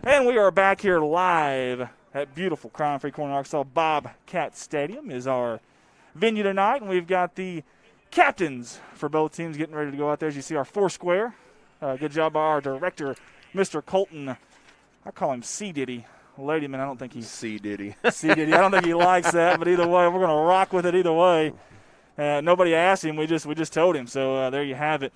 And we are back here live at beautiful Crime-Free Corner, Arkansas. Bobcat Stadium is our venue tonight, and we've got the captains for both teams getting ready to go out there. As you see, our four-square. Good job by our director, Mr. Colton. I call him C. Diddy. Ladyman, I don't think he's C. Diddy. C. Diddy. I don't think he likes that, but either way, we're going to rock with it either way. Nobody asked him. We just told him. So there you have it.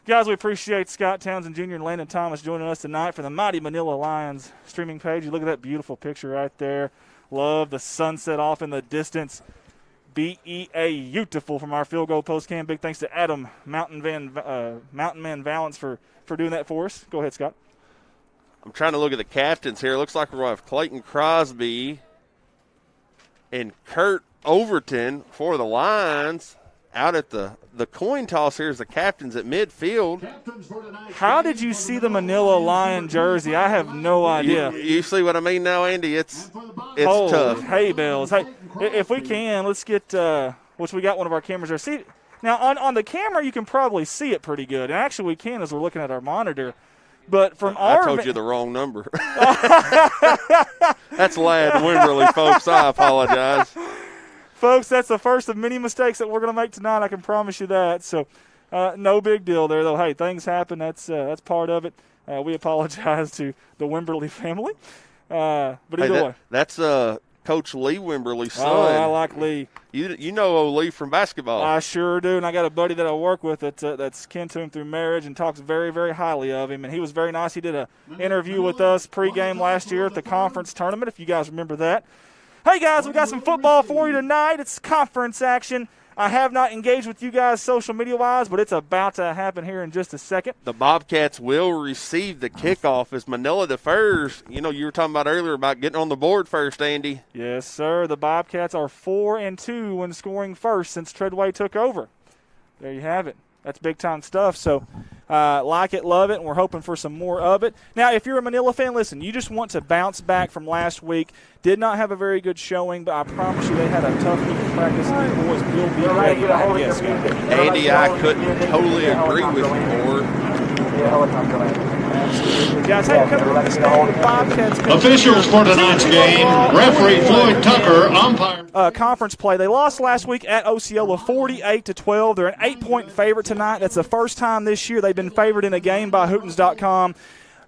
Guys, we appreciate Scott Townsend Jr. and Landon Thomas joining us tonight for the Mighty Manila Lions streaming page. You look at that beautiful picture right there. Love the sunset off in the distance. Beautiful from our field goal post cam. Big thanks to Adam Mountain Man Valance for doing that for us. Go ahead, Scott. I'm trying to look at the captains here. It looks like we're going to have Clayton Crosby and Kurt Overton for the Lions. Out at the coin toss here is the captains at midfield. How did you see the Manila Lion jersey? I have no idea. You see what I mean now, Andy? It's tough. Hey, Bells. Hey, if we can, let's get which we got one of our cameras there. See, now on the camera you can probably see it pretty good. And actually we can as we're looking at our monitor. But from I told you the wrong number. That's Ladd Wimberly, folks. I apologize. Folks, that's the first of many mistakes that we're going to make tonight. I can promise you that. So, no big deal there, though. Hey, things happen. That's part of it. We apologize to the Wimberly family. But either way. That's Coach Lee Wimberly's son. Oh, I like Lee. You know Lee from basketball. I sure do, and I got a buddy that I work with that's kin to him through marriage and talks very, very highly of him. And he was very nice. He did an interview with us pregame last year at the conference tournament, if you guys remember that. Hey, guys, we got some football for you tonight. It's conference action. I have not engaged with you guys social media-wise, but it's about to happen here in just a second. The Bobcats will receive the kickoff as Manila defers. You know, you were talking about earlier about getting on the board first, Andy. Yes, sir. The Bobcats are 4-2 when scoring first since Treadway took over. There you have it. That's big-time stuff. So, like it, love it, and we're hoping for some more of it. Now, if you're a Manila fan, listen, you just want to bounce back from last week. Did not have a very good showing, but I promise you they had a tough week of practice, and the boys will be ready. Yes, Andy, I couldn't totally agree with you more. Guys, hey, Bobcats. Officials for tonight's game, referee Floyd Tucker, umpire. Conference play. They lost last week at Osceola 48-12. They're an 8-point favorite tonight. That's the first time this year they've been favored in a game by Hootens.com.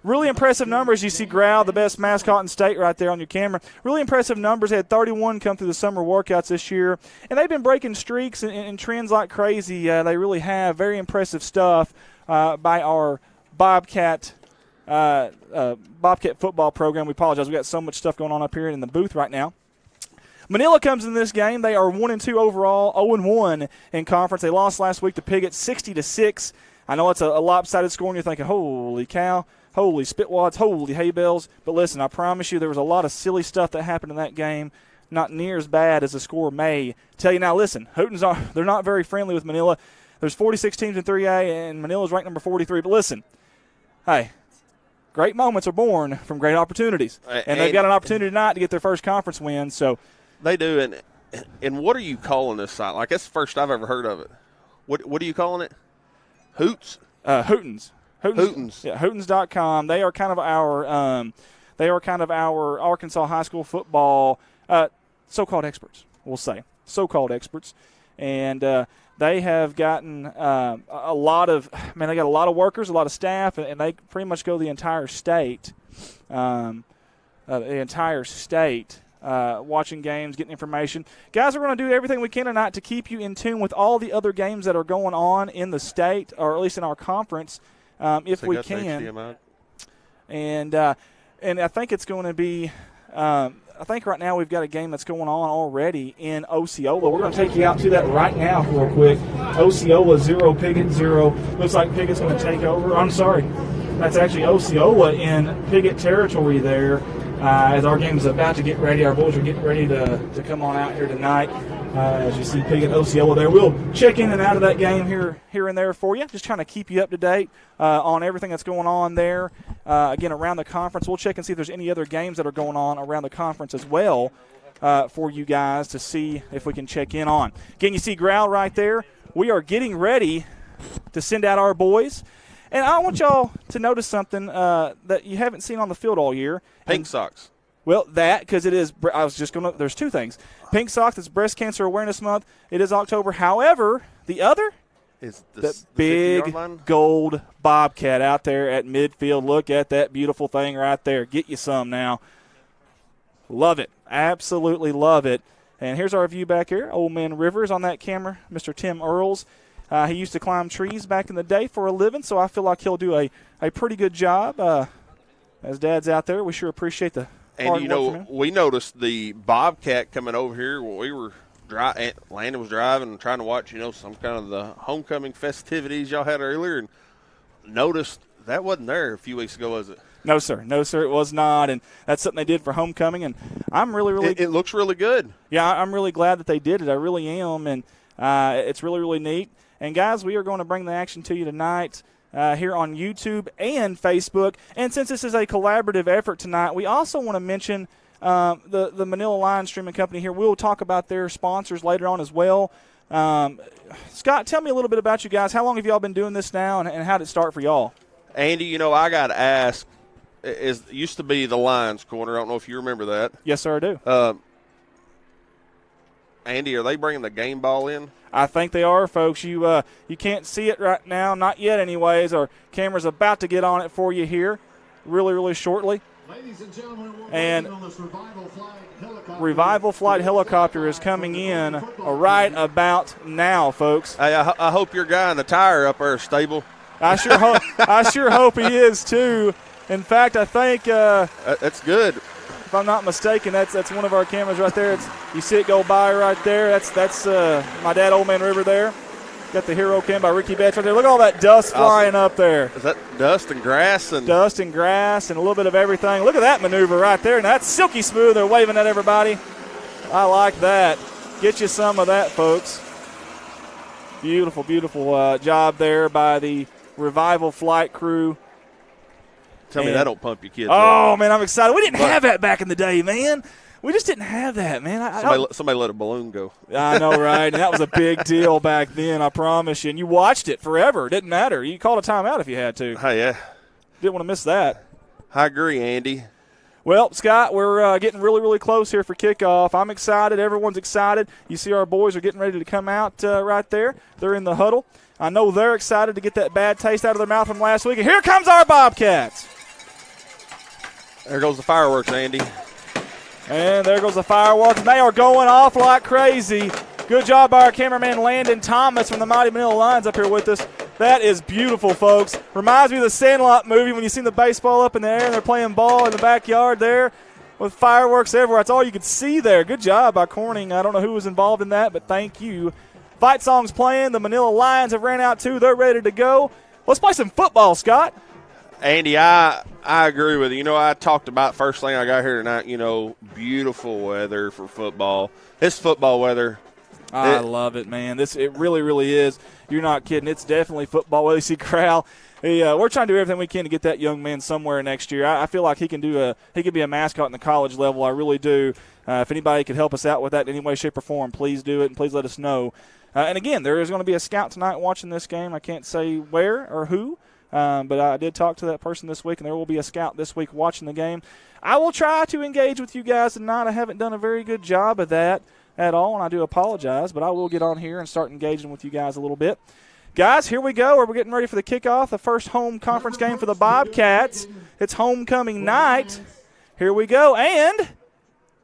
Really impressive numbers. You see Growl, the best mascot in state right there on your camera. Really impressive numbers. They had 31 come through the summer workouts this year. And they've been breaking streaks and trends like crazy. They really have very impressive stuff by our Bobcat football program. We apologize. We got so much stuff going on up here in the booth right now. Manila comes in this game. They are 1-2 overall, 0-1 in conference. They lost last week to Piggott 60-6. I know it's a lopsided score, and you're thinking, holy cow, holy spitwads, holy hay bales. But listen, I promise you there was a lot of silly stuff that happened in that game. Not near as bad as the score may tell you. Now, listen, Hootens they're not very friendly with Manila. There's 46 teams in 3A, and Manila's ranked number 43. But listen, hey, great moments are born from great opportunities. And they've got an opportunity tonight to get their first conference win. So they do. And what are you calling this site? Like, that's the first I've ever heard of it. What are you calling it? Hoots? Hootens. Hootens. Yeah, Hootens.com. They are kind of our Arkansas high school football so-called experts, we'll say. So-called experts. And they have gotten they got a lot of workers, a lot of staff, and they pretty much go the entire state. Watching games, getting information. Guys, we're going to do everything we can tonight to keep you in tune with all the other games that are going on in the state, or at least in our conference, if we can. And I think it's going to be I think right now we've got a game that's going on already in Osceola. We're going to take you out to that right now real quick. Osceola 0, Piggott 0. Looks like Piggott's going to take over. I'm sorry. That's actually Osceola in Piggott territory there. As our game is about to get ready, our boys are getting ready to come on out here tonight. As you see Piggott, Osceola there. We'll check in and out of that game here and there for you, just trying to keep you up to date on everything that's going on there. Again, around the conference, we'll check and see if there's any other games that are going on around the conference as well for you guys to see if we can check in on. Again, you see Growl right there. We are getting ready to send out our boys. And I want y'all to notice something that you haven't seen on the field all year. Pink socks. Well, because it is – I was just going to – there's two things. Pink socks, it's Breast Cancer Awareness Month. It is October. However, the other is the big gold Bobcat out there at midfield. Look at that beautiful thing right there. Get you some now. Love it. Absolutely love it. And here's our view back here. Old Man Rivers on that camera, Mr. Tim Earls. He used to climb trees back in the day for a living, so I feel like he'll do a pretty good job. As Dad's out there, we sure appreciate the hard work from him. We noticed the Bobcat coming over here when we were Landon was driving and trying to watch, some kind of the homecoming festivities y'all had earlier, and noticed that wasn't there a few weeks ago, was it? No, sir. No, sir, it was not. And that's something they did for homecoming, and I'm really it looks really good. Yeah, I'm really glad that they did it. I really am, and it's really, really neat. And, guys, we are going to bring the action to you tonight here on YouTube and Facebook. And since this is a collaborative effort tonight, we also want to mention the Manila Lions Streaming Company here. We'll talk about their sponsors later on as well. Scott, tell me a little bit about you guys. How long have y'all been doing this now, and how did it start for y'all? Andy, I got to ask, it used to be the Lions Corner. I don't know if you remember that. Yes, sir, I do. Andy, are they bringing the game ball in? I think they are, folks. You can't see it right now, not yet anyways. Our camera's about to get on it for you here really, really shortly. Ladies and gentlemen, and Revival Flight Helicopter is coming in right about now, folks. Hey, I hope your guy in the tire up there is stable. I sure hope he is too. In fact, I think that's good. If I'm not mistaken, that's one of our cameras right there. You see it go by right there. That's my dad, Old Man River there. Got the hero cam by Ricky Betts right there. Look at all that dust flying up there. Is that dust and grass? Dust and grass and a little bit of everything. Look at that maneuver right there. And that's silky smooth. They're waving at everybody. I like that. Get you some of that, folks. Beautiful, beautiful job there by the Revival Flight crew. Tell me that don't pump your kids up. Man, I'm excited. We didn't have that back in the day, man. We just didn't have that, man. Somebody let a balloon go. I know, right? And that was a big deal back then, I promise you. And you watched it forever. It didn't matter. You called a timeout if you had to. Oh, yeah. Didn't want to miss that. I agree, Andy. Well, Scott, we're getting really, really close here for kickoff. I'm excited. Everyone's excited. You see our boys are getting ready to come out right there. They're in the huddle. I know they're excited to get that bad taste out of their mouth from last week. And here comes our Bobcats. There goes the fireworks, Andy. And there goes the fireworks. They are going off like crazy. Good job by our cameraman Landon Thomas from the Mighty Manila Lions up here with us. That is beautiful, folks. Reminds me of the Sandlot movie when you see the baseball up in the air and they're playing ball in the backyard there with fireworks everywhere. That's all you could see there. Good job by Corning. I don't know who was involved in that, but thank you. Fight song's playing. The Manila Lions have ran out too. They're ready to go. Let's play some football, Scott. Andy, I agree with you. I talked about first thing I got here tonight, beautiful weather for football. It's football weather. I love it, man. It really, really is. You're not kidding. It's definitely football weather. You see Corral. We're trying to do everything we can to get that young man somewhere next year. I feel like he could be a mascot in the college level. I really do. If anybody could help us out with that in any way, shape, or form, please do it, and please let us know. And, again, there is going to be a scout tonight watching this game. I can't say where or who. But I did talk to that person this week, and there will be a scout this week watching the game. I will try to engage with you guys tonight. I haven't done a very good job of that at all, and I do apologize, but I will get on here and start engaging with you guys a little bit. Guys, here we go. We're getting ready for the kickoff, the first home conference game for the Bobcats. It's homecoming night. Here we go, and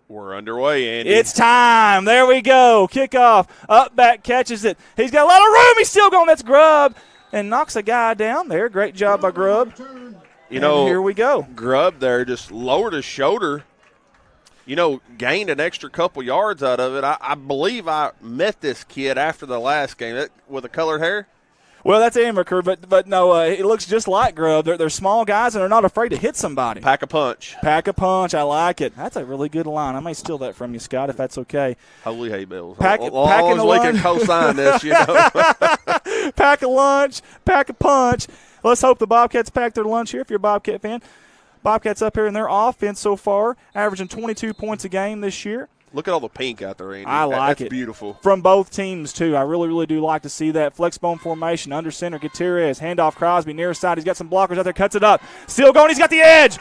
we're underway, Andy. It's time. There we go. Kickoff. Up back catches it. He's got a lot of room. He's still going. That's Grubb. And knocks a guy down there. Great job by Grubb. Here we go. Grubb there just lowered his shoulder, gained an extra couple yards out of it. I believe I met this kid after the last game with a colored hair. Well, that's Amaker, but no, it looks just like Grubb. They're small guys, and they're not afraid to hit somebody. Pack a punch. Pack a punch. I like it. That's a really good line. I may steal that from you, Scott, if that's okay. Holy hay bills. Packing a lunch. We can co-sign this, Pack a lunch. Pack a punch. Let's hope the Bobcats pack their lunch here if you're a Bobcat fan. Bobcats up here in their offense so far, averaging 22 points a game this year. Look at all the pink out there, Andy. I like it. That's beautiful. From both teams, too. I really, really do like to see that. Flexbone formation, under center, Gutierrez. Handoff Crosby, near side. He's got some blockers out there, cuts it up. Still going. He's got the edge.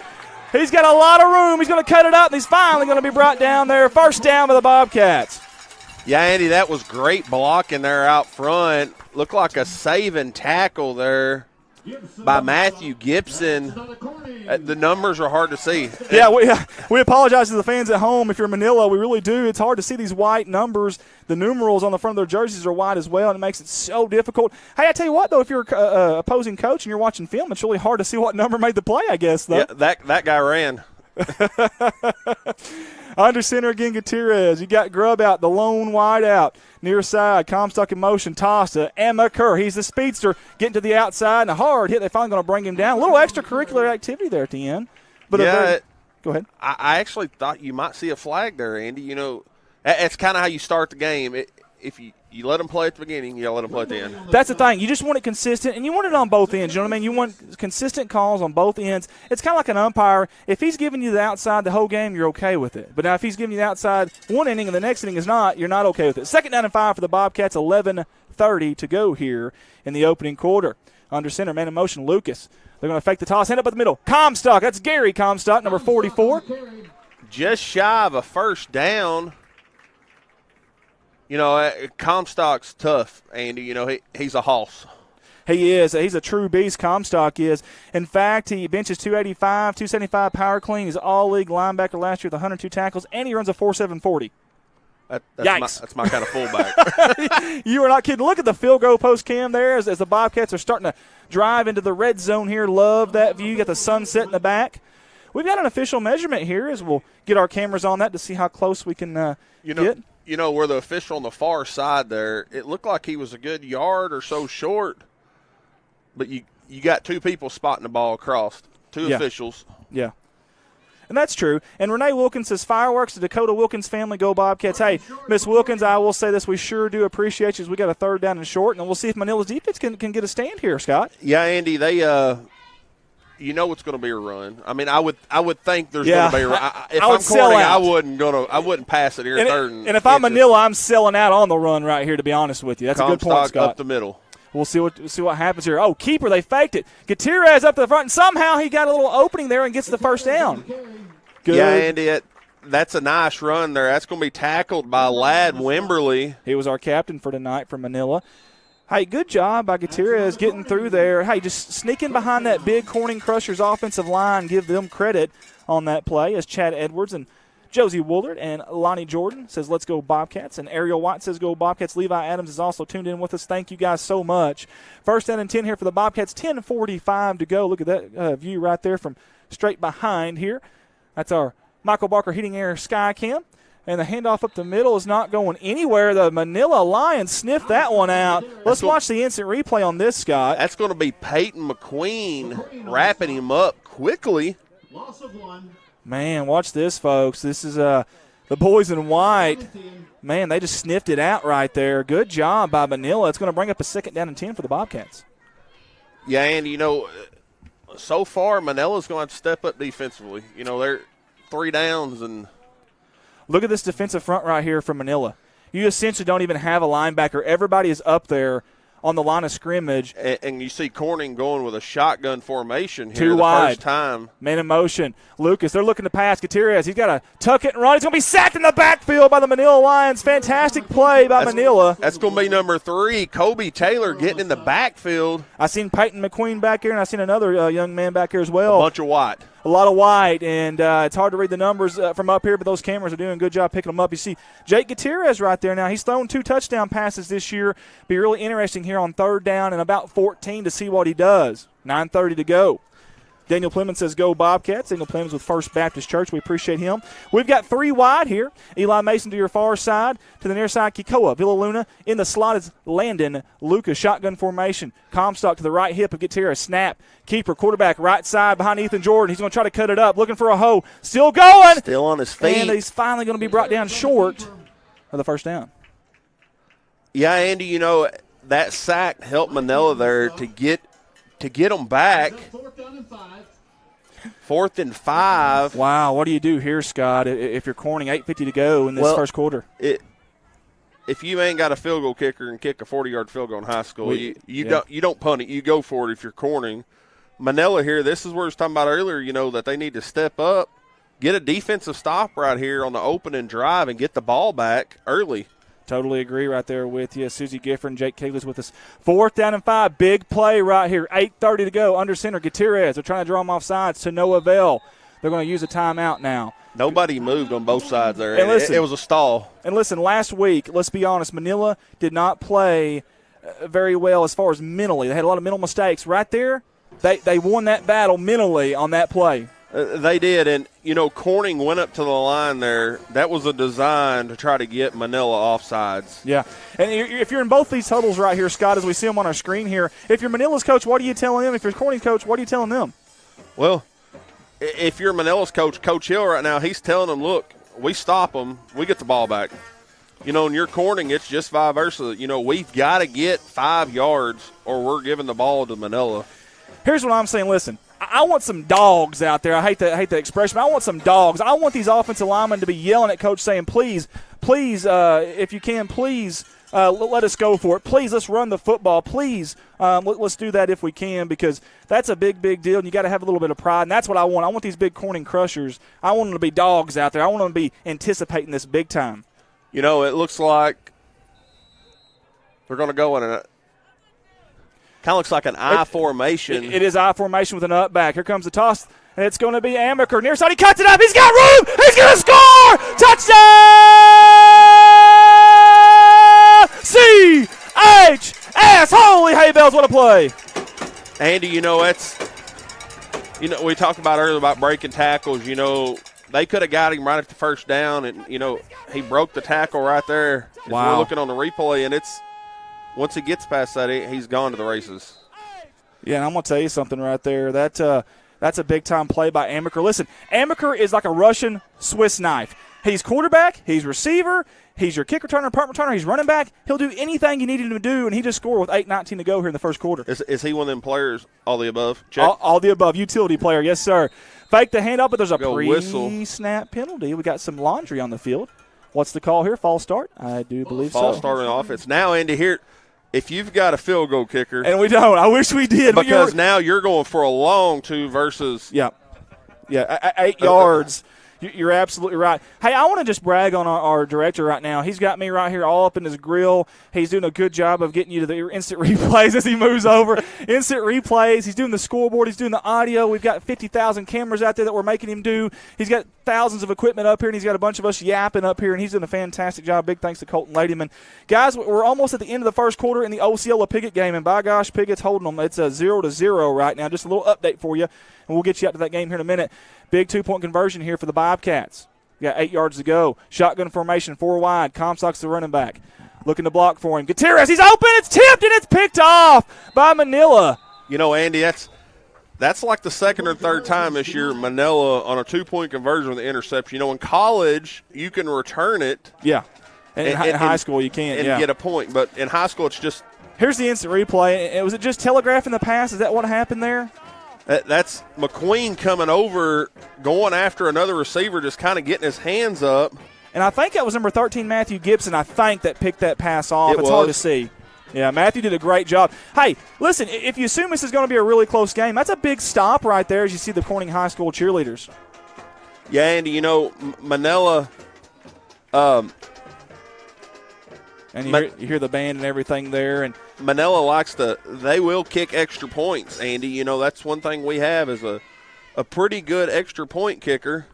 He's got a lot of room. He's going to cut it up, and he's finally going to be brought down there. First down by the Bobcats. Yeah, Andy, that was great blocking there out front. Looked like a saving tackle there by Matthew Gibson. The numbers are hard to see. Yeah, we apologize to the fans at home. If you're Manila, we really do. It's hard to see these white numbers. The numerals on the front of their jerseys are white as well, and it makes it so difficult. Hey, I tell you what, though, if you're an opposing coach and you're watching film, it's really hard to see what number made the play, I guess, though. Yeah, that guy ran. Under center again, Gutierrez. You got Grubb out, the lone wide out. Near side, Comstock in motion, toss to Emma Kerr. He's the speedster, getting to the outside, and a hard hit. They're finally going to bring him down. A little extracurricular activity there at the end. But yeah, go ahead. I actually thought you might see a flag there, Andy. You know, that's kind of how you start the game. If you let them play at the beginning, you got to let them play at the end. That's the thing. You just want it consistent, and you want it on both ends. You know what I mean? You want consistent calls on both ends. It's kind of like an umpire. If he's giving you the outside the whole game, you're okay with it. But now if he's giving you the outside one inning and the next inning is not, you're not okay with it. Second down and 5 for the Bobcats, 11:30 to go here in the opening quarter. Under center, man in motion, Lucas. They're going to fake the toss, hand up at the middle. Comstock, that's Gary Comstock, number 44. Just shy of a first down. You know, Comstock's tough, Andy. You know, he's a hoss. He is. He's a true beast, Comstock is. In fact, he benches 285, 275 power clean. He's all-league linebacker last year with 102 tackles, and he runs a 4.7 40. That's my kind of fullback. You are not kidding. Look at the field goal post cam there as the Bobcats are starting to drive into the red zone here. Love that view. You got the sunset in the back. We've got an official measurement here as we'll get our cameras on that to see how close we can get. You know, where the official on the far side there, it looked like he was a good yard or so short, but you got two people spotting the ball across, two officials. Yeah. And that's true. And Renee Wilkins says, fireworks, the Dakota Wilkins family, go Bobcats. Hey, Miss Wilkins, I will say this, we sure do appreciate you as we got a third down and short, and we'll see if Manila's defense can get a stand here, Scott. Yeah, Andy, they you know it's going to be a run. I mean, I would think there's going to be a run. If I'm Corning, I wouldn't pass it here third. And if I'm Manila, I'm selling out on the run right here, to be honest with you. That's a good point, Scott. Up the middle. We'll see what happens here. Oh, keeper, they faked it. Gutierrez up to the front, and somehow he got a little opening there and gets the first down. Good. Yeah, Andy, that's a nice run there. That's going to be tackled by Ladd Wimberly. He was our captain for tonight for Manila. Hey, good job by Gutierrez getting through there. Hey, just sneaking behind that big Corning Crushers offensive line. Give them credit on that play as Chad Edwards and Josie Woolard and Lonnie Jordan says, let's go Bobcats. And Ariel White says, go Bobcats. Levi Adams is also tuned in with us. Thank you guys so much. First down and 10 here for the Bobcats. 10:45 to go. Look at that view right there from straight behind here. That's our Michael Barker Heating Air Sky Cam. And the handoff up the middle is not going anywhere. The Manila Lions sniffed that one out. Let's watch the instant replay on this, Scott. That's going to be Peyton McQueen wrapping him up quickly. Loss of one. Man, watch this, folks. This is the boys in white. Man, they just sniffed it out right there. Good job by Manila. It's going to bring up a second down and 10 for the Bobcats. Yeah, and, you know, so far Manila's going to have to step up defensively. You know, they're 3 downs and – look at this defensive front right here from Manila. You essentially don't even have a linebacker. Everybody is up there on the line of scrimmage. And you see Corning going with a shotgun formation here Too wide. First time. Man in motion. Lucas, they're looking to pass. Gutierrez, he's got to tuck it and run. He's going to be sacked in the backfield by the Manila Lions. Fantastic play by Manila. That's going to be number 3, Kobe Taylor getting in the backfield. I seen Peyton McQueen back here, and I seen another young man back here as well. A bunch of white. A lot of white, and it's hard to read the numbers from up here, but those cameras are doing a good job picking them up. You see Jake Gutierrez right there now. He's thrown 2 touchdown passes this year. Be really interesting here on third down and about 14 to see what he does. 9:30 to go. Daniel Plemons says, go Bobcats. Daniel Plemons with First Baptist Church. We appreciate him. We've got 3 wide here. Eli Mason to your far side. To the near side, Kikoa. Villaluna. In the slot is Landon. Lucas, shotgun formation. Comstock to the right hip of Gutierrez. Snap. Keeper, quarterback, right side behind Ethan Jordan. He's going to try to cut it up. Looking for a hole. Still going. Still on his feet. And he's finally going to be brought down short of the first down. Yeah, Andy, you know, that sack helped Manila there to get them back. 4th and 5. Wow, what do you do here, Scott, if you're Corning, 8:50 to go in this first quarter? If you ain't got a field goal kicker and kick a 40-yard field goal in high school, you don't punt it. You go for it if you're Corning. Manila here, this is where I was talking about earlier, that they need to step up, get a defensive stop right here on the opening drive and get the ball back early. Totally agree right there with you. Susie Gifford, Jake Kegley's with us. 4th down and 5, big play right here. 8:30 to go, under center, Gutierrez. They're trying to draw him off sides to no avail. They're going to use a timeout now. Nobody moved on both sides there. And listen, it was a stall. And listen, last week, let's be honest, Manila did not play very well as far as mentally. They had a lot of mental mistakes. Right there, they won that battle mentally on that play. They did, and, Corning went up to the line there. That was a design to try to get Manila offsides. Yeah, and if you're in both these huddles right here, Scott, as we see them on our screen here, if you're Manila's coach, what are you telling them? If you're Corning's coach, what are you telling them? Well, if you're Manila's coach, Coach Hill right now, he's telling them, look, we stop them, we get the ball back. And you're Corning, it's just vice versa. We've got to get 5 yards or we're giving the ball to Manila. Here's what I'm saying. Listen, I want some dogs out there. I hate the expression, but I want some dogs. I want these offensive linemen to be yelling at Coach saying, please, if you can, please let us go for it. Please, let's run the football. Please, let's do that if we can, because that's a big, big deal, and you got to have a little bit of pride, and that's what I want. I want these big Corning crushers. I want them to be dogs out there. I want them to be anticipating this big time. It looks like they're going to go in a – kind of looks like an I formation. It is I formation with an up back. Here comes the toss, and it's going to be Amaker. Near side, he cuts it up. He's got room. He's going to score. Touchdown! C-H-S. Holy hay bells, what a play. Andy, that's – we talked about earlier about breaking tackles. They could have got him right at the first down, and, he broke the tackle right there. Wow. We're looking on the replay, and it's – once he gets past that, he's gone to the races. Yeah, and I'm going to tell you something right there. That's a big-time play by Amaker. Listen, Amaker is like a Russian Swiss knife. He's quarterback, he's receiver, he's your kick returner, punt returner, he's running back. He'll do anything you need him to do, and he just scored with 8:19 to go here in the first quarter. Is he one of them players, all the above? Check. All the above, utility player, yes, sir. Fake the handoff, but there's a pre-snap penalty. We got some laundry on the field. What's the call here? False start? I do believe False start on offense. Now, Andy, here – if you've got a field goal kicker. And we don't. I wish we did. Because now you're going for a long two versus. Yeah. Yeah, 8 yards. You're absolutely right. Hey, I want to just brag on our director right now. He's got me right here all up in his grill. He's doing a good job of getting you to the instant replays as he moves over. Instant replays. He's doing the scoreboard. He's doing the audio. We've got 50,000 cameras out there that we're making him do. He's got thousands of equipment up here, and he's got a bunch of us yapping up here, and he's doing a fantastic job. Big thanks to Colton Ladyman. Guys, we're almost at the end of the first quarter in the Osceola Piggott game, and by gosh, Piggott's holding them. It's a 0-0 right now. Just a little update for you, and we'll get you out to that game here in a minute. Big 2-point conversion here for the Bobcats. We got 8 yards to go. Shotgun formation, 4 wide. Comstock's the running back. Looking to block for him. Gutierrez, he's open. It's tipped, and it's picked off by Manila. Andy, that's like the second or third time this year Manila on a 2-point conversion with an interception. In college, you can return it. Yeah. And in high school, you can't. And get a point. But in high school, it's just. Here's the instant replay. Was it just telegraphing the pass? Is that what happened there? That's McQueen coming over, going after another receiver, just kind of getting his hands up. And I think that was number 13, Matthew Gibson, I think, that picked that pass off. It's hard to see. Yeah, Matthew did a great job. Hey, listen, if you assume this is going to be a really close game, that's a big stop right there as you see the Corning High School cheerleaders. Yeah, Andy, Manila and you hear the band and everything there. And Manila they will kick extra points, Andy. That's one thing we have is a pretty good extra point kicker.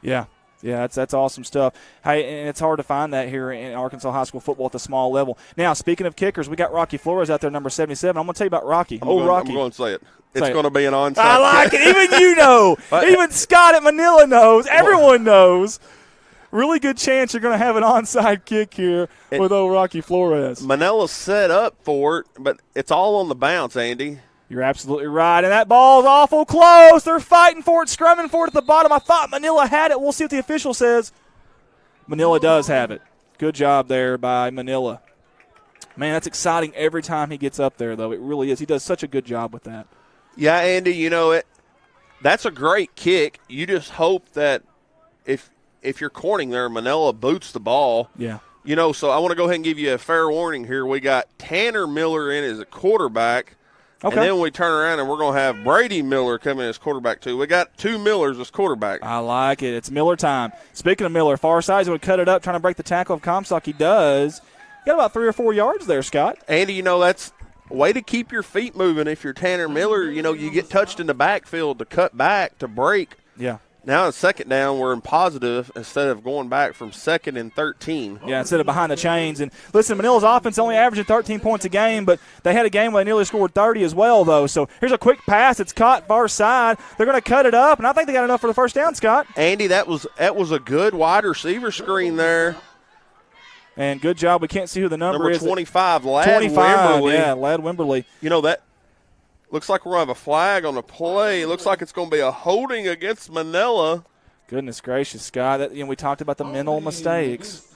Yeah. Yeah, that's awesome stuff. Hey, and it's hard to find that here in Arkansas high school football at the small level. Now, speaking of kickers, we got Rocky Flores out there, number 77. I'm going to tell you about Rocky. Rocky. I'm going to say it. It's going to be an onside I like kick. it. Even you know. Even Scott at Manila knows. Everyone knows. Really good chance you're going to have an onside kick here with old Rocky Flores. Manila's set up for it, but it's all on the bounce, Andy. You're absolutely right, and that ball's awful close. They're fighting for it, scrumming for it at the bottom. I thought Manila had it. We'll see what the official says. Manila does have it. Good job there by Manila. Man, that's exciting every time he gets up there, though. It really is. He does such a good job with that. Yeah, Andy, That's a great kick. You just hope that if you're corning there, Manila boots the ball. Yeah. You know, so I want to go ahead and give you a fair warning here. We got Tanner Miller in as a quarterback. Okay. And then we turn around and we're going to have Brady Miller come in as quarterback too. We got 2 Millers as quarterback. I like it. It's Miller time. Speaking of Miller, far side, he would cut it up, trying to break the tackle of Comstock. He does. Got about 3 or 4 yards there, Scott. Andy, you know, that's a way to keep your feet moving. If you're Tanner Miller, you know, you get touched in the backfield to cut back, to break. Yeah. Now in second down, we're in positive instead of going back from 2nd and 13. Yeah, instead of behind the chains. And listen, Manila's offense only averaging 13 points a game, but they had a game where they nearly scored 30 as well, though. So here's a quick pass. It's caught far side. They're going to cut it up, and I think they got enough for the first down, Scott. Andy, that was a good wide receiver screen there. And good job. We can't see who the number is. Number 25, Ladd Wimberly. Yeah, Ladd Wimberly. You know, that looks like we're going to have a flag on the play. It looks like it's going to be a holding against Manila. Goodness gracious, Scott. We talked about the mental mistakes.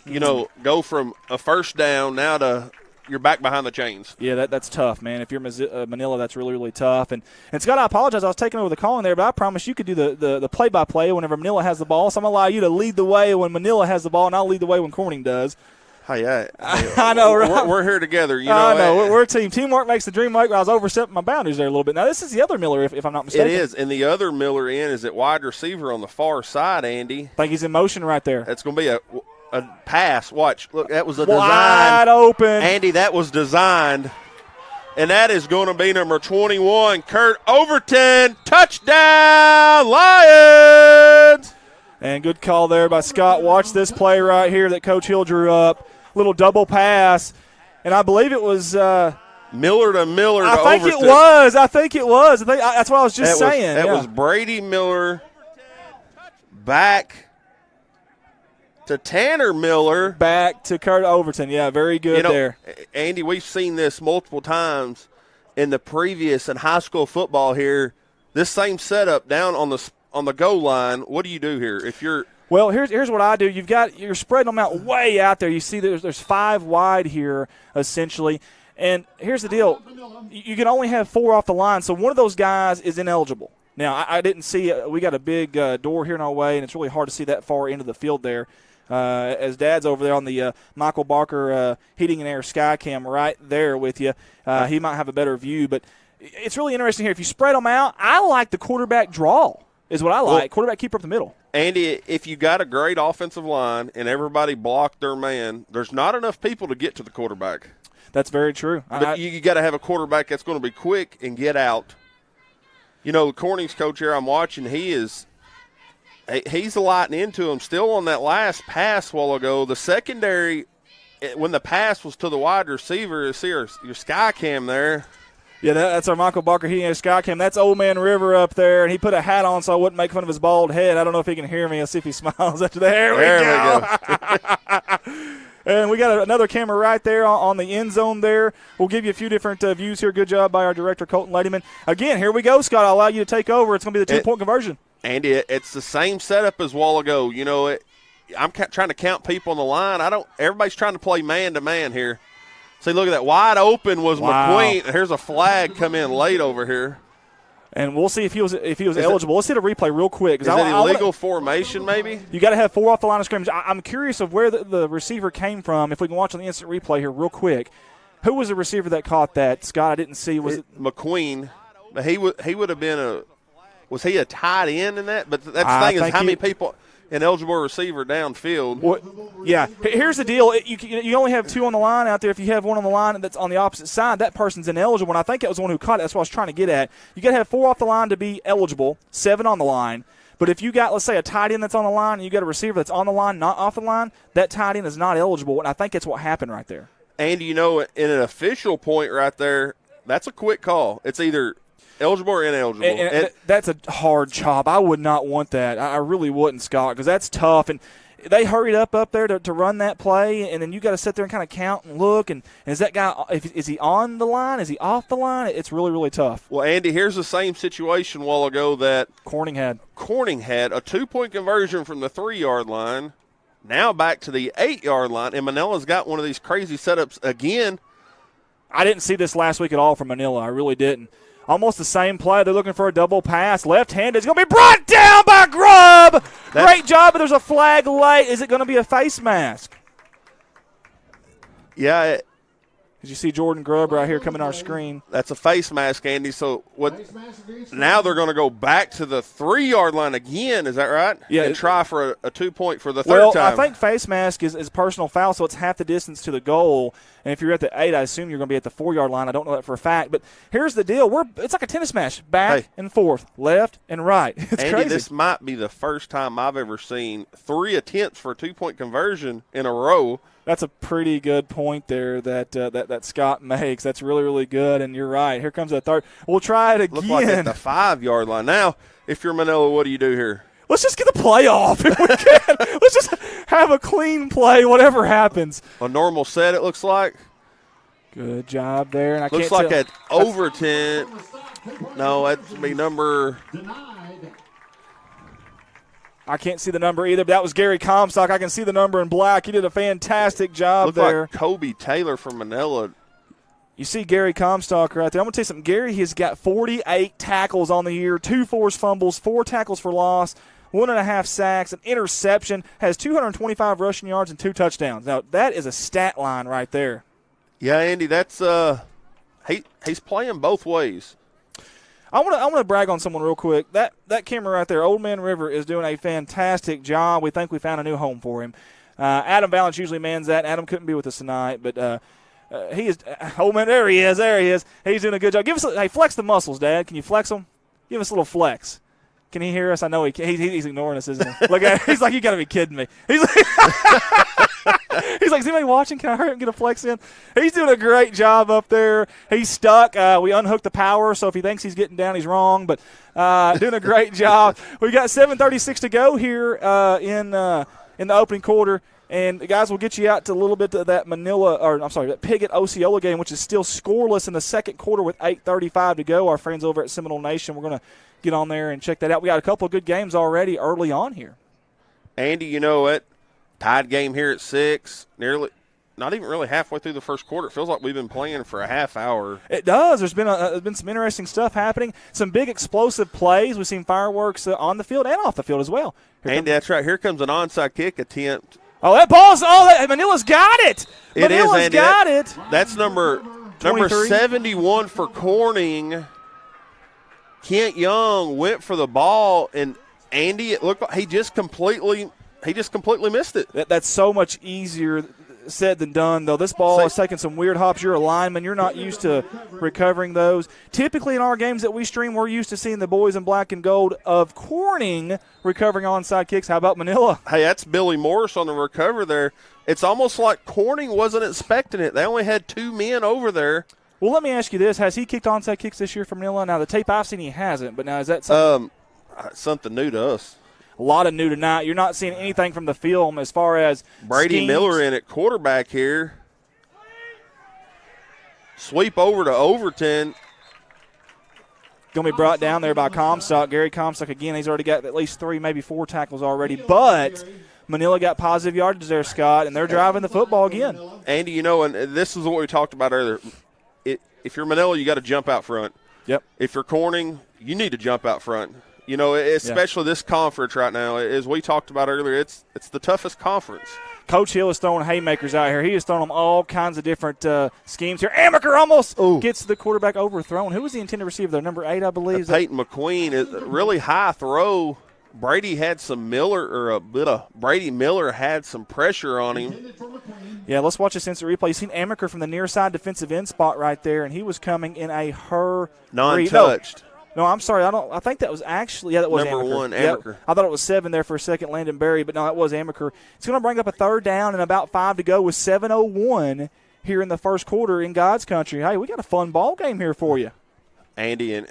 You know, go from a first down now to you're back behind the chains. Yeah, that's tough, man. If you're Manila, that's really, really tough. And Scott, I apologize. I was taking over the calling there, but I promise you could do the play-by-play whenever Manila has the ball. So I'm going to allow you to lead the way when Manila has the ball, and I'll lead the way when Corning does. Hey, I know, right? We're here together. You know, I know. We're a team. Teamwork makes the dream work. I was overstepping my boundaries there a little bit. Now, this is the other Miller, if I'm not mistaken. It is, and the other Miller is at wide receiver on the far side, Andy. I think he's in motion right there. That's going to be a pass. Watch. Look, that was a design. Wide open. Andy, that was designed. And that is going to be number 21, Kurt Overton. Touchdown, Lions! And good call there by Scott. Watch this play right here that Coach Hill drew up. Little double pass. And I believe it was Miller to Miller to Overton. I think it was. That's what I was just saying. That was Brady Miller back to Tanner Miller. Back to Kurt Overton. Yeah, very good there. Andy, we've seen this multiple times in the previous in high school football here. This same setup down on the goal line. What do you do here? If you're Well, here's what I do. You're spreading them out way out there. You see there's 5 wide here, essentially. And here's the deal. You can only have 4 off the line, so one of those guys is ineligible. Now, I didn't see we got a big door here in our way, and it's really hard to see that far into the field there. As Dad's over there on the Michael Barker Heating and Air Sky Cam right there with you. He might have a better view. But it's really interesting here. If you spread them out, I like the quarterback draw is what I like. Well, quarterback keeper up the middle. Andy, if you got a great offensive line and everybody blocked their man, there's not enough people to get to the quarterback. That's very true. But you got to have a quarterback that's going to be quick and get out. You know, Corning's coach here I'm watching, he's lighting into him still on that last pass a while ago. The secondary, when the pass was to the wide receiver, see your sky cam there. Yeah, that's our Michael Barker Heating and Sky Cam. That's Old Man River up there, and he put a hat on so I wouldn't make fun of his bald head. I don't know if he can hear me. I'll see if he smiles after that. There we go. And we got another camera right there on the end zone there. We'll give you a few different views here. Good job by our director, Colton Ladyman. Again, here we go, Scott. I'll allow you to take over. It's going to be the 2-point conversion. Andy, it's the same setup as a while ago. You know, I'm trying to count people on the line. Everybody's trying to play man-to-man here. See, look at that. Wide open was McQueen. Here's a flag come in late over here. And we'll see if he was eligible. Let's hit a replay real quick. Is it illegal formation maybe? You got to have 4 off the line of scrimmage. I'm curious of where the receiver came from. If we can watch on the instant replay here real quick. Who was the receiver that caught that? Scott, I didn't see. Was it McQueen? He would have been was he a tight end in that? But that's the thing is how many people – an eligible receiver downfield. Well, yeah. Here's the deal. You only have 2 on the line out there. If you have one on the line that's on the opposite side, that person's ineligible. And I think that was the one who caught it. That's what I was trying to get at. You got to have 4 off the line to be eligible, 7 on the line. But if you got, let's say, a tight end that's on the line and you got a receiver that's on the line, not off the line, that tight end is not eligible. And I think that's what happened right there. And, you know, in an official point right there, that's a quick call. It's either – eligible or ineligible. And that's a hard job. I would not want that. I really wouldn't, Scott, because that's tough. And they hurried up there to run that play, and then you got to sit there and kind of count and look. And is that guy is he on the line? Is he off the line? It's really, really tough. Well, Andy, here's the same situation a while ago that Corning had. Corning had a 2-point conversion from the 3-yard line, now back to the 8-yard line, and Manila's got one of these crazy setups again. I didn't see this last week at all from Manila. I really didn't. Almost the same play. They're looking for a double pass. Left-handed. It's going to be brought down by Grubb. Great job, but there's a flag late. Is it going to be a face mask? Yeah. As you see Jordan Grubb right here coming on our screen. That's a face mask, Andy. So now they're going to go back to the 3-yard line again. Is that right? Yeah. And try for a 2-point for the third time. Well, I think face mask is personal foul, so it's half the distance to the goal. And if you're at the 8, I assume you're going to be at the 4-yard line. I don't know that for a fact. But here's the deal. It's like a tennis match, back and forth, left and right. It's Andy, crazy. This might be the first time I've ever seen 3 attempts for a 2-point conversion in a row. That's a pretty good point there that Scott makes. That's really, really good, and you're right. Here comes a third. We'll try it again. Look like at the 5-yard line. Now, if you're Manila, what do you do here? Let's just get the play off if we can. Let's just have a clean play, whatever happens. A normal set, it looks like. Good job there. And looks like at Overton. No, that'd be number – I can't see the number either, but that was Gary Comstock. I can see the number in black. He did a fantastic job there. Looked like Kobe Taylor from Manila. You see Gary Comstock right there. I'm going to tell you something. Gary has got 48 tackles on the year, 2 forced fumbles, 4 tackles for loss, 1.5 sacks, an interception, has 225 rushing yards and 2 touchdowns. Now, that is a stat line right there. Yeah, Andy, that's he's playing both ways. I want to brag on someone real quick. That camera right there, Old Man River, is doing a fantastic job. We think we found a new home for him. Adam Valance usually mans that. Adam couldn't be with us tonight, but he is. Old Man, there he is. He's doing a good job. Flex the muscles, Dad. Can you flex them? Give us a little flex. Can he hear us? I know he's ignoring us, isn't he? Look at him. He's like, you got to be kidding me. He's like, is anybody watching? Can I hurry up and get a flex in? He's doing a great job up there. He's stuck. We unhooked the power, so if he thinks he's getting down, he's wrong. But doing a great job. We got 7:36 to go here in the opening quarter. And, guys, we'll get you out to a little bit of that that Piggott Osceola game, which is still scoreless in the second quarter with 8:35 to go. Our friends over at Seminole Nation, we're going to get on there and check that out. We got a couple of good games already early on here. Andy, you know what? Tied game here at 6, not even really halfway through the first quarter. It feels like we've been playing for a half hour. It does. There's been some interesting stuff happening, some big explosive plays. We've seen fireworks on the field and off the field as well. Andy, that's right. Here comes an onside kick attempt. Oh, that ball's Manila's got it. Manila's got it. That's number 71 for Corning. Kent Young went for the ball, and Andy, it looked like he just completely missed it. That's so much easier said than done, though. This ball is taking some weird hops. You're a lineman. You're not used to recovering those. Typically in our games that we stream, we're used to seeing the boys in black and gold of Corning recovering onside kicks. How about Manila? Hey, that's Billy Morris on the recover there. It's almost like Corning wasn't expecting it. They only had 2 men over there. Well, let me ask you this. Has he kicked onside kicks this year for Manila? Now, the tape I've seen, he hasn't. But now, is that something? Something new to us. A lot of new tonight. You're not seeing anything from the film as far as Brady schemes. Miller in at quarterback here. Sweep over to Overton. Going to be brought down there by Comstock. Gary Comstock, again, he's already got at least 3, maybe 4 tackles already. But Manila got positive yardage there, Scott, and they're driving the football again. Andy, you know, and this is what we talked about earlier. If you're Manila, you got to jump out front. Yep. If you're Corning, you need to jump out front. You know, especially this conference right now, as we talked about earlier, it's the toughest conference. Coach Hill is throwing haymakers out here. He is throwing them all kinds of different schemes here. Amaker almost gets the quarterback overthrown. Who was the intended receiver there? Number 8, I believe. Peyton McQueen is a really high throw. Brady Miller had some pressure on him. Yeah, let's watch this instant replay. You've seen Amaker from the near side defensive end spot right there, and he was coming in a non-touched. No, I'm sorry. I think that was actually, that was number Amaker. 1, Amaker. Yep. I thought it was 7 there for a second, Landon Berry, but no, that was Amaker. It's going to bring up a 3rd down and about 5 to go with 7:01 here in the first quarter in God's country. Hey, we got a fun ball game here for you. Andy, and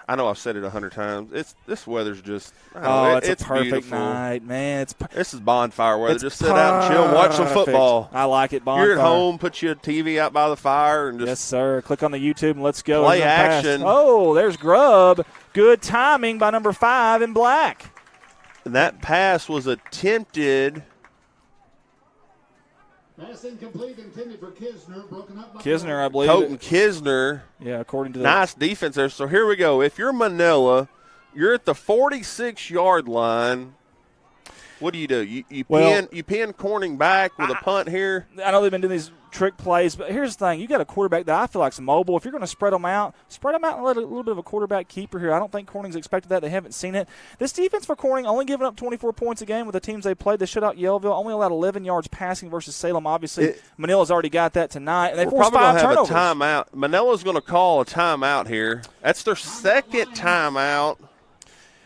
I know I've said it 100 times. This weather's just it's a perfect beautiful night, man. This is bonfire weather. Just sit out and chill and watch some football. I like it, bonfire. You're at home, put your TV out by the fire, and just yes, sir. Click on the YouTube and let's go. Play action. Oh, there's Grubb. Good timing by number 5 in black. And that pass was attempted Pass incomplete, intended for Kisner, broken up by Kisner, I believe. Colton Kisner. Yeah, according to nice defense there. So here we go. If you're Manila, you're at the 46-yard line. What do? You pin Corning back with a punt here? I know they've been doing these trick plays, but here's the thing. You got a quarterback that I feel like's mobile. If you're going to spread them out and let a little bit of a quarterback keeper here. I don't think Corning's expected that. They haven't seen it. This defense for Corning only giving up 24 points a game with the teams they played. They shut out Yellville, only allowed 11 yards passing versus Salem. Obviously, Manila's already got that tonight. And they forced 5 turnovers. We're probably going to have a timeout. Manila's going to call a timeout here. That's their second timeout.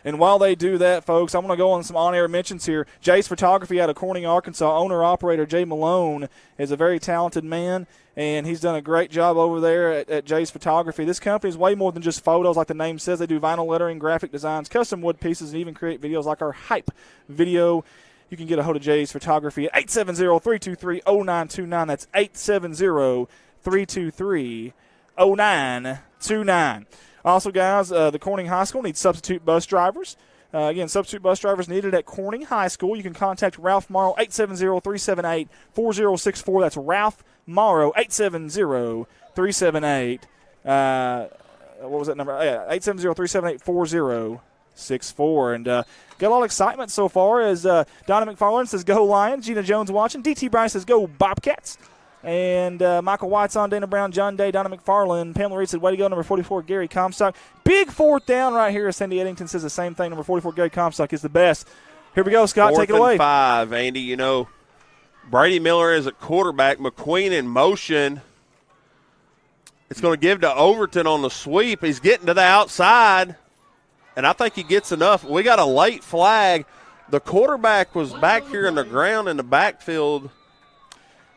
And while they do that, folks, I'm going to go on some on-air mentions here. Jay's Photography out of Corning, Arkansas. Owner-operator Jay Malone is a very talented man, and he's done a great job over there at Jay's Photography. This company is way more than just photos, like the name says. They do vinyl lettering, graphic designs, custom wood pieces, and even create videos like our Hype video. You can get a hold of Jay's Photography at 870-323-0929. That's 870-323-0929. Also, guys, the Corning High School needs substitute bus drivers. Again, substitute bus drivers needed at Corning High School. You can contact Ralph Morrow, 870-378-4064. That's Ralph Morrow, 870-378. What was that number? 870-378-4064. And got a lot of excitement so far as Donna McFarland says, go Lions. Gina Jones watching. D.T. Bryce says, go Bobcats. And Michael White's on, Dana Brown, John Day, Donna McFarland. Pamela Reed said, way to go, number 44, Gary Comstock. Big fourth down right here. Cindy Eddington says the same thing. Number 44, Gary Comstock is the best. Here we go, Scott, take it away. 4th and 5, Andy. You know, Brady Miller is at quarterback. McQueen in motion. It's going to give to Overton on the sweep. He's getting to the outside, and I think he gets enough. We got a late flag. The quarterback was back here in the ground in the backfield.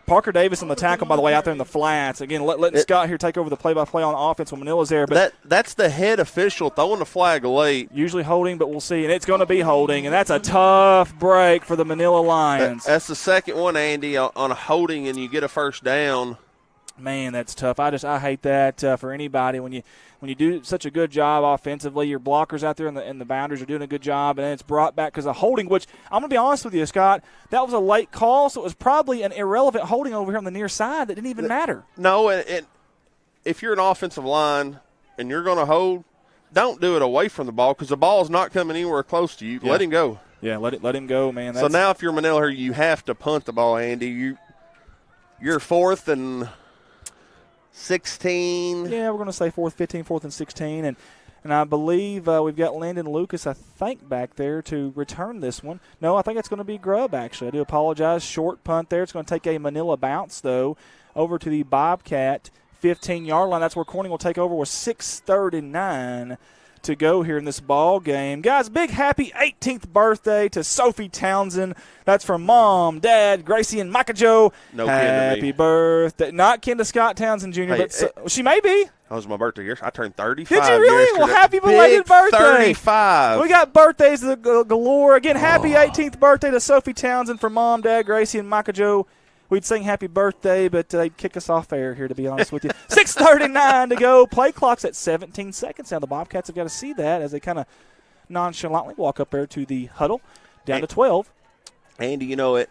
Parker Davis on the tackle, by the way, out there in the flats. Again, letting Scott here take over the play-by-play on offense when Manila's there. But that's the head official throwing the flag late. Usually holding, but we'll see. And it's going to be holding, and that's a tough break for the Manila Lions. That's the second one, Andy, on a holding, and you get a first down. Man, that's tough. I hate that for anybody when you do such a good job offensively. Your blockers out there in the boundaries are doing a good job, and then it's brought back because of holding, which I'm going to be honest with you, Scott, that was a late call, so it was probably an irrelevant holding over here on the near side that didn't even matter. No, and if you're an offensive line and you're going to hold, don't do it away from the ball because the ball's not coming anywhere close to you. Yeah. Let him go. Yeah, let him go, man. So now if you're Manila, you have to punt the ball, Andy. You're 4th and 16. Yeah, we're going to say 4th, 15, 4th, and 16. And I believe we've got Landon Lucas, I think, back there to return this one. No, I think it's going to be Grubb, actually. I do apologize. Short punt there. It's going to take a Manila bounce, though, over to the Bobcat 15-yard line. That's where Corning will take over with 6:39 to go here in this ball game. Guys, big happy 18th birthday to Sophie Townsend. That's from Mom, Dad, Gracie, and Micah Joe. No happy birthday. Not kin to Scott Townsend Jr., but she may be. That was my birthday year. I turned 35. Did you really? Yesterday. Well, happy belated birthday. 35. We got birthdays galore. Again, happy 18th birthday to Sophie Townsend from Mom, Dad, Gracie, and Micah Joe. We'd sing happy birthday, but they'd kick us off air here, to be honest with you. 6:39 to go. Play clock's at 17 seconds. Now the Bobcats have got to see that as they kind of nonchalantly walk up there to the huddle, down to 12. Andy, you know it.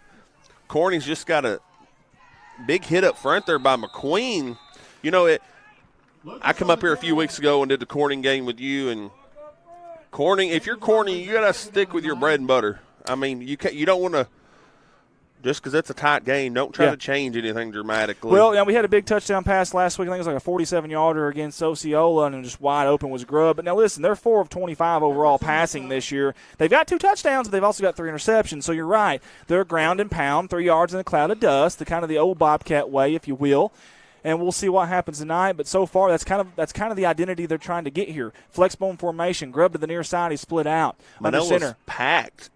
Corning's just got a big hit up front there by McQueen. You know it. I come up here a few weeks ago and did the Corning game with you, and Corning. If you're Corning, you got to stick with your bread and butter. I mean, you don't want to. Just because it's a tight game, don't try to change anything dramatically. Well, we had a big touchdown pass last week. I think it was like a 47-yarder against Osceola, and just wide open was Grubb. But now, listen, they're 4 of 25 overall passing this year. They've got 2 touchdowns, but they've also got 3 interceptions. So you're right. They're ground and pound, 3 yards in a cloud of dust, the kind of the old Bobcat way, if you will. And we'll see what happens tonight. But so far, that's kind of the identity they're trying to get here. Flexbone formation, Grubb to the near side, he's split out. Manila's center packed.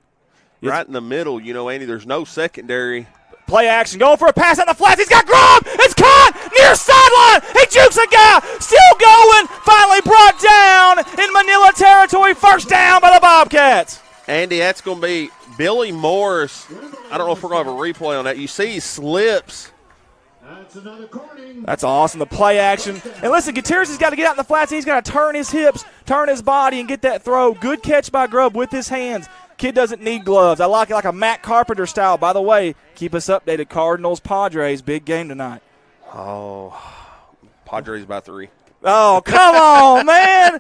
Right in the middle, Andy, there's no secondary. Play action, going for a pass on the flats. He's got Grubb. It's caught near sideline. He jukes a guy. Still going. Finally brought down in Manila territory. First down by the Bobcats. Andy, that's going to be Billy Morris. I don't know if we're going to have a replay on that. You see he slips. That's awesome, the play action. And listen, Gutierrez has got to get out in the flats. He's got to turn his hips, turn his body, and get that throw. Good catch by Grubb with his hands. Kid doesn't need gloves. I like it like a Matt Carpenter style. By the way, keep us updated. Cardinals, Padres, big game tonight. Oh, Padres by 3. Oh, come on, man.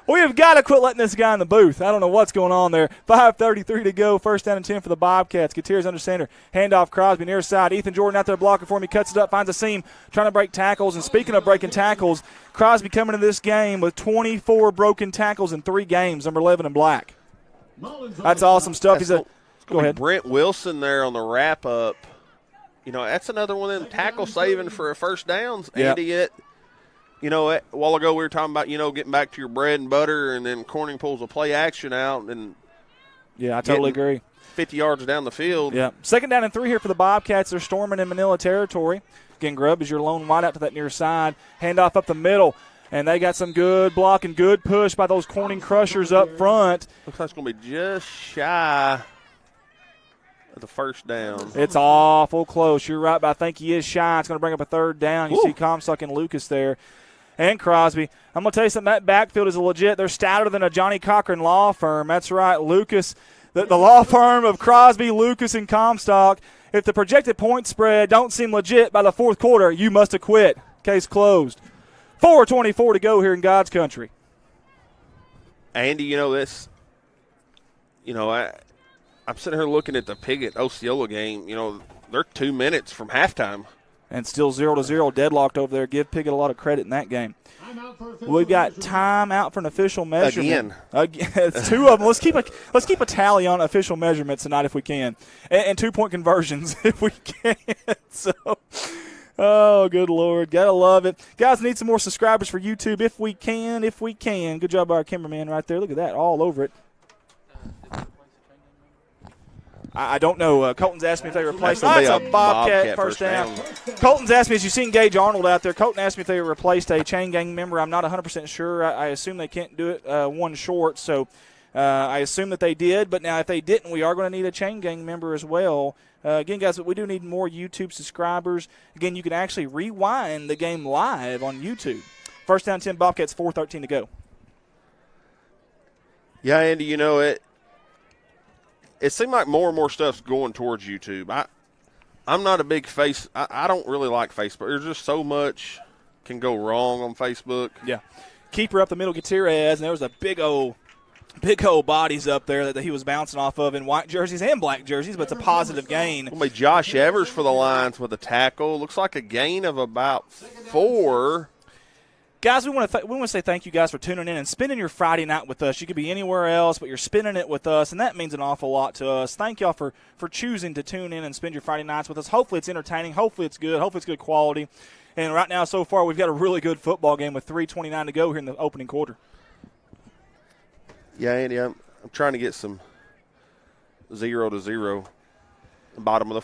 We have got to quit letting this guy in the booth. I don't know what's going on there. 5:33 to go. First down and 10 for the Bobcats. Gutierrez under center. Handoff Crosby near side. Ethan Jordan out there blocking for him. He cuts it up, finds a seam, trying to break tackles. And speaking of breaking tackles, Crosby coming into this game with 24 broken tackles in 3 games, number 11 in black. That's awesome stuff. Go ahead. Brent Wilson there on the wrap-up. You know, that's another one of them tackle saving for a first downs. Yep. Andy, a while ago we were talking about, getting back to your bread and butter, and then Corning pulls a play action out. And yeah, I totally agree. 50 yards down the field. Yeah. Second down and 3 here for the Bobcats. They're storming in Manila territory. Again, Grubb is your lone wide out to that near side. Handoff up the middle. And they got some good block and good push by those Corning Crushers up front. Looks like it's going to be just shy of the first down. It's awful close. You're right, but I think he is shy. It's going to bring up a third down. You see Comstock and Lucas there. And Crosby. I'm going to tell you something, that backfield is legit. They're stouter than a Johnny Cochran law firm. That's right, Lucas, the law firm of Crosby, Lucas, and Comstock. If the projected point spread don't seem legit by the fourth quarter, you must have quit. Case closed. 4:24 to go here in God's country. Andy, I'm sitting here looking at the Piggott-Osceola game. They're 2 minutes from halftime. And still 0-0, deadlocked over there. Give Piggott a lot of credit in that game. We've got time out for an official measurement. Again. It's 2 of them. Let's keep a tally on official measurements tonight if we can. And 2-point conversions if we can. So, oh, good Lord. Got to love it. Guys, need some more subscribers for YouTube if we can. Good job by our cameraman right there. Look at that, all over it. I don't know. Colton's asked me if they replaced. That's a Bobcat first down. Colton's asked me, as you've seen Gage Arnold out there, Colton asked me if they replaced a chain gang member. I'm not 100% sure. I assume they can't do it one short, so I assume that they did. But now if they didn't, we are going to need a chain gang member as well. Again, guys, we do need more YouTube subscribers. Again, you can actually rewind the game live on YouTube. First down 10 Bobcats, 4:13 to go. Yeah, Andy, it seemed like more and more stuff's going towards YouTube. I'm not a big I don't really like Facebook. There's just so much can go wrong on Facebook. Yeah. Keeper up the middle, Gutierrez, and there was a big old bodies up there that he was bouncing off of in white jerseys and black jerseys, but it's a positive gain. It'll be Josh Evers for the Lions with a tackle. Looks like a gain of about 4. Guys, we want to say thank you guys for tuning in and spending your Friday night with us. You could be anywhere else, but you're spending it with us, and that means an awful lot to us. Thank y'all for choosing to tune in and spend your Friday nights with us. Hopefully it's entertaining. Hopefully it's good. Hopefully it's good quality. And right now, so far, we've got a really good football game with 3:29 to go here in the opening quarter. Yeah, Andy, I'm trying to get some 0-0. Bottom of the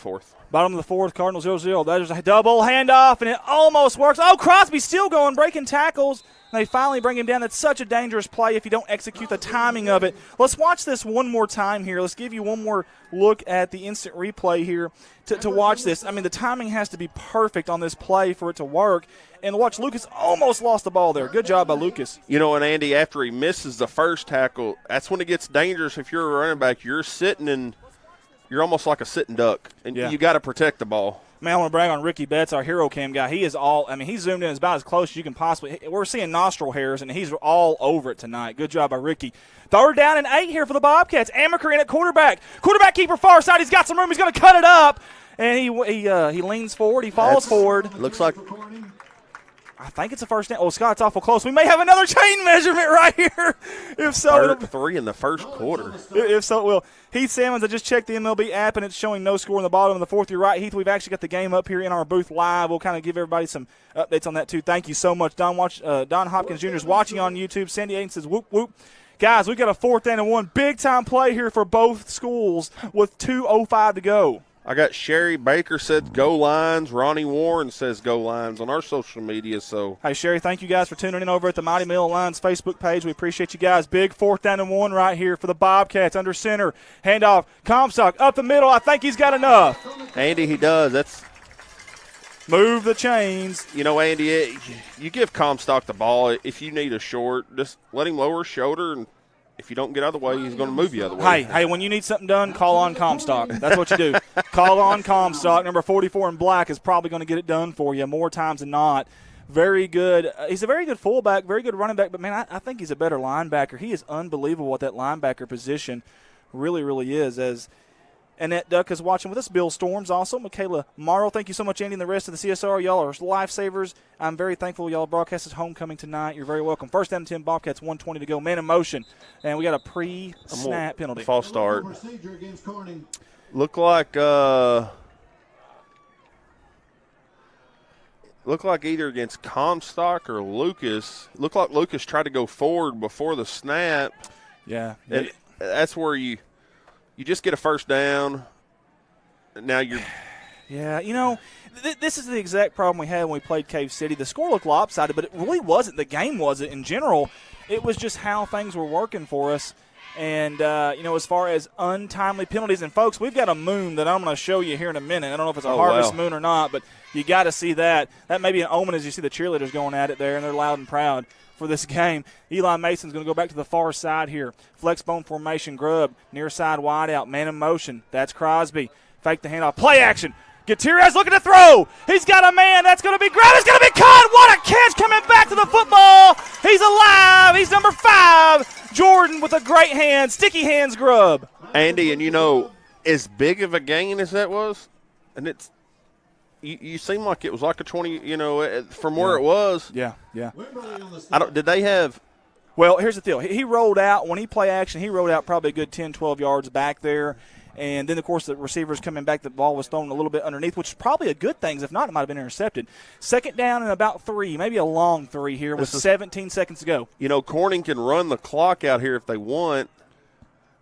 fourth. Cardinals 0-0. There's a double handoff, and it almost works. Oh, Crosby's still going, breaking tackles. And they finally bring him down. That's such a dangerous play if you don't execute the timing of it. Let's watch this one more time here. Let's give you one more look at the instant replay here to watch this. I mean, the timing has to be perfect on this play for it to work. And watch, Lucas almost lost the ball there. Good job by Lucas. And Andy, after he misses the first tackle, that's when it gets dangerous. If you're a running back, you're sitting and you're almost like a sitting duck, and you got to protect the ball. Man, I want to brag on Ricky Betts, our hero cam guy. He is he's zoomed in about as close as you can possibly. We're seeing nostril hairs, and he's all over it tonight. Good job by Ricky. 3rd down and 8 here for the Bobcats. Amaker in at quarterback. Quarterback keeper far side. He's got some room. He's going to cut it up, and he leans forward. He falls forward. Looks like. I think it's a first down. Oh, Scott's awful close. We may have another chain measurement right here. If so, 3 in the first quarter. If so, it will. Heath Sammons, I just checked the MLB app, and it's showing no score in the bottom of the fourth. You're right, Heath. We've actually got the game up here in our booth live. We'll kind of give everybody some updates on that, too. Thank you so much. Don Hopkins Jr. is watching on YouTube. Sandy Aiden says, whoop, whoop. Guys, we've got a 4th down and 1. Big-time play here for both schools with 2:05 to go. I got Sherry Baker said go Lions. Ronnie Warren says go Lions on our social media. So hey, Sherry, thank you guys for tuning in over at the Mighty Mill Lions Facebook page. We appreciate you guys. Big 4th down and 1 right here for the Bobcats. Under center, handoff, Comstock up the middle. I think he's got enough. Andy, he does. That's move the chains. Andy, you give Comstock the ball. If you need a short, just let him lower his shoulder and if you don't get out of the way, he's going to move you out of the way. Hey, when you need something done, call on Comstock. That's what you do. Call on Comstock. Number 44 in black is probably going to get it done for you more times than not. Very good. He's a very good fullback, very good running back, but, man, I think he's a better linebacker. He is unbelievable at that linebacker position. Really, really is. As Annette Duck is watching with us, Bill Storms also, Michaela Morrow. Thank you so much, Andy, and the rest of the CSR. Y'all are lifesavers. I'm very thankful y'all broadcast is homecoming tonight. You're very welcome. First down and 10, Bobcats, 1:20 to go. Man in motion, and we got a pre-snap penalty. False start. Look like either against Comstock or Lucas. Looked like Lucas tried to go forward before the snap. Yeah. And that's where you just get a first down. Now you're – Yeah, this is the exact problem we had when we played Cave City. The score looked lopsided, but it really wasn't. The game wasn't in general. It was just how things were working for us. And, as far as untimely penalties, and, folks, we've got a moon that I'm going to show you here in a minute. I don't know if it's a harvest moon or not, but you got to see that. That may be an omen as you see the cheerleaders going at it there, and they're loud and proud for this game. Eli Mason's going to go back to the far side here. Flex bone formation, Grubb, near side wide out, man in motion. That's Crosby. Fake the handoff. Play action. Gutierrez looking to throw. He's got a man. That's going to be grabbed. He's going to be caught. What a catch coming back to the football. He's alive. He's number 5. Jordan with a great hand. Sticky hands, Grubb. Andy, and as big of a gain as that was, and it's you seem like it was like a 20, from where it was. Yeah. Did they have – Well, here's the deal. He rolled out. When he play action, he rolled out probably a good 10, 12 yards back there. And then, of course, the receivers coming back, the ball was thrown a little bit underneath, which is probably a good thing. If not, it might have been intercepted. Second down and about 3, maybe a long 3 here with 17 seconds to go. Corning can run the clock out here if they want.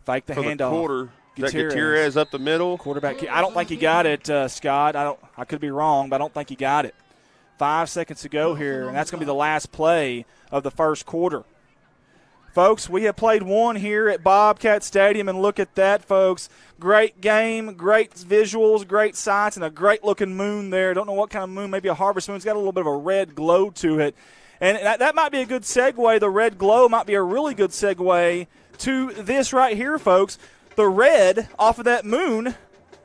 Fake the handoff. Quarter. Gutierrez up the middle. Quarterback. I don't think he got it, Scott. I could be wrong, but I don't think he got it. 5 seconds to go here, and that's going to be the last play of the first quarter. Folks, we have played one here at Bobcat Stadium, and look at that, folks. Great game, great visuals, great sights, and a great-looking moon there. Don't know what kind of moon, maybe a harvest moon. It's got a little bit of a red glow to it. And that might be a good segue. The red glow might be a really good segue to this right here, folks. The red off of that moon,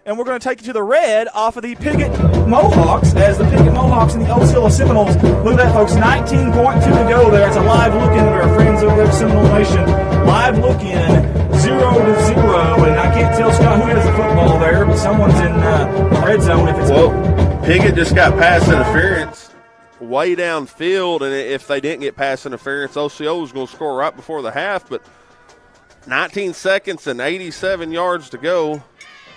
and we're going to take you to the red off of the Piggott Mohawks as the Piggott Mohawks and the Osceola Seminoles. Look at that, folks, 19.2 to go there. It's a live look-in at our friends over there at Seminole Nation. Live look-in, 0-0, and I can't tell, Scott, who has the football there, but someone's in the red zone. Piggott just got pass interference way downfield, and if they didn't get pass interference, Osceola was going to score right before the half, but 19 seconds and 87 yards to go.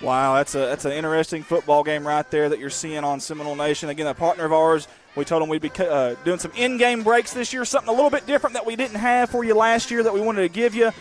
Wow, that's an interesting football game right there that you're seeing on Seminole Nation. Again, a partner of ours, we told them we'd be doing some in-game breaks this year, something a little bit different that we didn't have for you last year that we wanted to give you.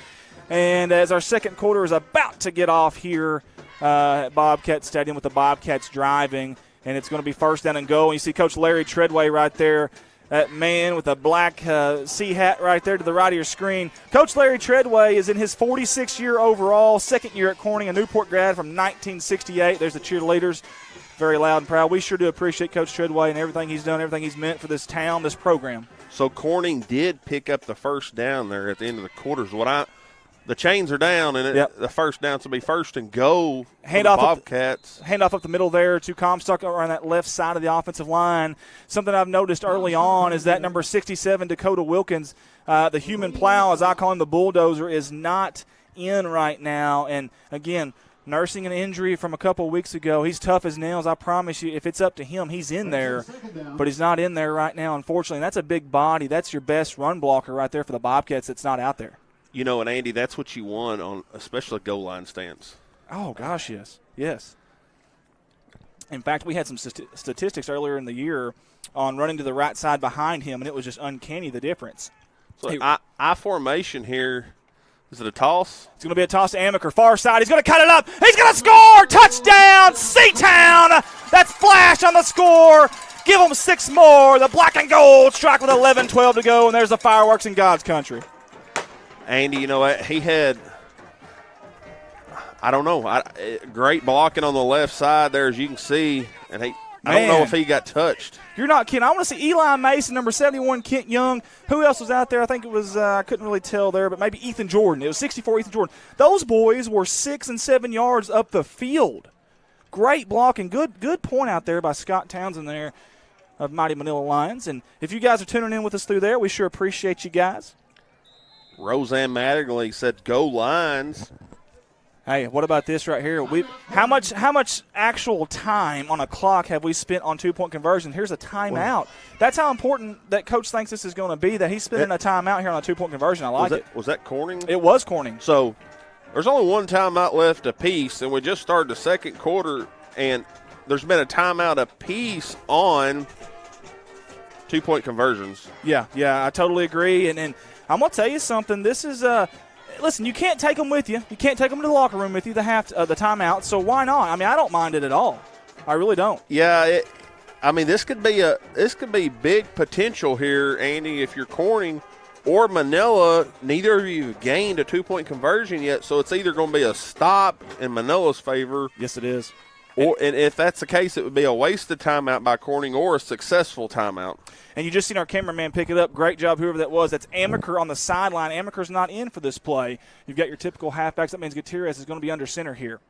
And as our second quarter is about to get off here at Bobcat Stadium with the Bobcats driving, and it's going to be first down and goal. And you see Coach Larry Treadway right there, that man with a black C hat right there to the right of your screen. Coach Larry Treadway is in his 46th year overall, second year at Corning, a Newport grad from 1968. There's the cheerleaders, very loud and proud. We sure do appreciate Coach Treadway and everything he's done, everything he's meant for this town, this program. So Corning did pick up the first down there at the end of the quarters. The chains are down, and the first down will be first and goal for the Bobcats. Handoff up the middle there to Comstock around that left side of the offensive line. Something I've noticed early on is that number 67, Dakota Wilkins, the human plow, as I call him, the bulldozer, is not in right now. And, again, nursing an injury from a couple of weeks ago. He's tough as nails. I promise you, if it's up to him, he's in there. But he's not in there right now, unfortunately. And that's a big body. That's your best run blocker right there for the Bobcats that's not out there. And Andy, that's what you want on especially goal line stance. Oh, gosh, yes. In fact, we had some statistics earlier in the year on running to the right side behind him, and it was just uncanny, the difference. So I formation here. Is it a toss? It's going to be a toss to Amaker. Far side. He's going to cut it up. He's going to score. Touchdown, C-Town. That's Flash on the score. Give them 6 more. The black and gold strike with 11-12 to go, and there's the fireworks in God's country. Andy, he had, I don't know, great blocking on the left side there, as you can see. And I don't know if he got touched. You're not kidding. I want to see Eli Mason, number 71, Kent Young. Who else was out there? I think it was, I couldn't really tell there, but maybe Ethan Jordan. It was 64, Ethan Jordan. Those boys were 6 and 7 yards up the field. Great blocking. Good point out there by Scott Townsend there of Mighty Manila Lions. And if you guys are tuning in with us through there, we sure appreciate you guys. Roseanne Mattingly said, "Go Lions." Hey, what about this right here? How much actual time on a clock have we spent on 2-point conversion? Here's a timeout. That's how important that coach thinks this is going to be, that he's spending a timeout here on a 2-point conversion. I like it. Was that Corning? It was Corning. So there's only one timeout left apiece, and we just started the second quarter, and there's been a timeout apiece on 2-point conversions. Yeah, I totally agree. And I'm going to tell you something. This is listen, you can't take them with you. You can't take them to the locker room with you, the timeout, so why not? I mean, I don't mind it at all. I really don't. Yeah, this could be big potential here, Andy, if you're Corning or Manila. Neither of you have gained a 2-point conversion yet, so it's either going to be a stop in Manila's favor. Yes, it is. And if that's the case, it would be a wasted timeout by Corning or a successful timeout. And you just seen our cameraman pick it up. Great job, whoever that was. That's Amaker on the sideline. Amaker's not in for this play. You've got your typical halfbacks. That means Gutierrez is going to be under center here.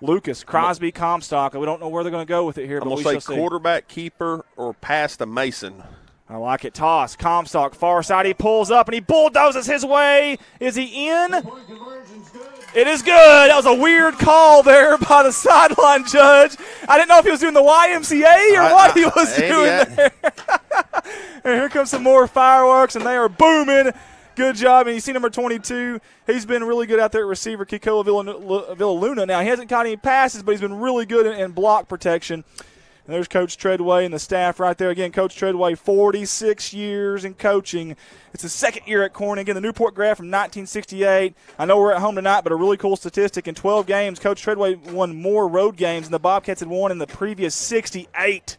Lucas, Crosby, Comstock. We don't know where they're going to go with it here. I'm going to say quarterback, keeper, or pass to Mason. I like it. Toss. Comstock, far side. He pulls up, and he bulldozes his way. Is he in? It is good. That was a weird call there by the sideline judge. I didn't know if he was doing the YMCA or what he was doing there. And here comes some more fireworks, and they are booming. Good job. And you see number 22. He's been really good out there at receiver, Kikoa Villaluna. Now, he hasn't caught any passes, but he's been really good in block protection. And there's Coach Treadway and the staff right there. Again, Coach Treadway, 46 years in coaching. It's his second year at Corning. Again, the Newport grad from 1968. I know we're at home tonight, but a really cool statistic. In 12 games, Coach Treadway won more road games than the Bobcats had won in the previous 68.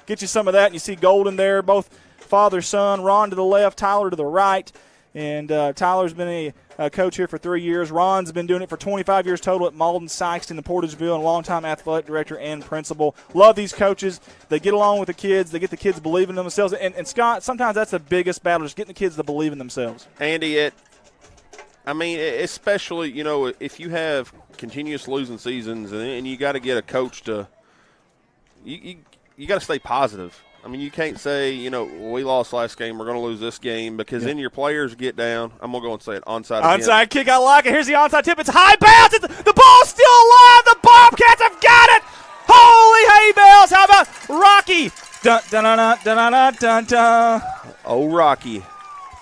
Get you some of that, and you see Golden there, both father, son, Ron to the left, Tyler to the right. And Tyler's been a coach here for 3 years. Ron's been doing it for 25 years total at Malden, Sykeston, and Portageville, and a longtime athletic director and principal. Love these coaches. They get along with the kids. They get the kids believing in themselves. And Scott, sometimes that's the biggest battle, just getting the kids to believe in themselves. Andy, especially, if you have continuous losing seasons and you got to get a coach to you got to stay positive. I mean, you can't say, we lost last game, we're going to lose this game, because then your players get down. I'm going to go and say it, onside again. Onside kick, I like it. Here's the onside tip. It's high bounce. The ball's still alive. The Bobcats have got it. Holy hay bales. How about Rocky? Dun, dun, dun, dun, dun, dun, dun, dun. Oh, Rocky.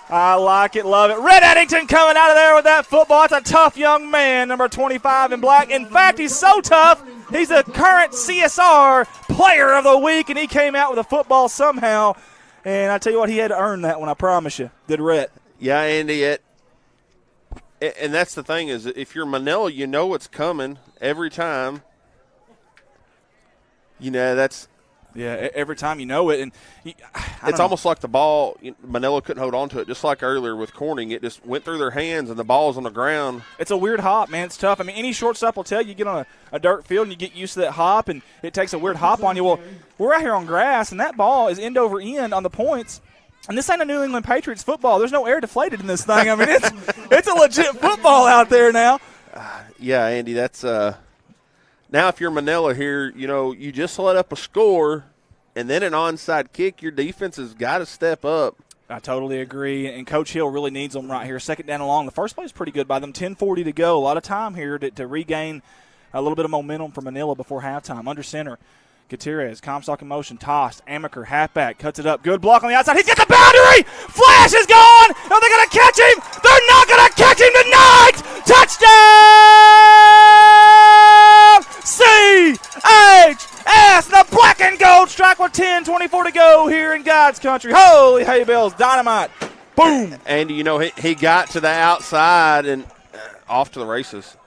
I like it, love it. Red Eddington coming out of there with that football. That's a tough young man, number 25 in black. In fact, he's so tough, he's a current CSR player of the week, and he came out with a football somehow. And I tell you what, he had to earn that one, I promise you. Did Rhett. Yeah, Andy, and that's the thing is, if you're Manila, you know it's coming every time. That's – yeah, every time you know it. And it's almost like the ball, Manila couldn't hold on to it, just like earlier with Corning. It just went through their hands, and the ball's on the ground. It's a weird hop, man. It's tough. I mean, any shortstop will tell you get on a dirt field and you get used to that hop, and it takes a weird hop on you. Well, we're out here on grass, and that ball is end over end on the points. And this ain't a New England Patriots football. There's no air deflated in this thing. I mean, it's a legit football out there now. Yeah, Andy, that's now if you're Manila here, you just let up a score and then an onside kick, your defense has got to step up. I totally agree, and Coach Hill really needs them right here. Second down and long. The first play is pretty good by them. 10:40 to go. A lot of time here to regain a little bit of momentum for Manila before halftime. Under center, Gutierrez, Comstock in motion, tossed. Amaker, halfback, cuts it up. Good block on the outside. He's got the boundary. Flash is gone. Are they going to catch him? They're not going to catch him tonight. Touchdown! C-H-S, the black and gold strike with 10:24 to go here in God's country. Holy hay bales, dynamite. Boom. And, he got to the outside and off to the races.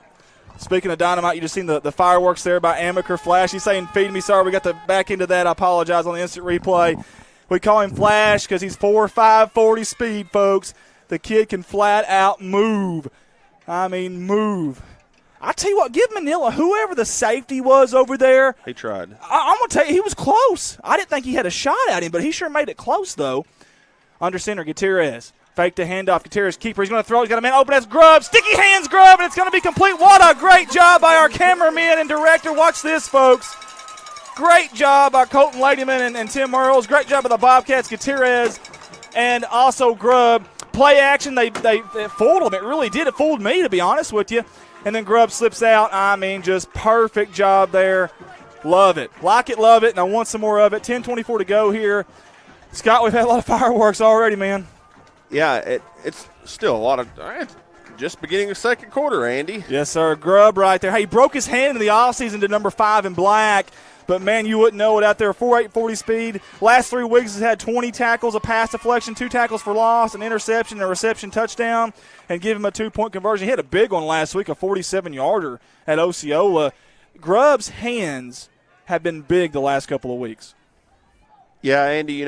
Speaking of dynamite, you just seen the fireworks there by Amaker Flash. He's saying, feed me. Sorry, we got the back into that. I apologize on the instant replay. We call him Flash because he's 4.5 40 speed, folks. The kid can flat out move. I mean, move. I tell you what, give Manila, whoever the safety was over there. He tried. I'm going to tell you, he was close. I didn't think he had a shot at him, but he sure made it close, though. Under center, Gutierrez. Fake the handoff. Gutierrez, keeper. He's going to throw. He's got a man open. That's Grubb. Sticky hands, Grubb, and it's going to be complete. What a great job by our cameraman and director. Watch this, folks. Great job by Colton Ladyman and Tim Earls. Great job by the Bobcats, Gutierrez, and also Grubb. Play action. They fooled them. It really did. It fooled me, to be honest with you. And then Grubb slips out. I mean, just perfect job there. Love it. Like it, love it, and I want some more of it. 10:24 to go here. Scott, we've had a lot of fireworks already, man. Yeah, it's still a lot of just beginning of second quarter, Andy. Yes, sir. Grubb right there. Hey, he broke his hand in the offseason to number 5 in black. But, man, you wouldn't know it out there. 4.8 40 speed. Last 3 weeks has had 20 tackles, a pass deflection, 2 tackles for loss, an interception, a reception touchdown, and give him a 2-point conversion. He had a big one last week, a 47-yarder at Osceola. Grubb's hands have been big the last couple of weeks. Yeah, Andy,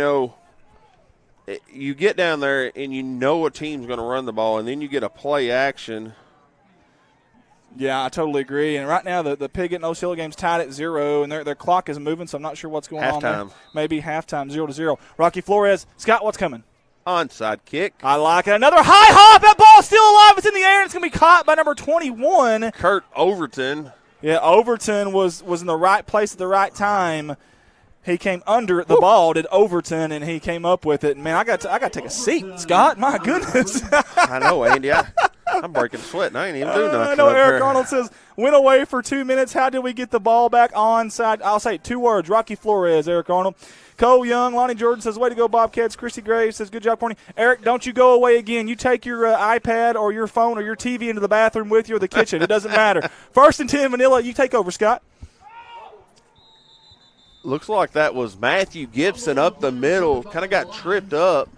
you get down there and you know a team's going to run the ball, and then you get a play action. Yeah, I totally agree. And right now the Piggott and Osceola game's tied at 0, and their clock is moving, so I'm not sure what's going on there. Maybe halftime, 0-0. Rocky Flores. Scott, what's coming? Onside kick. I like it. Another high hop. That ball's still alive. It's in the air, and it's going to be caught by number 21. Kurt Overton. Yeah, Overton was in the right place at the right time. He came under the ball, did Overton, and he came up with it. And, man, I got to take a seat, Scott. My goodness. I know, Andy. I'm breaking sweat, and I ain't even doing nothing. I know Eric Arnold says, went away for 2 minutes. How did we get the ball back onside? I'll say 2 words, Rocky Flores, Eric Arnold. Cole Young, Lonnie Jordan says, way to go, Bobcats. Christy Graves says, good job, Corny. Eric, don't you go away again. You take your iPad or your phone or your TV into the bathroom with you or the kitchen. It doesn't matter. 1st and 10, Manila. You take over, Scott. Looks like that was Matthew Gibson up the middle. Kind of got tripped up.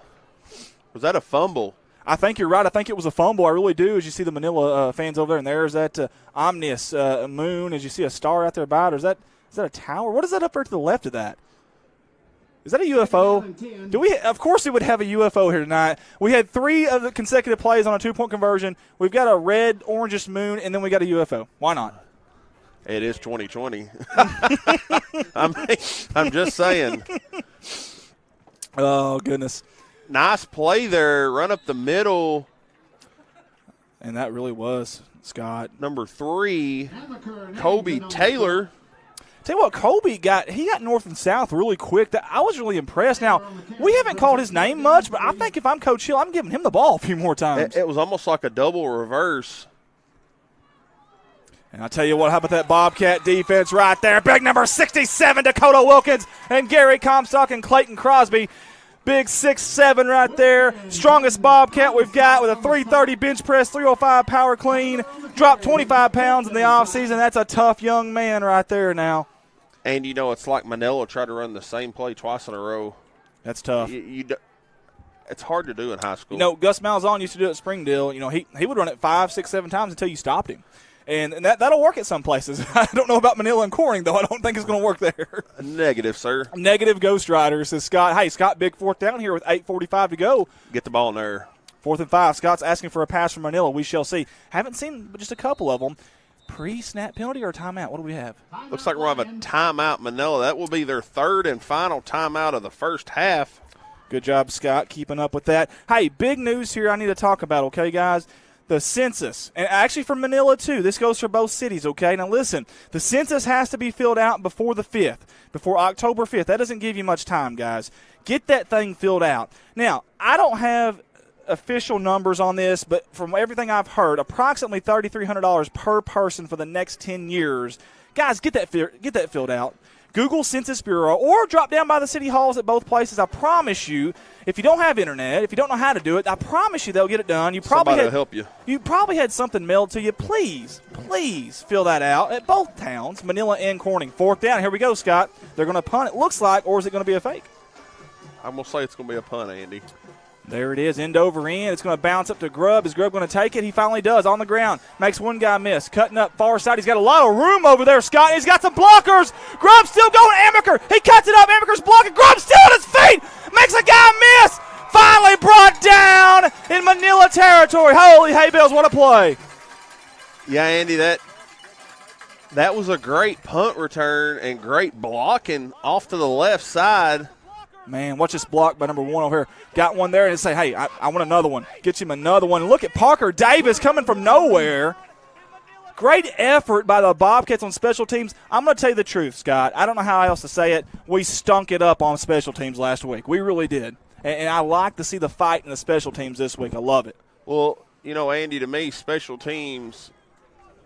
Was that a fumble? I think you're right. I think it was a fumble. I really do. As you see the Manila fans over there, and there's that ominous moon. As you see a star out there by it, or is that a tower? What is that up there to the left of that? Is that a UFO? Do we? Of course, we would have a UFO here tonight. We had 3 of the consecutive plays on a 2-point conversion. We've got a red, orangish moon, and then we got a UFO. Why not? It is 2020. I'm just saying. Oh, goodness. Nice play there. Run up the middle. And that really was, Scott. Number 3, Kobe Taylor. Tell you what, Kobe got north and south really quick. I was really impressed. Now, we haven't called his name much, but I think if I'm Coach Hill, I'm giving him the ball a few more times. It was almost like a double reverse. And I'll tell you what, how about that Bobcat defense right there? Big number 67, Dakota Wilkins, and Gary Comstock and Clayton Crosby. Big 6'7" right there. Strongest Bobcat we've got with a 330 bench press, 305 power clean. Dropped 25 pounds in the offseason. That's a tough young man right there now. And, it's like Manila tried to run the same play twice in a row. That's tough. It's hard to do in high school. Gus Malzahn used to do it at Springdale. He would run it 5, 6, 7 times until you stopped him. And that'll work at some places. I don't know about Manila and Corning, though. I don't think it's going to work there. Negative, sir. Negative Ghost Rider, says Scott. Hey, Scott, big 4th down here with 8:45 to go. Get the ball in there. 4th and 5. Scott's asking for a pass from Manila. We shall see. Haven't seen just a couple of them. Pre-snap penalty or timeout? What do we have? Looks like we'll have a timeout, Manila. That will be their 3rd and final timeout of the first half. Good job, Scott, keeping up with that. Hey, big news here I need to talk about, okay, guys? The census, and actually for Manila too. This goes for both cities, okay? Now listen, the census has to be filled out before the 5th, before October 5th. That doesn't give you much time, guys. Get that thing filled out. Now, I don't have official numbers on this, but from everything I've heard, approximately $3,300 per person for the next 10 years. Guys, get that filled out. Google Census Bureau or drop down by the city halls at both places. I promise you, if you don't have internet, if you don't know how to do it, I promise you they'll get it done. Somebody will help you. You probably had something mailed to you. Please fill that out at both towns, Manila and Corning. 4th down. Here we go, Scott. They're going to punt, it looks like, or is it going to be a fake? I'm going to say it's going to be a punt, Andy. There it is, end over end. It's going to bounce up to Grubb. Is Grubb going to take it? He finally does, on the ground. Makes one guy miss. Cutting up far side. He's got a lot of room over there, Scott. He's got some blockers. Grubb's still going. Amaker. He cuts it up. Amaker's blocking. Grubb's still on his feet. Makes a guy miss. Finally brought down in Manila territory. Holy hay bales, what a play. Yeah, Andy, that That was a great punt return and great blocking off to the left side. Man, watch this block by number 1 over here. Got one there and say, hey, I want another one. Gets him another one. Look at Parker Davis coming from nowhere. Great effort by the Bobcats on special teams. I'm going to tell you the truth, Scott. I don't know how else to say it. We stunk it up on special teams last week. We really did. And I like to see the fight in the special teams this week. I love it. Well, Andy, to me, special teams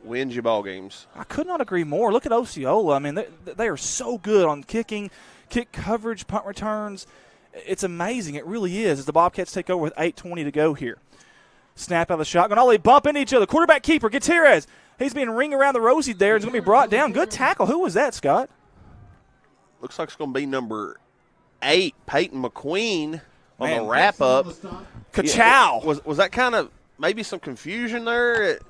wins you ball games. I could not agree more. Look at Osceola. I mean, they are so good on kicking, kick coverage, punt returns. It's amazing. It really is as the Bobcats take over with 8:20 to go here. Snap out of the shotgun. Oh, they bump into each other. Quarterback keeper, Gutierrez. He's being ringed around the rosy there. He's going to be brought down. Good tackle. Who was that, Scott? Looks like it's going to be number 8, Peyton McQueen, on the wrap-up. Ka-chow. Was that kind of maybe some confusion there?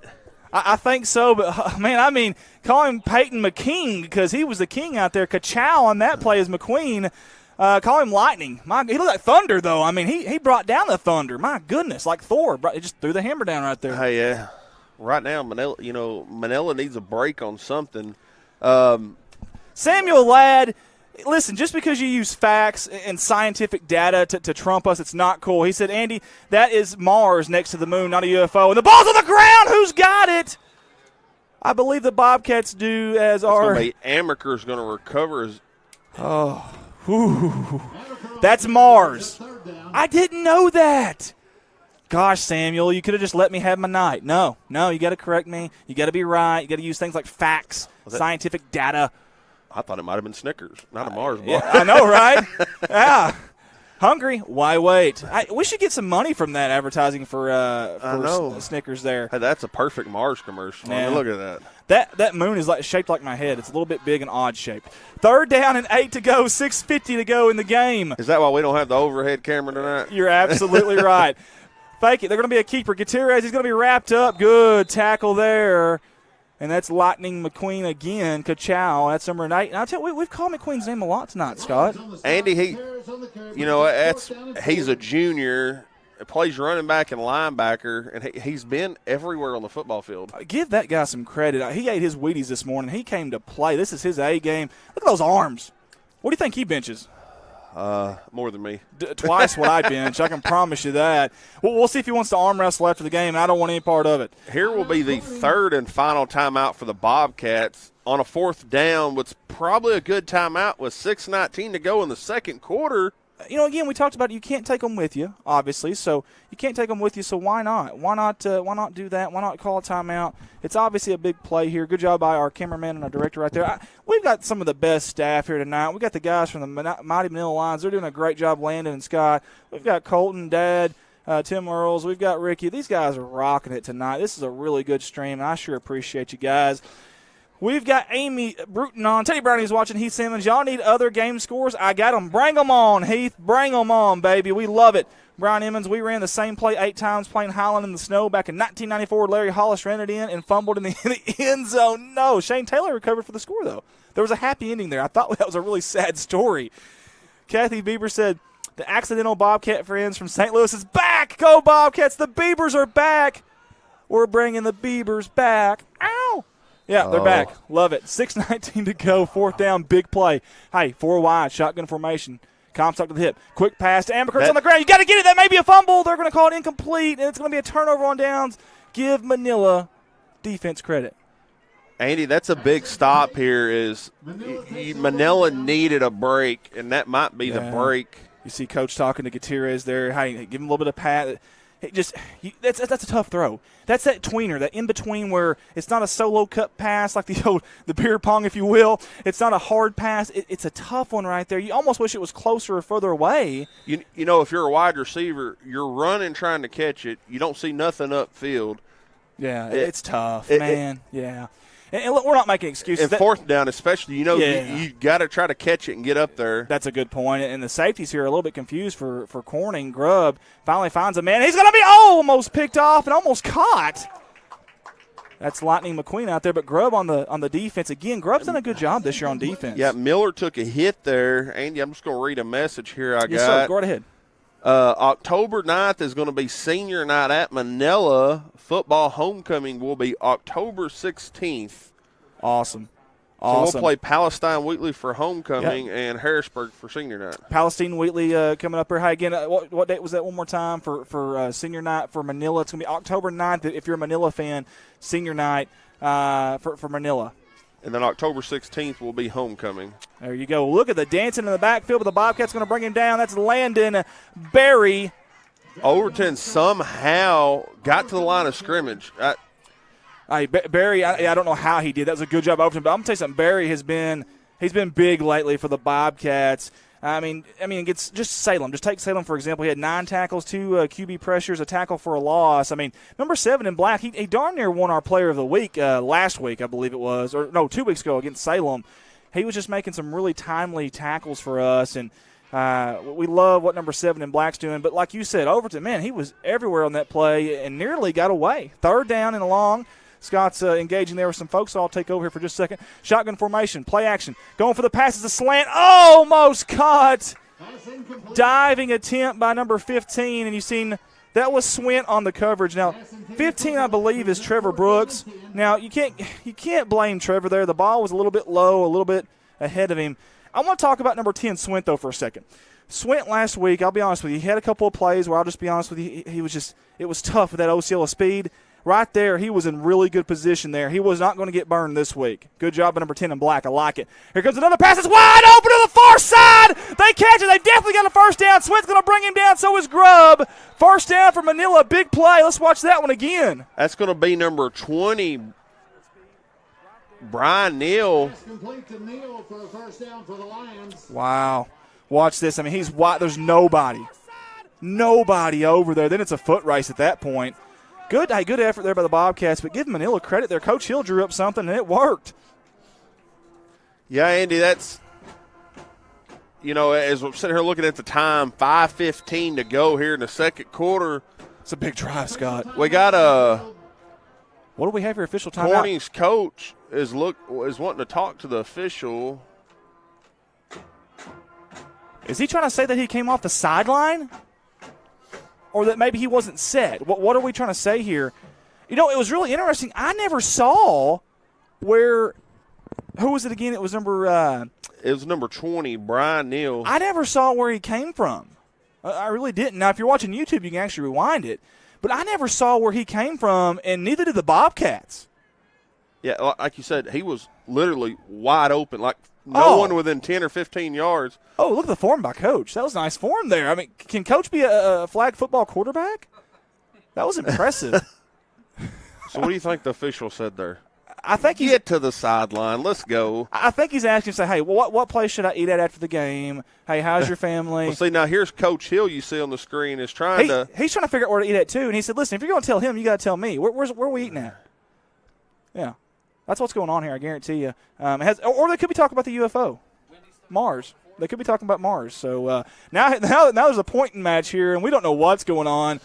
I think so, but, man, call him Peyton McKing because he was the king out there. Ka-chow on that play is McQueen. Call him Lightning. He looked like Thunder, though. He brought down the Thunder. My goodness, like Thor. He just threw the hammer down right there. Hey, yeah. Right now, Manila needs a break on something. Samuel Ladd, listen, just because you use facts and scientific data to trump us, it's not cool. He said, Andy, that is Mars next to the moon, not a UFO. And the ball's on the ground. Who's got it? I believe the Bobcats do as our – Amaker's going to recover his – Oh, whew. That's Mars. I didn't know that. Gosh, Samuel, you could have just let me have my night. No, you got to correct me. You got to be right. You got to use things like facts, scientific data. I thought it might have been Snickers, not a Mars bar. Yeah, I know, right? Yeah. Hungry? Why wait? We should get some money from that advertising for Snickers there. Hey, that's a perfect Mars commercial. Yeah. Look at that. That moon is shaped like my head. It's a little bit big and odd shaped. 3rd down and 8 to go, 6:50 to go in the game. Is that why we don't have the overhead camera tonight? You're absolutely right. Fake it. They're going to be a keeper. Gutierrez, he's going to be wrapped up. Good tackle there. And that's Lightning McQueen again. Ka-chow. That's number 8. And I'll tell you, we've called McQueen's name a lot tonight, Scott. Andy, he's a junior. Plays running back and linebacker, and he's been everywhere on the football field. Give that guy some credit. He ate his Wheaties this morning. He came to play. This is his A game. Look at those arms. What do you think he benches? More than me. Twice what I bench. I can promise you that. We'll see if he wants to arm wrestle after the game. I don't want any part of it. Here will be the 3rd and final timeout for the Bobcats on a 4th down. What's probably a good timeout with 6:19 to go in the second quarter. Again, we talked about you can't take them with you, obviously. So you can't take them with you. So why not? Why not do that? Why not call a timeout? It's obviously a big play here. Good job by our cameraman and our director right there. We've got some of the best staff here tonight. We got the guys from the Mighty Manila Lions. They're doing a great job, Landon and Scott. We've got Colton, Dad, Tim Earls. We've got Ricky. These guys are rocking it tonight. This is a really good stream, and I sure appreciate you guys. We've got Amy Bruton on. Teddy Brownie's watching. Heath Simmons. Y'all need other game scores? I got them. Bring them on, Heath. Bring them on, baby. We love it. Brian Emmons, we ran the same play 8 times playing Highland in the snow back in 1994. Larry Hollis ran it in and fumbled in the end zone. No, Shane Taylor recovered for the score, though. There was a happy ending there. I thought that was a really sad story. Kathy Bieber said, the accidental Bobcat friends from St. Louis is back. Go Bobcats. The Beavers are back. We're bringing the Beavers back. Ow. Yeah, they're back. Love it. 6:19 to go. 4th down, big play. Hey, 4 wide, shotgun formation. Comstock to the hip. Quick pass to Ambercurt's on the ground. You got to get it. That may be a fumble. They're going to call it incomplete, and it's going to be a turnover on downs. Give Manila defense credit. Andy, that's a big stop here. Manila needed a break, and that might be the break. You see Coach talking to Gutierrez there. Hey, give him a little bit of pat. That's a tough throw. That's that tweener, that in between where it's not a solo cut pass like the beer pong, if you will. It's not a hard pass. It's a tough one right there. You almost wish it was closer or further away. If you're a wide receiver, you're running trying to catch it. You don't see nothing upfield. Yeah, it's tough, man. Yeah. And look, we're not making excuses. And 4th down especially, you got to try to catch it and get up there. That's a good point. And the safeties here are a little bit confused for Corning. Grubb finally finds a man. He's going to be almost picked off and almost caught. That's Lightning McQueen out there, but Grubb on the defense. Again, Grubb's done a good job this year on defense. Yeah, Miller took a hit there. Andy, I'm just going to read a message here Yes, sir. Go right ahead. October 9th is going to be senior night at Manila. Football homecoming will be October 16th Awesome. So we'll play Palestine Wheatley for homecoming and Harrisburg for senior night. Palestine Wheatley coming up here. Hi again. What date was that one more time for senior night for Manila? It's going to be October 9th if you're a Manila fan, senior night for Manila. And then October 16th will be homecoming. There you go. Look at the dancing in the backfield, but the Bobcats going to bring him down. That's Landon Berry. Overton somehow got to the line of scrimmage. Barry, I don't know how he did. That was a good job, Overton. But I'm gonna tell you something. Barry he's been big lately for the Bobcats. I mean, it's just Salem. Just take Salem for example. He had 9 tackles, 2 QB pressures, a tackle for a loss. I mean, number 7 in black. He darn near won our Player of the Week last week, I believe it was, or no, 2 weeks ago against Salem. He was just making some really timely tackles for us, and we love what number 7 in black's doing. But like you said, Overton, man, he was everywhere on that play and nearly got away. 3rd down and long. Scott's engaging there with some folks, so I'll take over here for just a second. Shotgun formation, play action. Going for the pass. It's a slant. Almost caught. Diving attempt by number 15, and you've seen that was Swint on the coverage. Now, 15, I believe, is Trevor Brooks. Now, you can't blame Trevor there. The ball was a little bit low, a little bit ahead of him. I want to talk about number 10, Swint, though, for a second. Swint last week, I'll be honest with you, he had a couple of plays where I'll just be honest with you, it was tough with that OCL of speed. Right there, he was in really good position there. He was not going to get burned this week. Good job by number 10 in black. I like it. Here comes another pass. It's wide open to the far side. They catch it. They definitely got a first down. Swint's going to bring him down. So is Grubb. First down for Manila. Big play. Let's watch that one again. That's going to be number 20, Brian Neal. Complete to Neal for a first down for the Lions. Wow. Watch this. I mean, he's wide. There's nobody over there. Then it's a foot race at that point. Good effort there by the Bobcats, but give Manila credit there. Coach Hill drew up something, and it worked. Yeah, Andy, that's, as we're sitting here looking at the time, 5:15 to go here in the second quarter. It's a big drive, Scott. We got what do we have here, official timeout? Corning's coach is wanting to talk to the official. Is he trying to say that he came off the sideline? Or that maybe he wasn't set? What are we trying to say here? It was really interesting. I never saw who was it again? It was number 20, Brian Neal. I never saw where he came from. I really didn't. Now, if you're watching YouTube, you can actually rewind it. But I never saw where he came from, and neither did the Bobcats. Yeah, like you said, he was literally wide open, like no one within 10 or 15 yards. Oh, look at the form by Coach. That was a nice form there. I mean, can Coach be a flag football quarterback? That was impressive. So what do you think the official said there? I think he's get to the sideline. Let's go. I think he's asking, say, hey, what place should I eat at after the game? Hey, how's your family? Well, see, now here's Coach Hill you see on the screen is trying to. He's trying to figure out where to eat at, too. And he said, listen, if you're going to tell him, you got to tell me. Where are we eating at? Yeah. That's what's going on here, I guarantee you. Or they could be talking about the UFO. Mars. They could be talking about Mars. So now there's a pointing match here, and we don't know what's going on.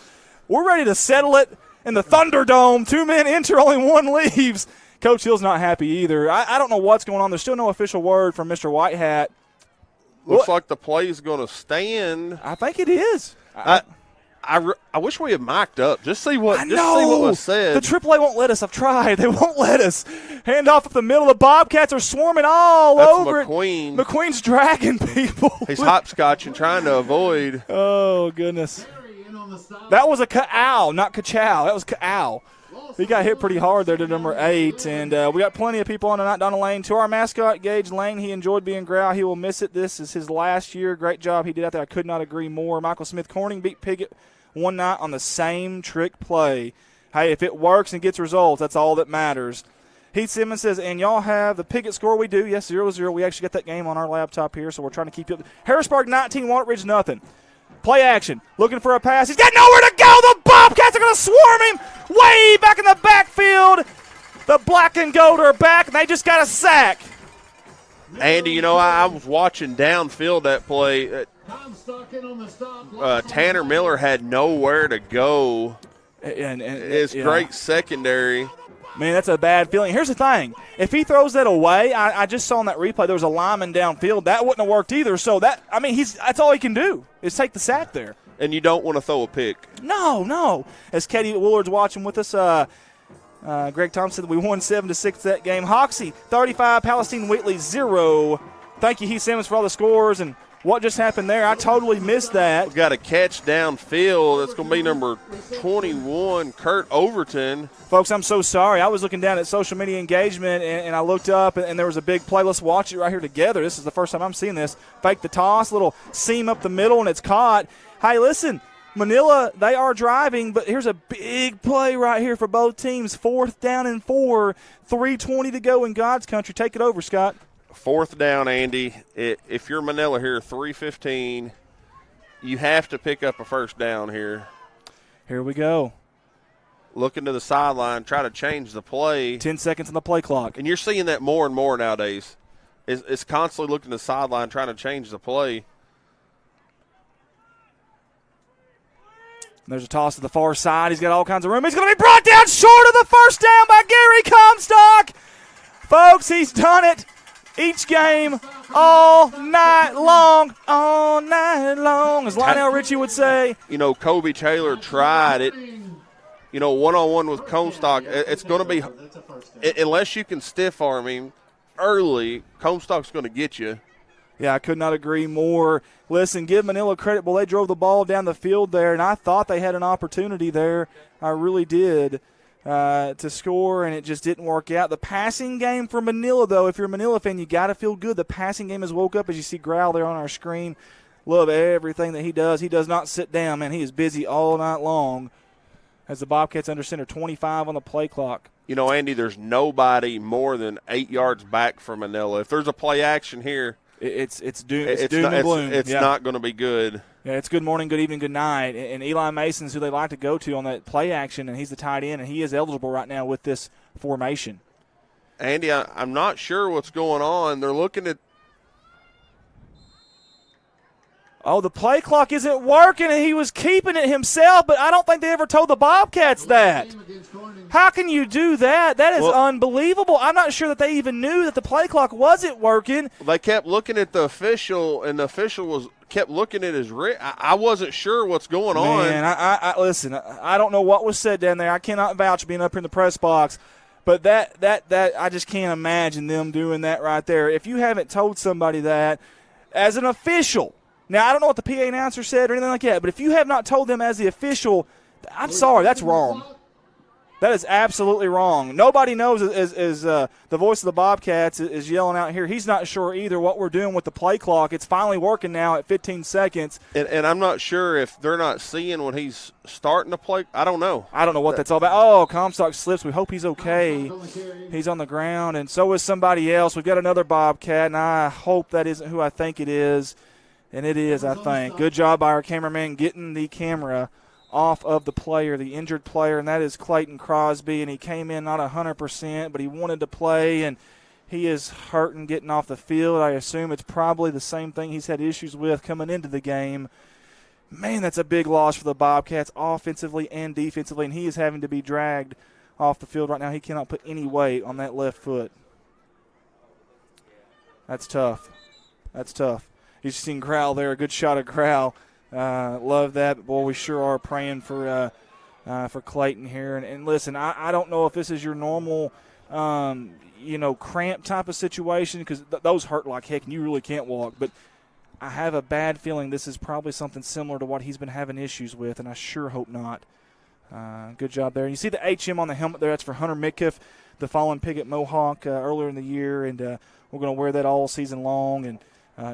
We're ready to settle it in the Thunderdome. 2 men enter, only 1 leaves. Coach Hill's not happy either. I don't know what's going on. There's still no official word from Mr. Whitehat. Looks like the play's going to stand. I think it is. I wish we had mic'd up. Just see what was said. The AAA won't let us. I've tried. They won't let us. Hand off up the middle. The Bobcats are swarming all over McQueen. McQueen's dragging people. He's hopscotching, trying to avoid. Oh, goodness. That was a ka-ow, not ka-chow. That was ka-ow. He got hit pretty hard there to number 8, and we got plenty of people on tonight down the lane. To our mascot, Gage Lane, he enjoyed being Growl. He will miss it. This is his last year. Great job he did out there. I could not agree more. Michael Smith Corning beat Piggott one night on the same trick play. Hey, if it works and gets results, that's all that matters. Heath Simmons says, and y'all have the Piggott score? We do. Yes, 0-0. We actually got that game on our laptop here, so we're trying to keep you up. Harrisburg 19, Walnut Ridge nothing. Play action. Looking for a pass. He's got nowhere to go. The Bobcats are going to swarm him way back in the backfield. The black and gold are back, and they just got a sack. Andy, I was watching downfield that play. Tanner Miller had nowhere to go. And it's great secondary. Man, that's a bad feeling. Here's the thing. If he throws that away, I just saw in that replay there was a lineman downfield. That wouldn't have worked either. So, that's all he can do is take the sack there. And you don't want to throw a pick. No. As Katie Willard's watching with us, Greg Thompson, we won 7-6 that game. Hoxie, 35, Palestine Wheatley, 0. Thank you, Heath Simmons, for all the scores and what just happened there. I totally missed that. We've got a catch downfield. That's going to be number 21, Kurt Overton. Folks, I'm so sorry. I was looking down at social media engagement, and I looked up, and there was a big play. Let's watch it right here together. This is the first time I'm seeing this. Fake the toss, little seam up the middle, and it's caught. Hey, listen, Manila, they are driving, but here's a big play right here for both teams. 4th down and 4, 3:20 to go in God's country. Take it over, Scott. 4th down, Andy. If you're Manila here, 3:15, you have to pick up a first down here. Here we go. Looking to the sideline, try to change the play. 10 seconds on the play clock. And you're seeing that more and more nowadays. It's constantly looking to the sideline, trying to change the play. There's a toss to the far side. He's got all kinds of room. He's going to be brought down short of the first down by Gary Comstock. Folks, he's done it. Each game, all night long, as Lionel Richie would say. You know, Kobe Taylor tried it, you know, one-on-one with Comstock. It's going to be, unless you can stiff arm him early, Comstock's going to get you. Yeah, I could not agree more. Listen, give Manila credit. Well, they drove the ball down the field there, and I thought they had an opportunity there. I really did. To score, and it just didn't work out. The passing game for Manila, though, if you're a Manila fan, you got to feel good. The passing game has woke up, as you see Growl there on our screen. Love everything that he does. He does not sit down, man. He is busy all night long as the Bobcats under center, 25 on the play clock. You know, Andy, there's nobody more than 8 yards back from Manila. If there's a play action here, it's doom and gloom. It's not going to be good. Yeah, it's good morning, good evening, good night. And Eli Mason's who they like to go to on that play action, and he's the tight end, and he is eligible right now with this formation. Andy, I'm not sure what's going on. They're looking at – oh, the play clock isn't working, and he was keeping it himself, but I don't think they ever told the Bobcats that. How can you do that? That is unbelievable. I'm not sure that they even knew that the play clock wasn't working. They kept looking at the official, and the official kept looking at his wrist. I wasn't sure what's going on. Man, I listen, I don't know what was said down there. I cannot vouch being up here in the press box, but that I just can't imagine them doing that right there. If you haven't told somebody that as an official, now I don't know what the PA announcer said or anything like that, but if you have not told them as the official, I'm sorry, that's wrong. That is absolutely wrong. Nobody knows as the voice of the Bobcats is yelling out here. He's not sure either what we're doing with the play clock. It's finally working now at 15 seconds. And I'm not sure if they're not seeing when he's starting to play. I don't know. I don't know what that's all about. Oh, Comstock slips. We hope he's okay. He's on the ground, and so is somebody else. We've got another Bobcat, and I hope that isn't who I think it is. And it is, I think. Good job by our cameraman getting the camera off of the player, the injured player, and that is Clayton Crosby, and he came in not 100%, but he wanted to play, and he is hurting getting off the field. I assume it's probably the same thing he's had issues with coming into the game. Man, that's a big loss for the Bobcats offensively and defensively, and he is having to be dragged off the field right now. He cannot put any weight on that left foot. That's tough. That's tough. You've seen Crowell there, a good shot of Crowell. Love that. But boy, we sure are praying for Clayton here. And listen, I don't know if this is your normal, cramp type of situation because those hurt like heck and you really can't walk. But I have a bad feeling this is probably something similar to what he's been having issues with, and I sure hope not. Good job there. And you see the HM on the helmet there. That's for Hunter Midkiff, the fallen pig at Mohawk earlier in the year. And we're going to wear that all season long and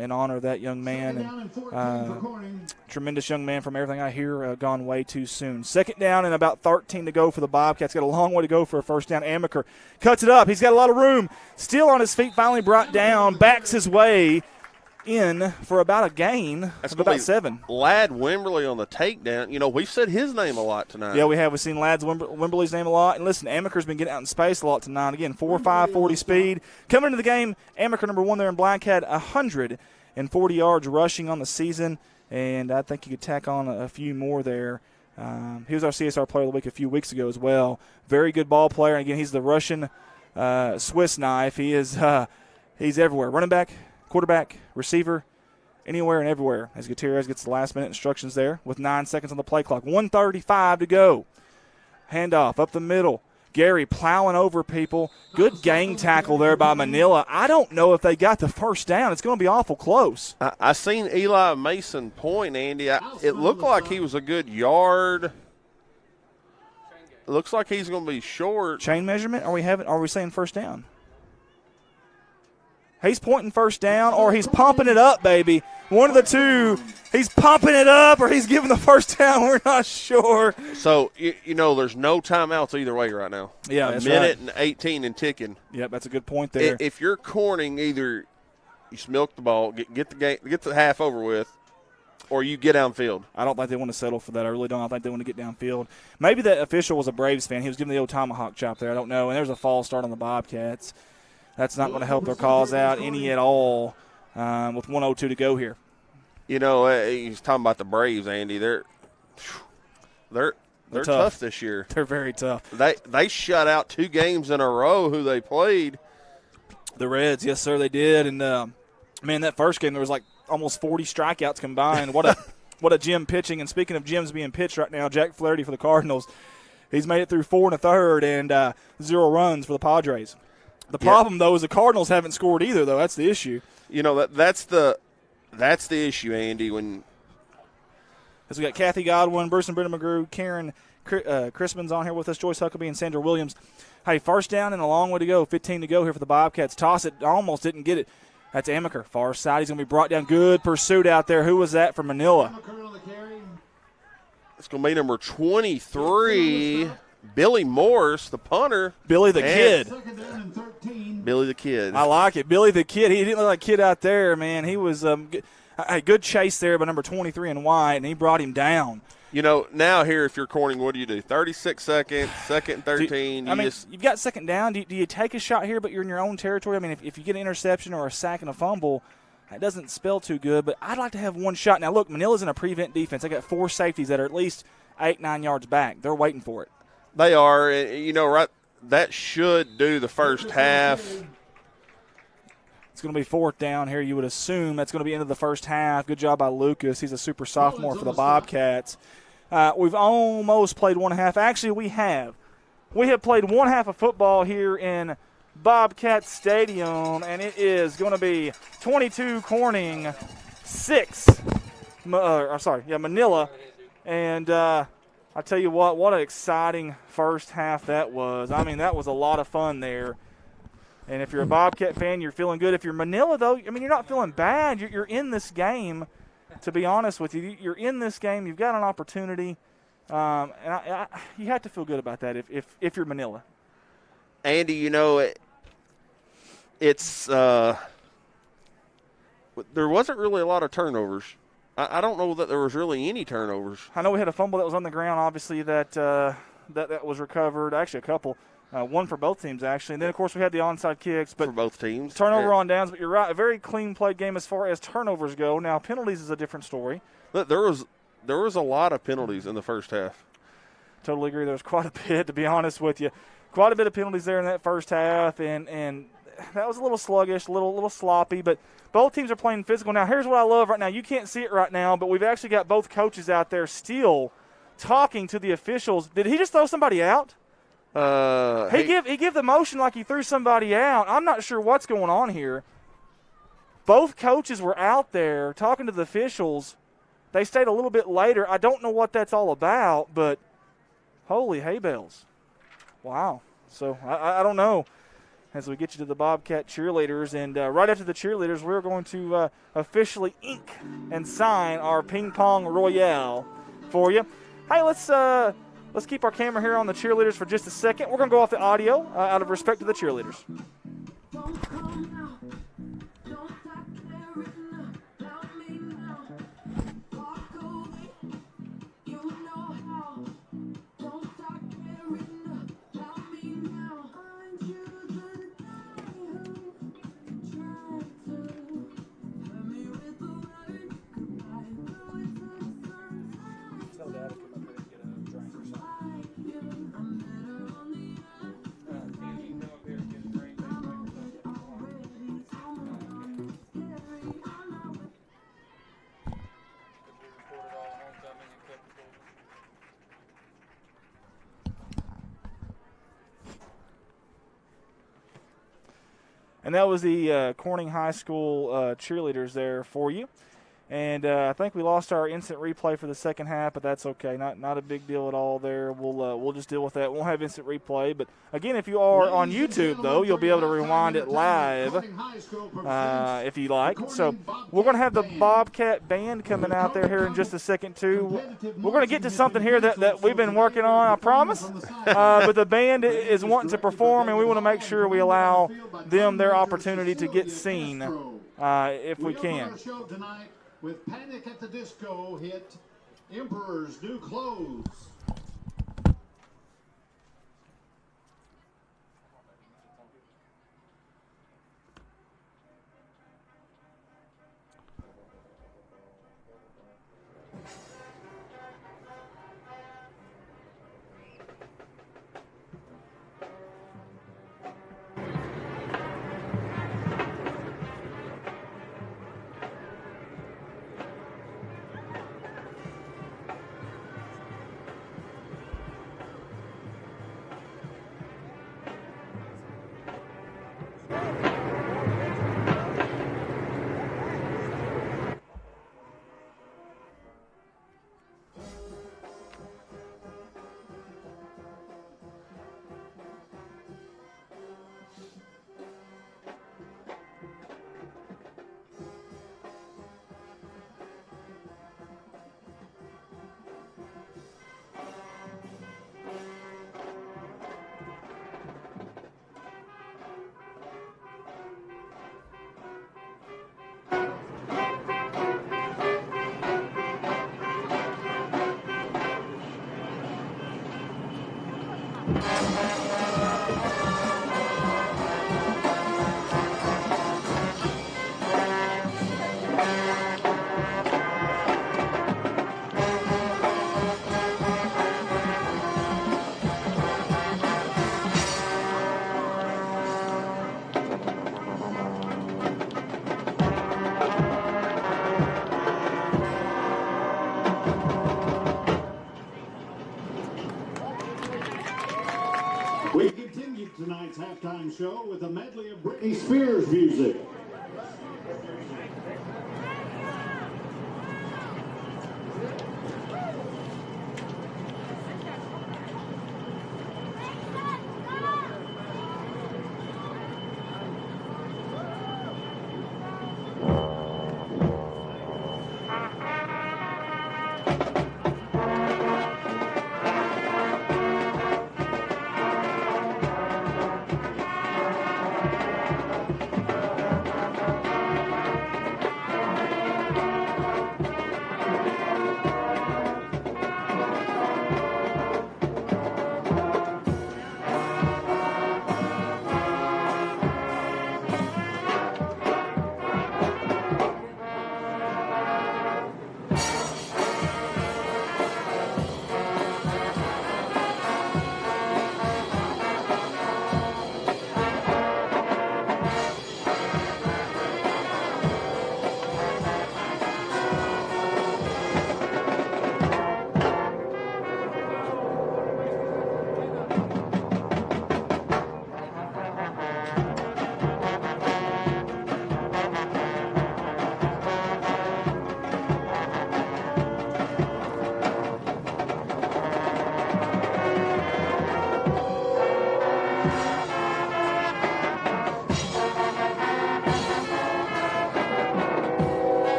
in honor of that young man. And tremendous young man from everything I hear, gone way too soon. 2nd down and about 13 to go for the Bobcats. Got a long way to go for a first down. Amaker cuts it up. He's got a lot of room. Still on his feet, finally brought down, backs his way in for about a gain of about 7. Ladd Wimberly on the takedown. You know, we've said his name a lot tonight. Yeah, we have. We've seen Ladd Wimberly's name a lot. And listen, Amaker's been getting out in space a lot tonight. Again, 4.5 40 speed. Coming into the game, Amaker number 1 there in black had 140 yards rushing on the season. And I think you could tack on a few more there. He was our CSR Player of the Week a few weeks ago as well. Very good ball player. And again, he's the Russian Swiss knife. He is he's everywhere. Running back, quarterback, receiver, anywhere and everywhere. As Gutierrez gets the last-minute instructions there with 9 seconds on the play clock. 1:35 to go. Handoff up the middle. Gary plowing over people. Good gang tackle there by Manila. I don't know if they got the first down. It's going to be awful close. I seen Eli Mason point, Andy. It looked like he was a good yard. It looks like he's going to be short. Chain measurement? Are we saying first down? He's pointing first down, or he's pumping it up, baby. One of the two. He's pumping it up, or he's giving the first down. We're not sure. So, there's no timeouts either way right now. Yeah, that's minute right. and 18 and ticking. Yep, that's a good point there. If you're cornering, either you milk the ball, get the half over with, or you get downfield. I don't think they want to settle for that. I really don't. I think they want to get downfield. Maybe that official was a Braves fan. He was giving the old tomahawk chop there. I don't know. And there's a false start on the Bobcats. That's not going to help their cause out any at all with 1:02 to go here. He's talking about the Braves, Andy. They're tough this year. They're very tough. They shut out 2 games in a row who they played. The Reds, yes, sir, they did. And, man, that first game there was like almost 40 strikeouts combined. What a Jim pitching. And speaking of Jims being pitched right now, Jack Flaherty for the Cardinals, he's made it through 4 1/3 and 0 runs for the Padres. The problem, though, is the Cardinals haven't scored either, though. That's the issue. That's the issue, Andy. As we got Kathy Godwin, Bruce and Brenda McGrew, Karen Crispin's on here with us, Joyce Huckabee, and Sandra Williams. Hey, first down and a long way to go. 15 to go here for the Bobcats. Toss it, almost didn't get it. That's Amaker, far side. He's going to be brought down. Good pursuit out there. Who was that for Manila? It's going to be number 23. Billy Morris, the punter. Billy the Kid. Billy the Kid. I like it. Billy the Kid. He didn't look like a kid out there, man. He was a good chase there by number 23 and White, and he brought him down. Now here, if you're cornering, what do you do? 36 seconds, second and 13. You've got second down. Do you take a shot here, but you're in your own territory? I mean, if you get an interception or a sack and a fumble, it doesn't spell too good, but I'd like to have one shot. Now, look, Manila's in a prevent defense. They got 4 safeties that are at least 8-9 yards back. They're waiting for it. They are. Right, that should do the first half. It's going to be 4th down here. You would assume that's going to be into the first half. Good job by Lucas. He's a super sophomore for the Bobcats. We've almost played one half. Actually, we have. We have played one half of football here in Bobcat Stadium, and it is going to be 22 Corning, 6. Manila. And I tell you what an exciting first half that was. I mean, that was a lot of fun there. And if you're a Bobcat fan, you're feeling good. If you're Manila, though, I mean, you're not feeling bad. You're in this game, to be honest with you. You're in this game. You've got an opportunity. And you have to feel good about that if you're Manila. Andy, it's there wasn't really a lot of turnovers. I don't know that there was really any turnovers. I know we had a fumble that was on the ground, obviously, that was recovered. Actually, a couple. One for both teams, actually. And then, of course, we had the onside kicks. But for both teams. Turnover on downs, but you're right. A very clean played game as far as turnovers go. Now, penalties is a different story. There was a lot of penalties in the first half. Totally agree. There was quite a bit, to be honest with you. Quite a bit of penalties there in that first half, and that was a little sluggish, a little sloppy, but both teams are playing physical. Now, here's what I love right now. You can't see it right now, but we've actually got both coaches out there still talking to the officials. Did he just throw somebody out? He give the motion like he threw somebody out. I'm not sure what's going on here. Both coaches were out there talking to the officials. They stayed a little bit later. I don't know what that's all about, but holy hay bales. Wow. So I don't know. As we get you to the Bobcat cheerleaders, and right after the cheerleaders, we're going to officially ink and sign our ping pong royale for you. Hey, let's keep our camera here on the cheerleaders for just a second. We're going to go off the audio out of respect to the cheerleaders. And that was the Corning High School cheerleaders there for you. And I think we lost our instant replay for the second half, but that's okay. Not a big deal at all there. We'll just deal with that. Won't have instant replay. But, again, if you are on YouTube, though, you'll be able to rewind it live if you like. So we're going to have the Bobcat Band coming out there here in just a second, too. We're going to get to something here that we've been working on, I promise. But the band is wanting to perform, and we want to make sure we allow them their opportunity to get seen if we can. With Panic at the Disco hit Emperor's New Clothes. We continue tonight's halftime show with a medley of Britney Spears music.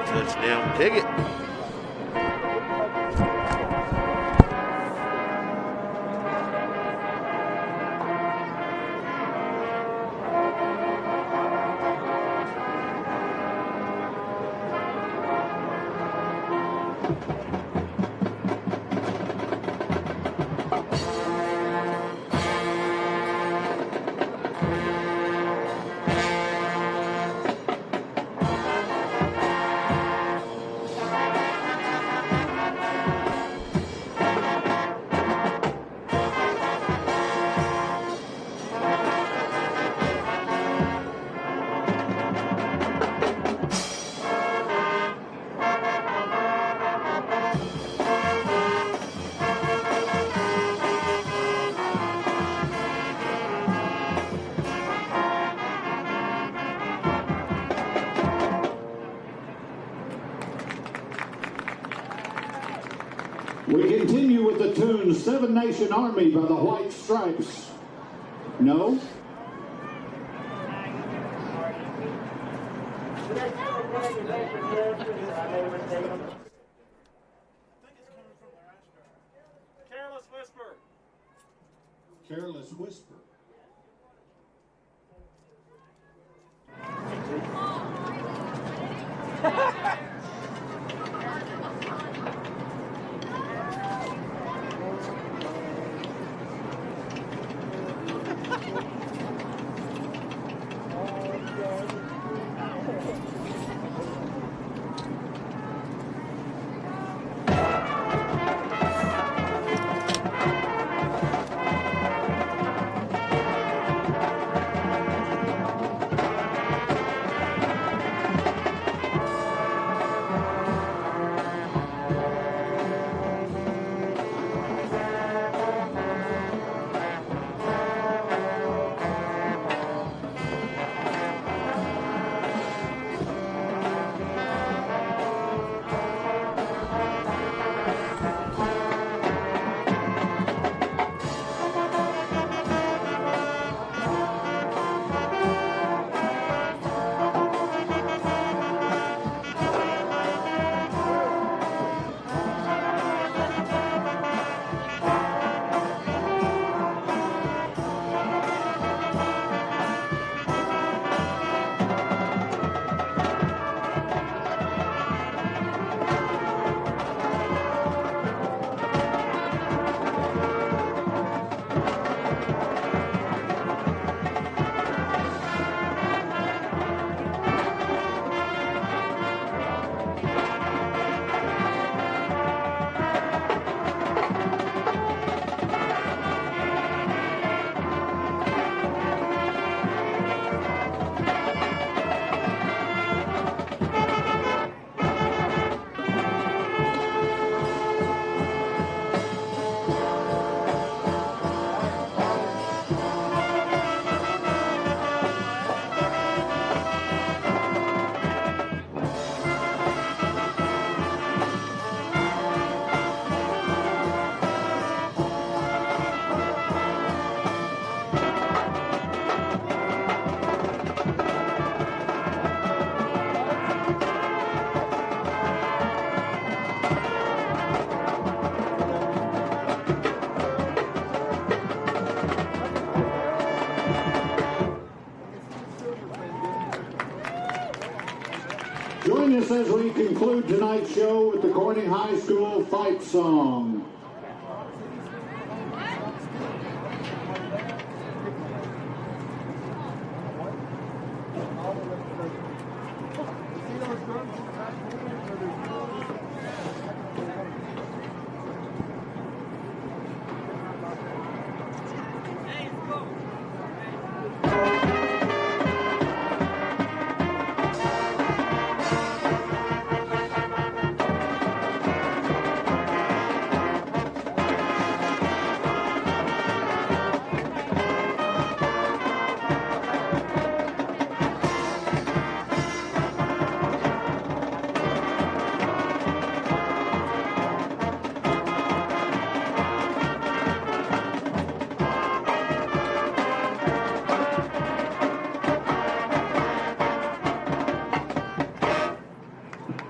Touchdown ticket. We continue with the tune Seven Nation Army by the White Stripes. No? Careless Whisper. Careless Whisper. Join us as we conclude tonight's show with the Corning High School fight song.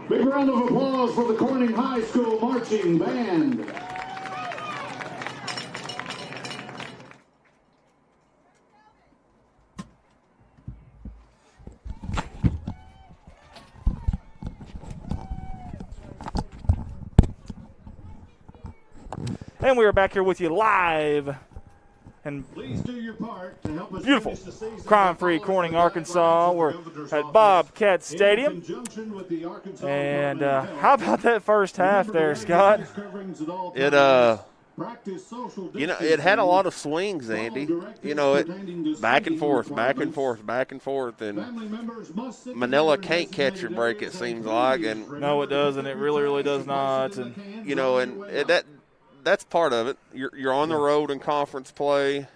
Big round of applause for the Corning High School Marching Band. And we are back here with you live and Please do your part to help us beautiful finish the season. crime-free Corning, Arkansas. We're at Bobcat Stadium. In conjunction with the Arkansas And Department of how about that first half there, Scott? It it had a lot of swings, Andy. You know, it back and forth, back and forth, back and forth, and Manila can't catch a break. It seems like, and no, it doesn't. It really, really does not. And you know, and that's part of it. You're on the road in conference play.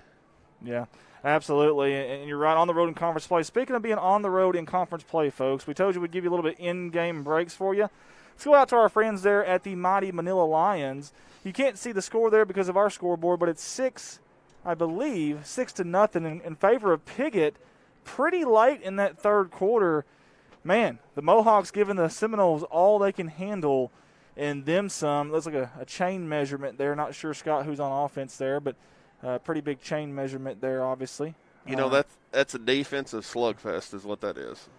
Yeah, absolutely. And you're right, on the road in conference play. Speaking of being on the road in conference play, folks, we told you we'd give you a little bit in-game breaks for you. Let's go out to our friends there at the mighty Manila Lions. You can't see the score there because of our scoreboard, but it's 6 to nothing in favor of Piggott. Pretty late in that third quarter. Man, the Mohawks giving the Seminoles all they can handle and them some. Looks like a chain measurement there. Not sure, Scott, who's on offense there, but pretty big chain measurement there, obviously. That's a defensive slugfest is what that is.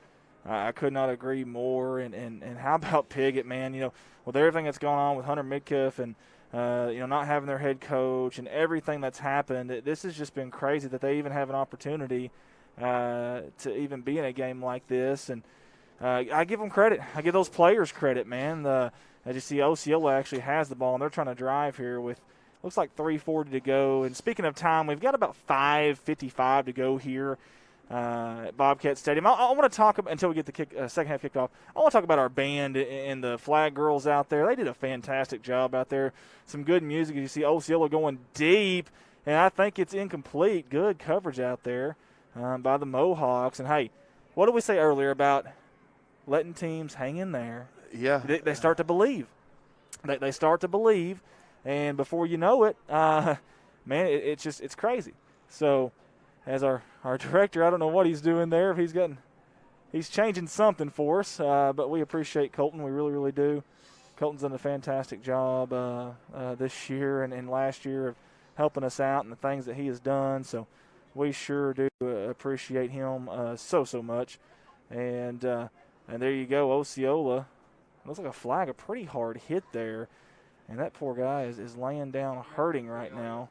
I could not agree more. And how about Piggott, man? With everything that's going on with Hunter Midkiff and, not having their head coach and everything that's happened, this has just been crazy that they even have an opportunity to even be in a game like this. And I give them credit. I give those players credit, man. As you see, Osceola actually has the ball, and they're trying to drive here with looks like 3:40 to go. And speaking of time, we've got about 5:55 to go here at Bobcat Stadium. I want to talk about, until we get the second half kicked off, I want to talk about our band and the flag girls out there. They did a fantastic job out there. Some good music. You see Osceola going deep, and I think it's incomplete. Good coverage out there by the Mohawks. And, hey, what did we say earlier about letting teams hang in there? Yeah. They start to believe. They start to believe. And before you know it, man, it's crazy. So, as our director, I don't know what he's doing there. If he's changing something for us. But we appreciate Colton. We really, really do. Colton's done a fantastic job this year and last year of helping us out and the things that he has done. So, we sure do appreciate him so much. And there you go, Osceola. Looks like a flag, a pretty hard hit there. And that poor guy is laying down hurting right now.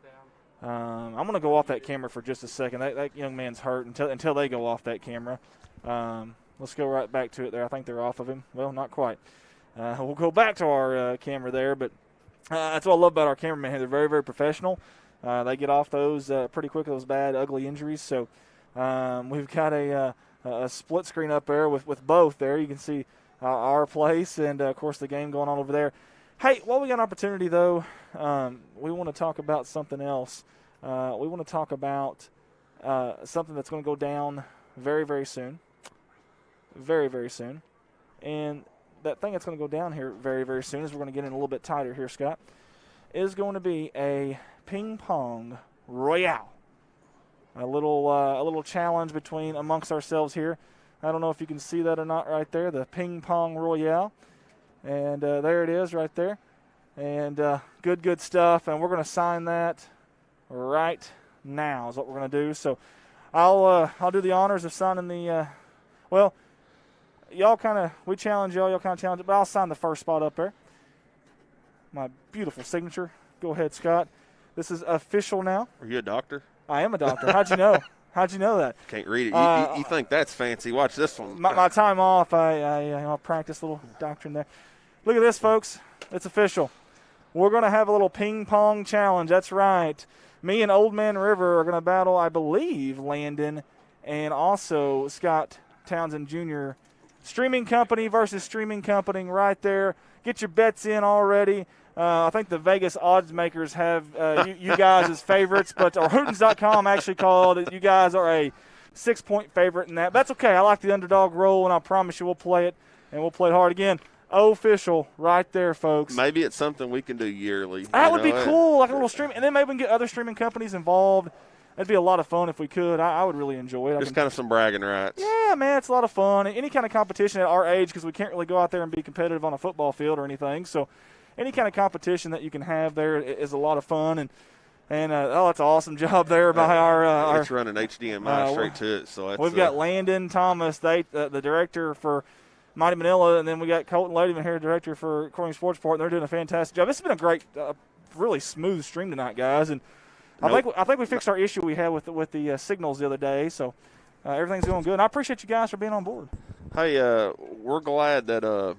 I'm going to go off that camera for just a second. That young man's hurt until they go off that camera. Let's go right back to it there. I think they're off of him. Well, not quite. We'll go back to our camera there. But that's what I love about our cameramen here. They're very, very professional. They get off those pretty quick, those bad, ugly injuries. So we've got a split screen up there with both there. You can see our place and, of course, the game going on over there. Hey, while we got an opportunity, though, we want to talk about something else. We want to talk about something that's going to go down very, very soon. Very, very soon. And that thing that's going to go down here very, very soon, as we're going to get in a little bit tighter here, Scott, is going to be a ping pong royale. A little challenge amongst ourselves here. I don't know if you can see that or not right there, the ping pong royale. And there it is right there. And good stuff. And we're going to sign that right now is what we're going to do. So I'll do the honors of signing the we challenge y'all kind of challenge it, but I'll sign the first spot up there. My beautiful signature. Go ahead, Scott. This is official now. Are you a doctor? I am a doctor. How'd you know? How'd you know that? Can't read it. You think that's fancy. Watch this one. My time off, I practice a little doctrine there. Look at this, folks. It's official. We're going to have a little ping pong challenge. That's right. Me and Old Man River are going to battle, I believe, Landon and also Scott Townsend Jr. Streaming company versus streaming company right there. Get your bets in already. I think the Vegas odds makers have you guys as favorites, but or Hootens.com actually called it. You guys are a 6-point favorite in that. That's okay. I like the underdog role, and I promise you we'll play it, and we'll play it hard again. Official right there, folks. Maybe it's something we can do yearly. That would be cool, like a little streaming. And then maybe we can get other streaming companies involved. That'd be a lot of fun if we could. I would really enjoy it. Just kind of some bragging rights. Yeah, man, it's a lot of fun. Any kind of competition at our age, because we can't really go out there and be competitive on a football field or anything. So any kind of competition that you can have there is a lot of fun. And that's an awesome job there by our it's running HDMI straight to it. So we've got Landon Thomas, the director for Mighty Manila, and then we got Colton Ladyman here, director for Corning Sports Report, and they're doing a fantastic job. This has been a great, really smooth stream tonight, guys. And I think we fixed our issue we had with the signals the other day, so everything's going good. And I appreciate you guys for being on board. Hey, we're glad that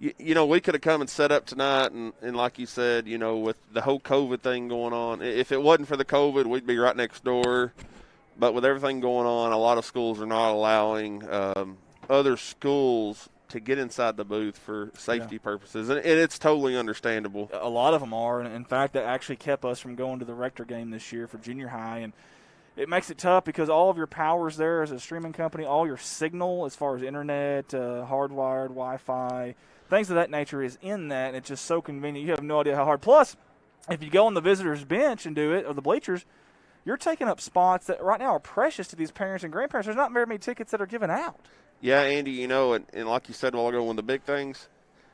we could have come and set up tonight, and like you said, with the whole COVID thing going on, if it wasn't for the COVID, we'd be right next door. But with everything going on, a lot of schools are not allowing other schools to get inside the booth for safety purposes, and it's totally understandable. A lot of them are, and in fact, that actually kept us from going to the Rector game this year for junior high, and it makes it tough because all of your power's there as a streaming company, all your signal as far as internet, hardwired, Wi-Fi, things of that nature is in that, and it's just so convenient. You have no idea how hard. Plus, if you go on the visitors' bench and do it, or the bleachers, you're taking up spots that right now are precious to these parents and grandparents. There's not very many tickets that are given out. Yeah, Andy, and like you said a while ago, one of the big things,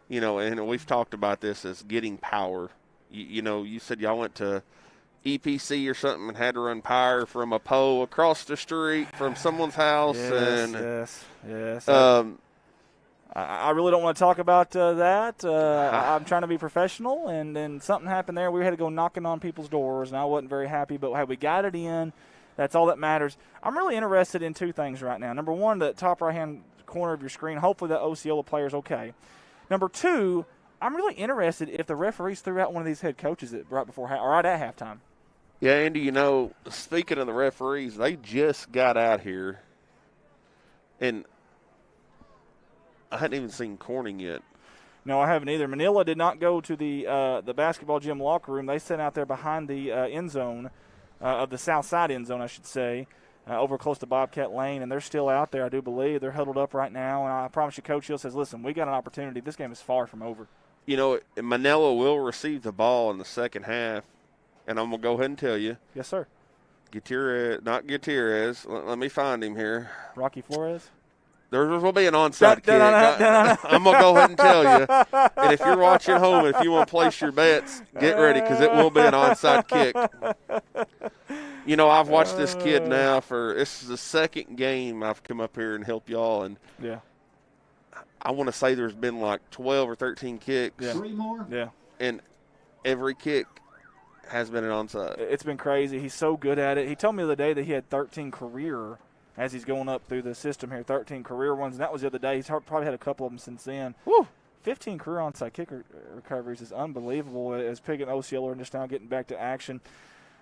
and we've talked about this, is getting power. You said y'all went to EPC or something and had to run power from a pole across the street from someone's house. Yes. I really don't want to talk about that. I'm trying to be professional, and then something happened there. We had to go knocking on people's doors, and I wasn't very happy. But, hey, we got it in. That's all that matters. I'm really interested in two things right now. Number one, the top right-hand corner of your screen, hopefully the Osceola player's okay. Number two, I'm really interested if the referees threw out one of these head coaches right at halftime. Yeah, Andy, speaking of the referees, they just got out here, and I hadn't even seen Corning yet. No, I haven't either. Manila did not go to the basketball gym locker room. They sat out there behind the end zone, of the south side end zone, I should say, over close to Bobcat Lane, and they're still out there, I do believe. They're huddled up right now, and I promise you, Coach Hill says, listen, we got an opportunity. This game is far from over. Manila will receive the ball in the second half, and I'm going to go ahead and tell you. Yes, sir. Not Gutierrez. Let me find him here. Rocky Flores? There will be an onside kick. I'm going to go ahead and tell you. And if you're watching home and if you want to place your bets, get ready because it will be an onside kick. I've watched this kid now this is the second game I've come up here and helped y'all. And yeah, I want to say there's been like 12 or 13 kicks. Yeah. 3 more? Yeah. And every kick has been an onside. It's been crazy. He's so good at it. He told me the other day that he had 13 career as he's going up through the system here, 13 career ones, and that was the other day. He's probably had a couple of them since then. Woo. 15 career onside kick recoveries is unbelievable as Pig and Osceola are just now getting back to action.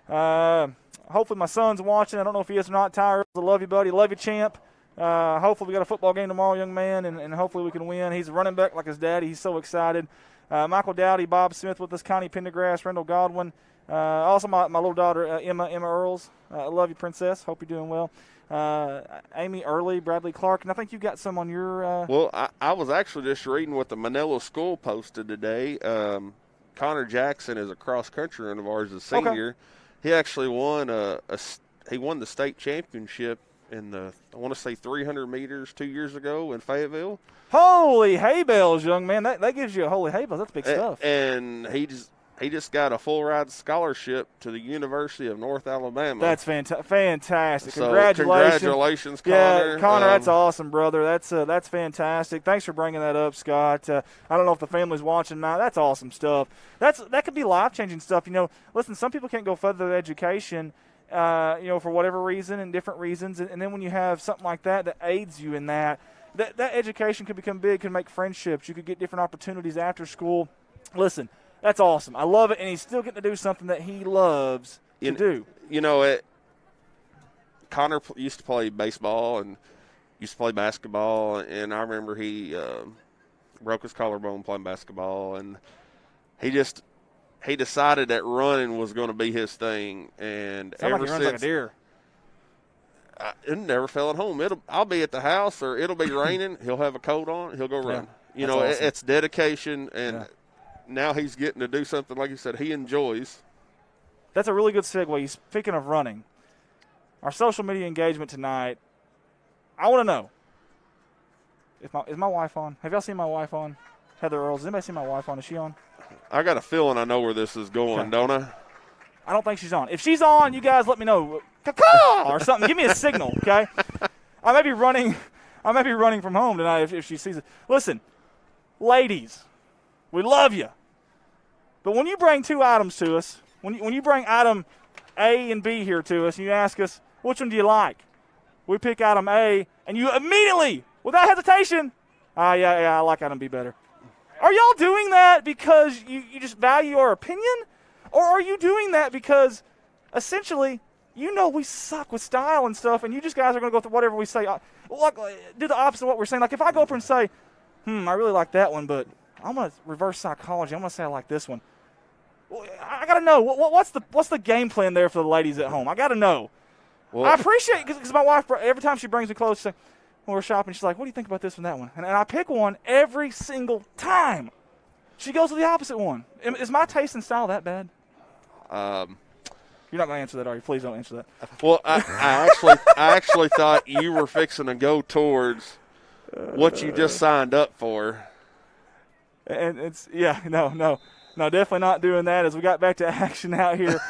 Hopefully my son's watching. I don't know if he is or not. Tyler, I love you, buddy. Love you, champ. Hopefully we got a football game tomorrow, young man, and hopefully we can win. He's a running back like his daddy. He's so excited. Michael Dowdy, Bob Smith with us, Connie Pendergrass, Rendell Godwin. Also my little daughter, Emma Earls. I love you, princess. Hope you're doing well. Amy Early, Bradley Clark, and I think you got some on your Well, I was actually just reading what the Manila School posted today. Connor Jackson is a cross-country runner of ours, a senior. Okay. He actually won the state championship in the, I want to say 300 meters 2 years ago in Fayetteville. Holy hay bales, young man. That gives you a holy hay bales. That's big stuff. And he just got a full ride scholarship to the University of North Alabama. That's fantastic. So Congratulations, Connor. Yeah, Connor, that's awesome, brother. That's fantastic. Thanks for bringing that up, Scott. I don't know if the family's watching now. That's awesome stuff. That could be life-changing stuff. Listen, some people can't go further their education, for whatever reason and different reasons. And then when you have something like that aids you in that education could become big, could make friendships. You could get different opportunities after school. Listen, that's awesome. I love it, and he's still getting to do something that he loves to do. Connor used to play baseball and used to play basketball, and I remember he broke his collarbone playing basketball, and he decided that running was going to be his thing. And Sound ever like he runs since, like a deer. It never fell at home. I'll be at the house or it'll be raining. He'll have a coat on. He'll go run. Yeah, awesome. It's dedication, and now he's getting to do something, like you said, he enjoys. That's a really good segue. Speaking of running, our social media engagement tonight, I want to know, is my wife on? Have y'all seen my wife on? Heather Earls. Has anybody seen my wife on? Is she on? I got a feeling I know where this is going, don't I? I don't think she's on. If she's on, you guys let me know. Caw-caw! Or something. Give me a signal, okay? I may be running from home tonight if she sees it. Listen, ladies, we love you. But when you bring two items to us, when you bring item A and B here to us, and you ask us, which one do you like? We pick item A, and you immediately, without hesitation, I like item B better. Are y'all doing that because you just value our opinion? Or are you doing that because essentially we suck with style and stuff, and you just guys are going to go through whatever we say? Do the opposite of what we're saying. Like if I go up and say, I really like that one, but I'm going to reverse psychology. I'm going to say I like this one. Well, I got to know, what's the game plan there for the ladies at home? I got to know. Well, I appreciate it because my wife, every time she brings me clothes, she's like, when we're shopping, she's like, what do you think about this and that one? And I pick one every single time. She goes with the opposite one. Is my taste and style that bad? You're not going to answer that, are you? Please don't answer that. Well, I actually thought you were fixing to go towards what you just signed up for. And no, definitely not doing that. As we got back to action out here,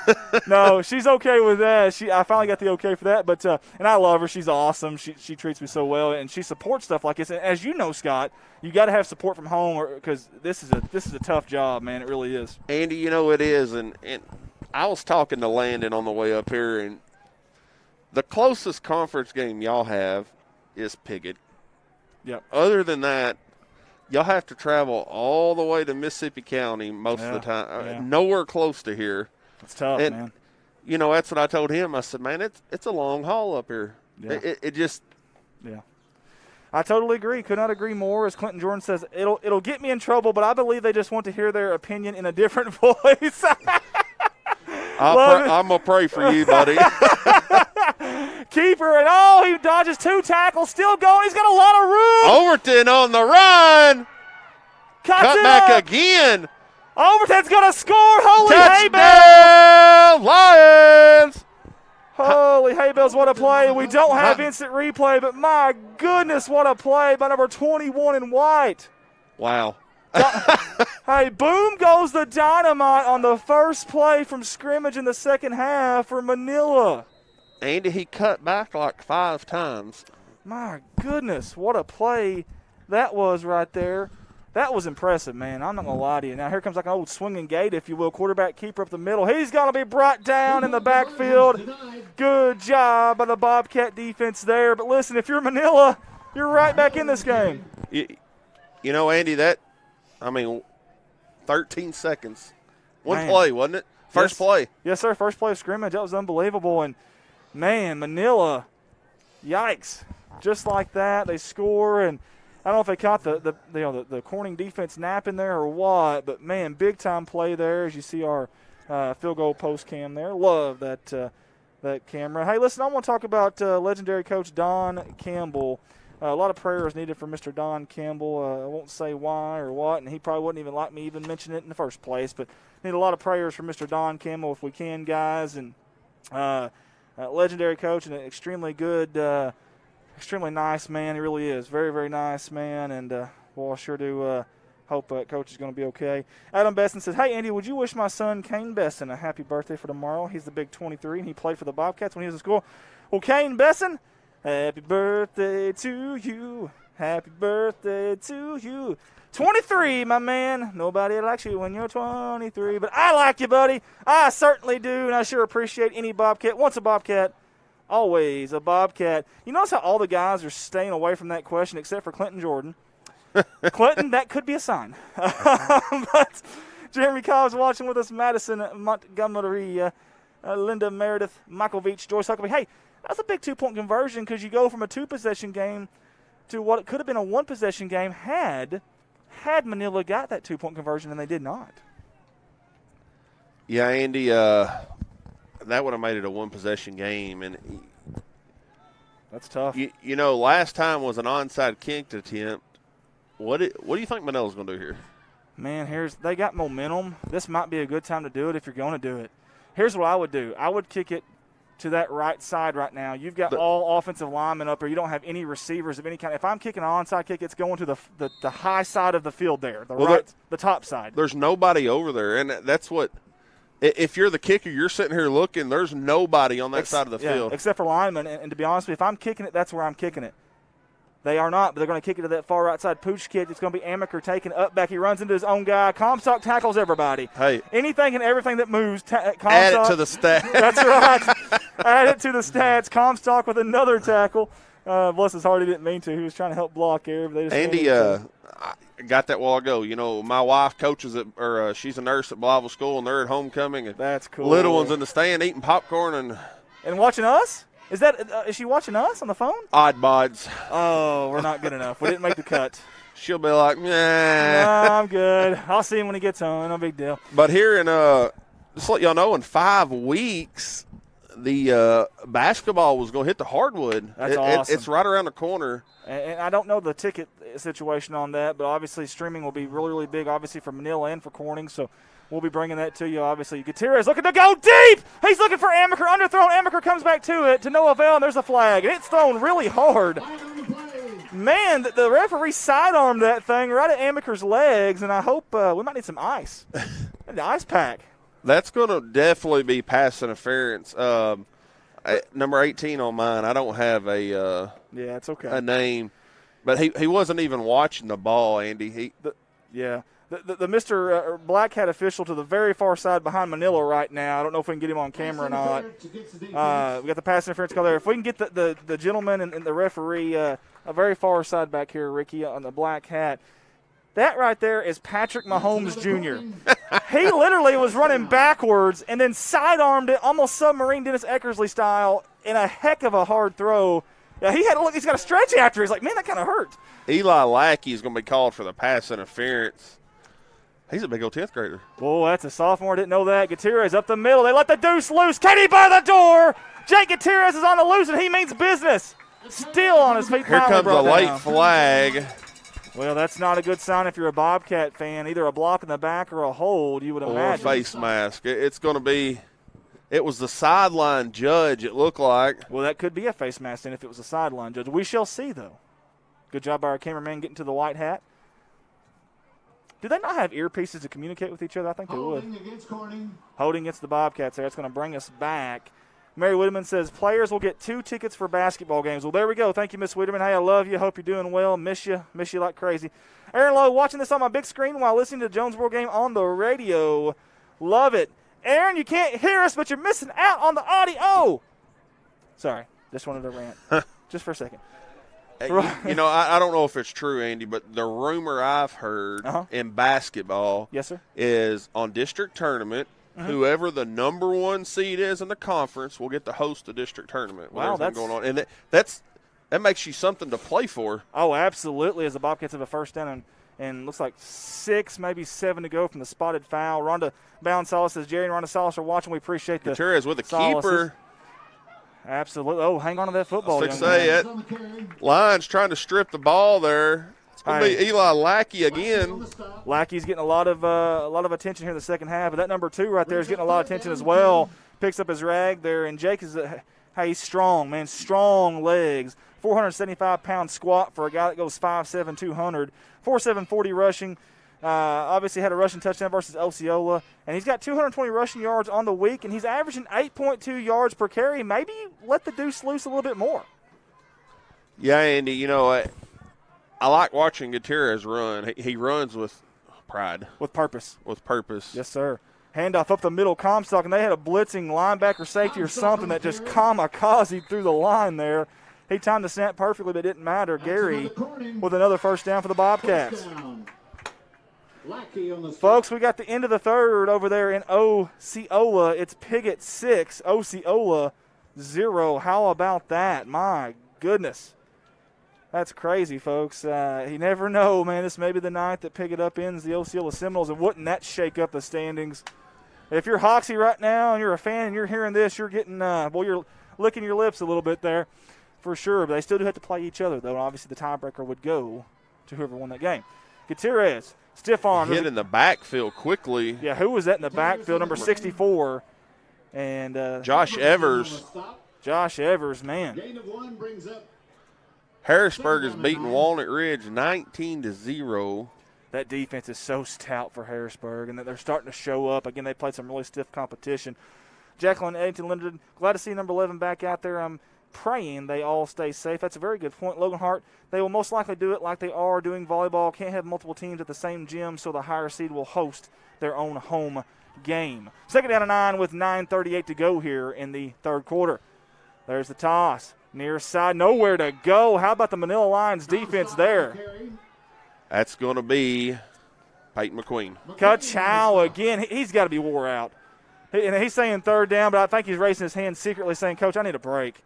no, she's okay with that. I finally got the okay for that. But and I love her. She's awesome. She treats me so well, and she supports stuff like this. And as you know, Scott, you got to have support from home because this is a tough job, man. It really is. Andy, you know it is, and I was talking to Landon on the way up here, and the closest conference game y'all have is Piggott. Yep. Other than that, y'all have to travel all the way to Mississippi County most of the time. Yeah. Nowhere close to here. It's tough, man. You know, that's what I told him. I said, man, it's a long haul up here. Yeah. It just – Yeah. I totally agree. Could not agree more. As Clinton Jordan says, it'll get me in trouble, but I believe they just want to hear their opinion in a different voice. I'm going to pray for you, buddy. Keeper, and he dodges 2 tackles, still going. He's got a lot of room. Overton on the run. Cut back again. Overton's going to score. Holy Touchdown, Lions. Holy hay bells, what a play. We don't have instant replay, but my goodness, what a play by number 21 in white. Wow. Hey, boom goes the dynamite on the first play from scrimmage in the second half for Manila. Andy, he cut back like 5 times. My goodness, what a play that was right there. That was impressive, man. I'm not going to lie to you. Now, here comes like an old swinging gate, if you will. Quarterback keeper up the middle. He's going to be brought down in the backfield. Good job by the Bobcat defense there. But listen, if you're Manila, you're right back in this game. You know, Andy, 13 seconds. One play, wasn't it? First play. Yes, sir. First play of scrimmage. That was unbelievable. And, man, Manila, yikes. Just like that, they score. And I don't know if they caught the Corning defense napping there or what, but, man, big-time play there as you see our field goal post cam there. Love that camera. Hey, listen, I want to talk about legendary coach Don Campbell. A lot of prayers needed for Mr. Don Campbell. I won't say why or what, and he probably wouldn't even like me even mention it in the first place, but need a lot of prayers for Mr. Don Campbell if we can, guys. And legendary coach and an extremely good, extremely nice man. He really is. Very, very nice man, and well, I sure do hope Coach is going to be okay. Adam Besson says, hey, Andy, would you wish my son Kane Besson a happy birthday for tomorrow? He's the big 23, and he played for the Bobcats when he was in school. Well, Kane Besson, happy birthday to you. Happy birthday to you. 23, my man. Nobody likes you when you're 23. But I like you, buddy. I certainly do, and I sure appreciate any Bobcat. Once a Bobcat, always a Bobcat. You notice how all the guys are staying away from that question except for Clinton Jordan. Clinton, that could be a sign. But Jeremy Cobb's watching with us, Madison Montgomery, Linda Meredith, Michael Veach, Joyce Huckabee. Hey, that's a big 2-point conversion because you go from a 2-possession game to what it could have been a 1-possession game had Manila got that 2-point conversion, and they did not. Yeah, Andy, that would have made it a 1-possession game. And that's tough. You know, last time was an onside kick attempt. What do you think Manila's going to do here? Man, they got momentum. This might be a good time to do it if you're going to do it. Here's what I would do. I would kick it to that right side right now. You've got all offensive linemen up there. You don't have any receivers of any kind. If I'm kicking an onside kick, it's going to the high side of the field there, the top side. There's nobody over there, and that's what – if you're the kicker, you're sitting here looking, there's nobody on that side of the field. Except for linemen, and to be honest with you, if I'm kicking it, that's where I'm kicking it. They are not, but they're going to kick it to that far right side. Pooch kick. It's going to be Amaker taking up back. He runs into his own guy. Comstock tackles everybody. Hey. Anything and everything that moves. Comstock, add it to the stats. That's right. Add it to the stats. Comstock with another tackle. Bless his heart, he didn't mean to. He was trying to help block there. But Andy, I got that while ago. You know, my wife coaches she's a nurse at Blytheville School, and they're at homecoming. And that's cool. Little one's in the stand eating popcorn and watching us. Is she watching us on the phone? Odd bods. Oh, we're not good enough. We didn't make the cut. She'll be like, nah. I'm good. I'll see him when he gets home. No big deal. But here in just to let y'all know, in 5 weeks, the basketball was going to hit the hardwood. That's awesome. It's right around the corner. And I don't know the ticket situation on that, but obviously streaming will be really, really big, obviously for Manila and for Corning. So we'll be bringing that to you, obviously. Gutierrez looking to go deep. He's looking for Amaker. Underthrown. Amaker comes back to it to no avail, and there's a flag. And it's thrown really hard. Man, the referee sidearmed that thing right at Amaker's legs, and I hope we might need some ice. The ice pack. That's going to definitely be pass interference. Number 18 on mine. I don't have a it's okay. a name, but he wasn't even watching the ball, Andy. The Mr. Black Hat official to the very far side behind Manila right now. I don't know if we can get him on camera or not. We got the pass interference call there. If we can get the gentleman and the referee a very far side back here, Ricky, on the Black Hat. That right there is Patrick Mahomes Jr. He literally was running backwards and then sidearmed it, almost submarine Dennis Eckersley style, in a heck of a hard throw. Yeah, he's got a stretch after. He's like, man, that kind of hurt. Eli Lackey is going to be called for the pass interference. He's a big old 10th grader. Whoa, that's a sophomore. Didn't know that. Gutierrez up the middle. They let the deuce loose. Katie by the door. Jake Gutierrez is on the loose, and he means business. Still on his feet. Here comes a late flag. Well, that's not a good sign if you're a Bobcat fan. Either a block in the back or a hold, you would imagine. Or a face mask. It's going to be – it was the sideline judge, it looked like. Well, that could be a face mask then if it was a sideline judge. We shall see, though. Good job by our cameraman getting to the white hat. Do they not have earpieces to communicate with each other? I think they would. Holding against the Bobcats there. That's going to bring us back. Mary Whitman says, players will get 2 tickets for basketball games. Well, there we go. Thank you, Miss Whitman. Hey, I love you. Hope you're doing well. Miss you like crazy. Aaron Lowe watching this on my big screen while listening to the Jonesboro game on the radio. Love it. Aaron, you can't hear us, but you're missing out on the audio. Sorry. Just wanted to rant. Just for a second. You know, I don't know if it's true, Andy, but the rumor I've heard in basketball yes, sir, is on district tournament, whoever the number 1 seed is in the conference will get to host the district tournament. Wow, that's going on, and that makes you something to play for. Oh, absolutely. As the Bobcats have a first down and looks like 6, maybe 7 to go from the spotted foul. Rhonda Bound-Salas says, Jerry and Rhonda Salas are watching. We appreciate the Gutierrez with the keeper. Absolutely. Oh, hang on to that football. I was say it. Lions trying to strip the ball there. It's going to be Eli Lackey again. Lackey's getting a lot of attention here in the second half, but that number 2 right there is getting a lot of attention as well. Picks up his rag there, and Jake is he's strong, man, strong legs. 475-pound squat for a guy that goes 5'7", 200. 4'7", 40 rushing. Obviously had a rushing touchdown versus Osceola, and he's got 220 rushing yards on the week, and he's averaging 8.2 yards per carry. Maybe let the deuce loose a little bit more. Yeah, Andy, you know, I like watching Gutierrez run. He runs with pride. With purpose. With purpose. Yes, sir. Handoff up the middle, Comstock, and they had a blitzing linebacker safety or something that just kamikaze through the line there. He timed the snap perfectly, but it didn't matter. Gary with another first down for the Bobcats. Folks, we got the end of the third over there in Osceola. It's Piggott 6, Osceola 0. How about that? My goodness. That's crazy, folks. You never know, man. This may be the night that Piggott upends the Osceola Seminoles, and wouldn't that shake up the standings? If you're Hoxie right now and you're a fan and you're hearing this, you're getting, you're licking your lips a little bit there for sure. But they still do have to play each other, though, and obviously the tiebreaker would go to whoever won that game. Gutierrez. Stiff arm. Hit in the backfield quickly. Yeah, who was that in the backfield? Number 64. And Josh Evers. Josh Evers, man. Harrisburg has beaten Walnut Ridge 19-0. That defense is so stout for Harrisburg, and they're starting to show up. Again, they played some really stiff competition. Jacqueline Eddington Linden, glad to see number 11 back out there. I'm praying they all stay safe. That's a very good point. Logan Hart, they will most likely do it like they are doing volleyball. Can't have multiple teams at the same gym, so the higher seed will host their own home game. Second down and 9 with 9:38 to go here in the third quarter. There's the toss. Near side, nowhere to go. How about the Manila Lions defense there? That's going to be Peyton McQueen. Ka-chow again. He's got to be wore out. And he's saying third down, but I think he's raising his hand secretly saying, Coach, I need a break.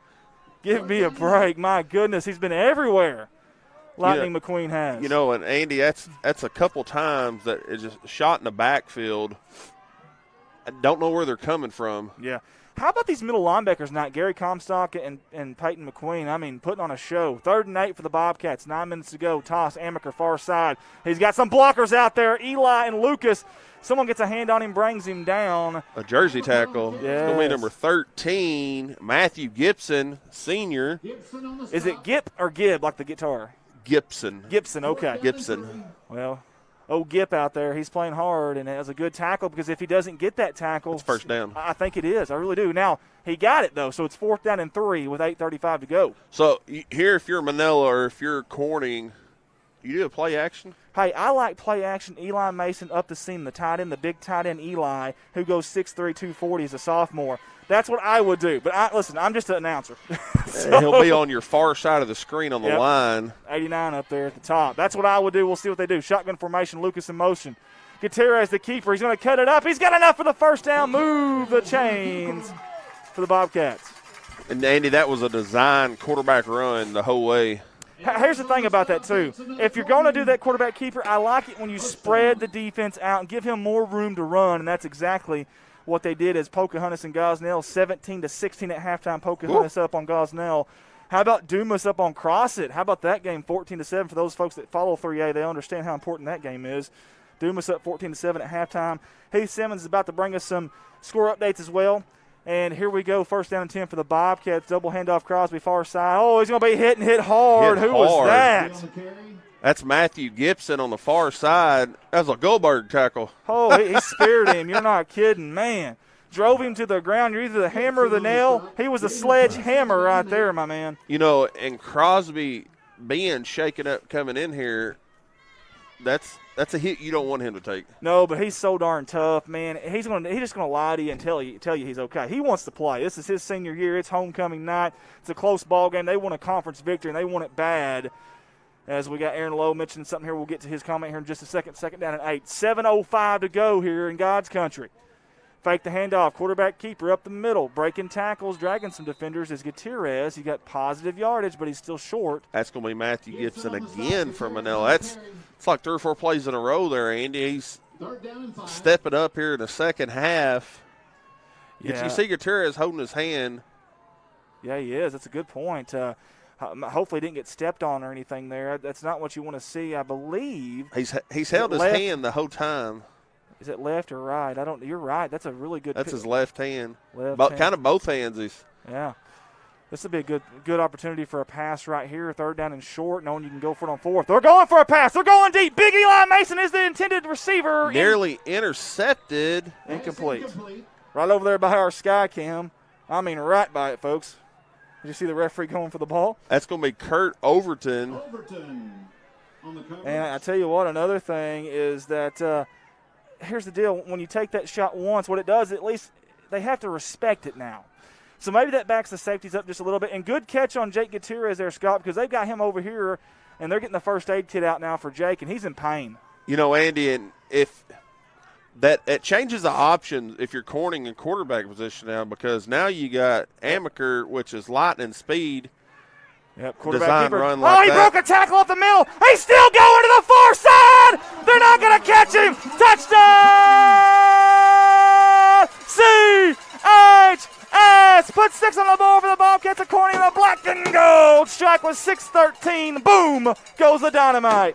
Give me a break. My goodness, he's been everywhere. Lightning McQueen has. You know, and Andy, that's a couple times that it's just shot in the backfield. don't know where they're coming from. Yeah. How about these middle linebackers tonight? Gary Comstock and Peyton McQueen. I mean, putting on a show. 3rd and 8 for the Bobcats. 9 minutes to go. Toss, Amaker, far side. He's got some blockers out there. Eli and Lucas. Someone gets a hand on him, brings him down. A jersey tackle. Yes. It's going to be number 13, Matthew Gibson, senior. Is it Gip or Gib, like the guitar? Gibson. Gibson, okay. Gibson. Well, Gip out there, he's playing hard, and it was a good tackle because if he doesn't get that tackle. It's first down. I think it is. I really do. Now, he got it, though, so it's 4th down and 3 with 8:35 to go. So, here, if you're Manila or if you're Corning, you do a play action? Hey, I like play action. Eli Mason up the seam, the tight end, the big tight end Eli, who goes 6'3", 240 as a sophomore. That's what I would do. But, listen, I'm just an announcer. So, he'll be on your far side of the screen on the line. 89 up there at the top. That's what I would do. We'll see what they do. Shotgun formation, Lucas in motion. Gutierrez, the keeper. He's going to cut it up. He's got enough for the first down. Move the chains for the Bobcats. And, Andy, that was a design quarterback run the whole way. Here's the thing about that, too. If you're going to do that quarterback keeper, I like it when you spread the defense out and give him more room to run, and that's exactly what they did as Pocahontas and Gosnell, 17-16 at halftime. Pocahontas up on Gosnell. How about Dumas up on Crossit? How about that game, 14-7? For those folks that follow 3A, they understand how important that game is. Dumas up 14-7 at halftime. Heath Simmons is about to bring us some score updates as well. And here we go, 1st down and 10 for the Bobcats. Double handoff, Crosby, far side. Oh, he's going to be hit hard. Who was that? That's Matthew Gibson on the far side. That was a Goldberg tackle. Oh, he speared him. You're not kidding, man. Drove him to the ground. You're either the hammer or the nail. He was a sledgehammer right there, my man. You know, and Crosby being shaken up coming in here, that's a hit you don't want him to take. No, but he's so darn tough, man. He's just gonna lie to you and tell you he's okay. He wants to play. This is his senior year. It's homecoming night. It's a close ball game. They want a conference victory, and they want it bad. As we got Aaron Lowe mentioning something here, we'll get to his comment here in just a second. 2nd down and 8. 7:05 to go here in God's country. Fake the handoff. Quarterback keeper up the middle. Breaking tackles, dragging some defenders is Gutierrez. He got positive yardage, but he's still short. That's going to be Matthew Gibson again for Manila. It's like 3 or 4 plays in a row there, Andy. He's stepping up here in the second half. Yeah. You see Gutierrez holding his hand. Yeah, he is. That's a good point. Hopefully he didn't get stepped on or anything there. That's not what you want to see, I believe. He's held his hand the whole time. Is it left or right? You're right. That's a really good. That's his left hand. Left hand. Kind of both hands. Yeah. This would be a good opportunity for a pass right here. 3rd down and short, knowing you can go for it on 4th. They're going for a pass. They're going deep. Big Eli Mason is the intended receiver. Nearly intercepted. Incomplete. Right over there by our sky cam. I mean, right by it, folks. Did you see the referee going for the ball? That's going to be Kurt Overton. And I tell you what, another thing is that here's the deal. When you take that shot once, what it does, at least they have to respect it now. So maybe that backs the safeties up just a little bit. And good catch on Jake Gutierrez there, Scott, because they've got him over here, and they're getting the first aid kit out now for Jake, and he's in pain. You know, Andy, and if that it changes the options if you're Corning in quarterback position now, because now you got Amaker, which is lightning speed. Yep, quarterback keeper. Run like he broke a tackle up the middle. He's still going to the far side. They're not going to catch him. Touchdown! CHS put 6 on the board for the Bobcats. According to the black and gold. Strike was 6-13. Boom goes the dynamite.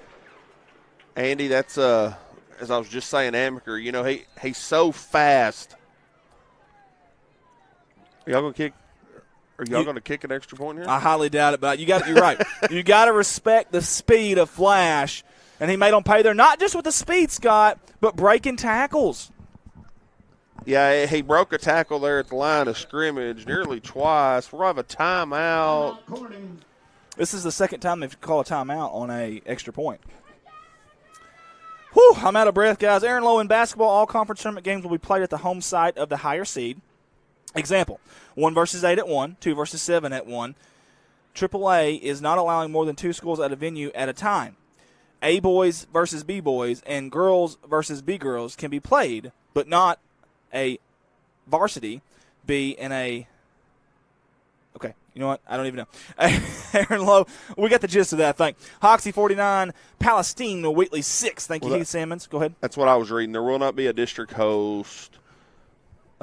Andy, that's as I was just saying, Amaker. You know, he's so fast. Y'all gonna kick? Are y'all going to kick an extra point here? I highly doubt it, but you're right. You got to respect the speed of Flash, and he made them pay there, not just with the speed, Scott, but breaking tackles. Yeah, he broke a tackle there at the line of scrimmage nearly twice. We'll have a timeout. This is the second time they've called a timeout on a extra point. Whew, I'm out of breath, guys. Aaron Lowe in basketball, all conference tournament games will be played at the home site of the higher seed. Example, 1 versus 8 at 1, 2 versus 7 at 1. AAA is not allowing more than 2 schools at a venue at a time. A boys versus B boys and girls versus B girls can be played, but not a varsity be in a – okay, you know what? I don't even know. Aaron Lowe, we got the gist of that, I think. Hoxie 49, Palestine, Wheatley 6. Thank you, Heath Simmons. Go ahead. That's what I was reading. There will not be a district host.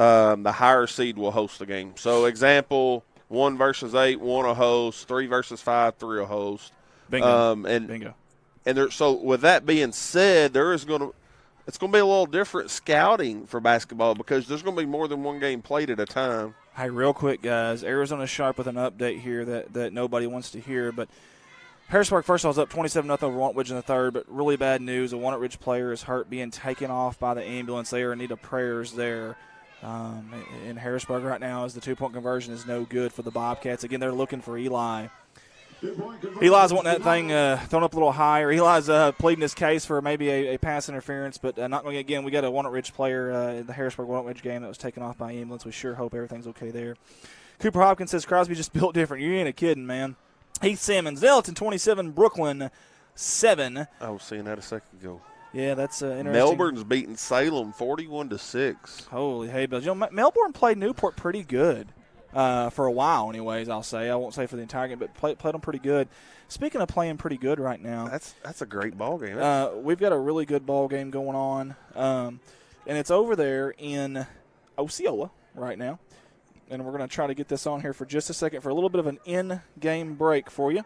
the higher seed will host the game. So, example, 1 versus 8, 1 will host. 3 versus 5, 3 will host. Bingo. Bingo. And so, with that being said, it's going to be a little different scouting for basketball because there's going to be more than one game played at a time. Hey, real quick, guys, Arizona Sharp with an update here that nobody wants to hear, but Harrisburg, first of all, is up 27-0 over Want Ridge in the third, but really bad news. A Want Ridge player is hurt, being taken off by the ambulance. They are in need of prayers there. In Harrisburg right now, as the 2-point conversion is no good for the Bobcats. Again, they're looking for Eli. Eli's wanting that thing thrown up a little higher. Eli's pleading his case for maybe a pass interference, but not going to. Again, we got a Walnut Ridge player in the Harrisburg Walnut Ridge game that was taken off by ambulance. We sure hope everything's okay there. Cooper Hopkins says Crosby just built different. You ain't kidding, man. Heath Simmons, Zellton 27, Brooklyn 7. I was seeing that a second ago. Yeah, that's interesting. Melbourne's beating Salem 41-6. Holy hay bells. You know, Melbourne played Newport pretty good. For a while, anyways, I'll say. I won't say for the entire game, but played them pretty good. Speaking of playing pretty good right now. That's a great ball game. We've got a really good ball game going on, and it's over there in Osceola right now. And we're going to try to get this on here for just a second for a little bit of an in-game break for you.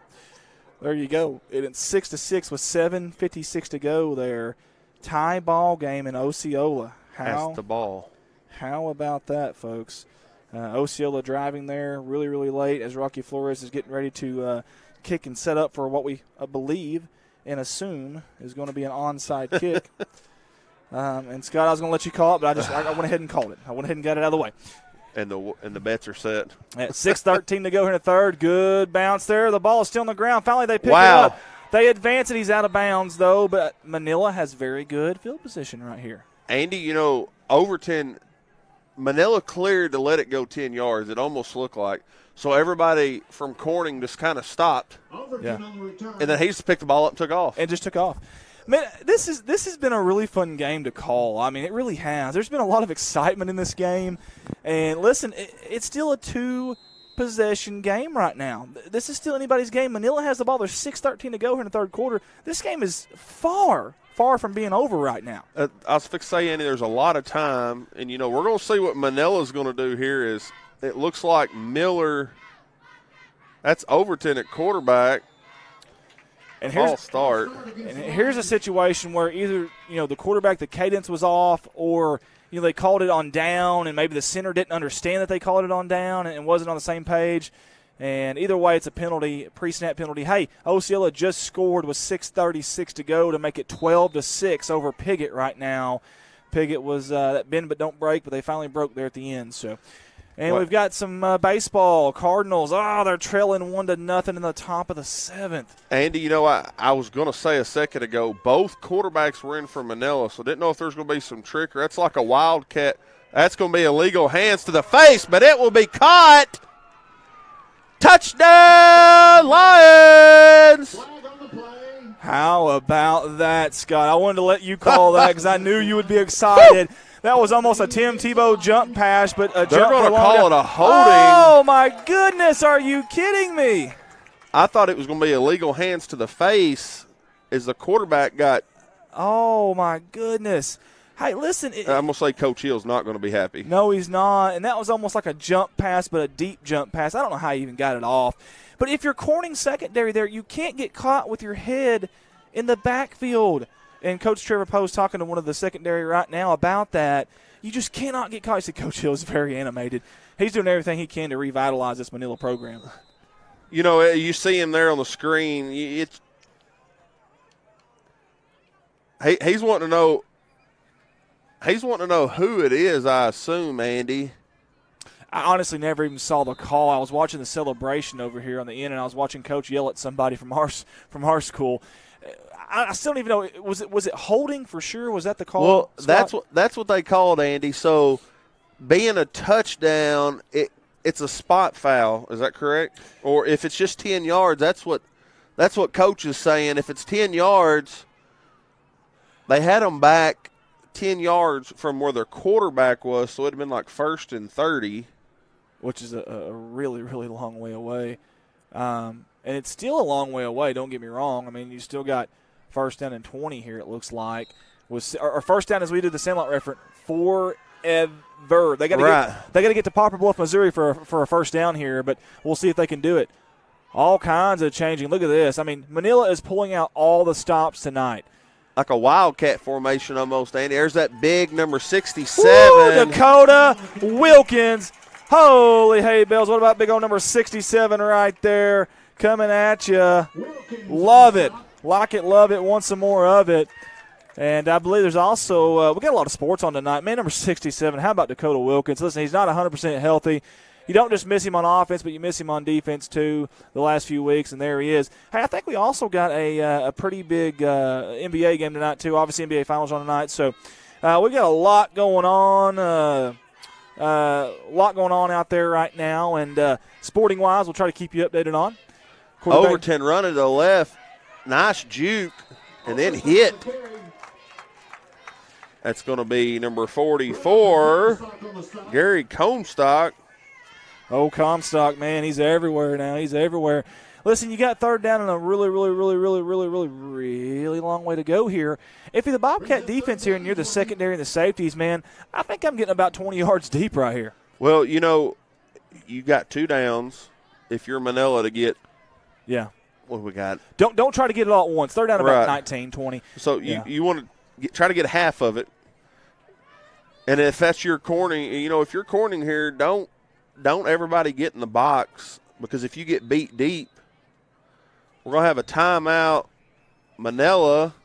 There you go. It's 6-6 with 7:56 to go there. Tie ball game in Osceola. That's the ball. How about that, folks? Osceola driving there really, really late as Rocky Flores is getting ready to kick and set up for what we believe and assume is going to be an onside kick. And, Scott, I was going to let you call it, but I went ahead and called it. I went ahead and got it out of the way. And the bets are set. At 6:13 to go here in the third. Good bounce there. The ball is still on the ground. Finally, they pick it up. They advance it. He's out of bounds, though, but Manila has very good field position right here. Andy, Overton – Manila cleared to let it go 10 yards. It almost looked like. So everybody from Corning just kind of stopped. Yeah. And then he just picked the ball up and took off. And just took off. Man, this has been a really fun game to call. I mean, it really has. There's been a lot of excitement in this game. And listen, it's still a 2-possession game right now. This is still anybody's game. Manila has the ball. There's 6:13 to go here in the third quarter. This game is far from being over right now. I was fixing to say, Andy, there's a lot of time. And, we're going to see what Manila's going to do here is it looks like Miller, that's Overton at quarterback. And here's a situation where either, the quarterback, the cadence was off, or, they called it on down and maybe the center didn't understand that they called it on down and wasn't on the same page. And either way, it's a penalty, pre-snap penalty. Hey, Osceola just scored with 6:36 to go to make it 12-6 over Piggott right now. Piggott was that bend but don't break, but they finally broke there at the end. We've got some baseball. Cardinals, they're trailing 1-0 in the top of the 7th. Andy, I was going to say a second ago, both quarterbacks were in for Manila, so didn't know if there's going to be some trickery. That's like a wildcat. That's going to be illegal, hands to the face, but it will be caught. Touchdown, Lions! How about that, Scott? I wanted to let you call that because I knew you would be excited. That was almost a Tim Tebow jump pass, but a They're jump going to down. call it a holding. Oh, my goodness. Are you kidding me? I thought it was going to be illegal hands to the face as the quarterback got. Oh, my goodness. Hey, listen. I'm going to say Coach Hill's not going to be happy. No, he's not. And that was almost like a jump pass, but a deep jump pass. I don't know how he even got it off. But if you're Corning secondary there, you can't get caught with your head in the backfield. And Coach Trevor Poe's talking to one of the secondary right now about that. You just cannot get caught. He said Coach Hill is very animated. He's doing everything he can to revitalize this Manila program. You see him there on the screen. He's wanting to know. He's wanting to know who it is, I assume, Andy. I honestly never even saw the call. I was watching the celebration over here on the end, and I was watching Coach yell at somebody from our school. I still don't even know. Was it holding for sure? Was that the call? Well, Scott? that's what they called, Andy. So, being a touchdown, it's a spot foul. Is that correct? Or if it's just 10 yards, that's what Coach is saying. If it's 10 yards, they had them back 10 yards from where their quarterback was, so it would have been like 1st and 30. Which is a really, really long way away. And it's still a long way away, don't get me wrong. I mean, you still got 1st down and 20 here, it looks like. Or 1st down, as we did the Sandlot reference, 4 ever. They got to get to Poplar Bluff, Missouri for a first down here, but we'll see if they can do it. All kinds of changing. Look at this. I mean, Manila is pulling out all the stops tonight. Like a wildcat formation almost, Andy. There's that big number 67. Woo, Dakota Wilkins. Holy hay bells. What about big old number 67 right there coming at you? Love it. Like it, love it. Want some more of it. And I believe there's also we got a lot of sports on tonight. Man, number 67, how about Dakota Wilkins? Listen, he's not 100% healthy. You don't just miss him on offense, but you miss him on defense, too, the last few weeks, and there he is. Hey, I think we also got a pretty big NBA game tonight, too. Obviously, NBA Finals on tonight. So we got a lot going on, out there right now. And sporting-wise, we'll try to keep you updated on. Overton running to the left. Nice juke, and then hit. That's going to be number 44, Gary Comstock. Oh, Comstock, man, he's everywhere now. He's everywhere. Listen, you got third down and a really long way to go here. If you're the Bobcat defense here and you're the secondary and the safeties, man, I think I'm getting about 20 yards deep right here. Well, you know, you got 2 downs if you're Manila to get. Yeah. What we got? Don't try to get it all at once. Third down about 19, 20. So you want to try to get half of it. And if that's your cornering, you know, if you're cornering here, don't everybody get in the box, because if you get beat deep, we're going to have a timeout, Manila.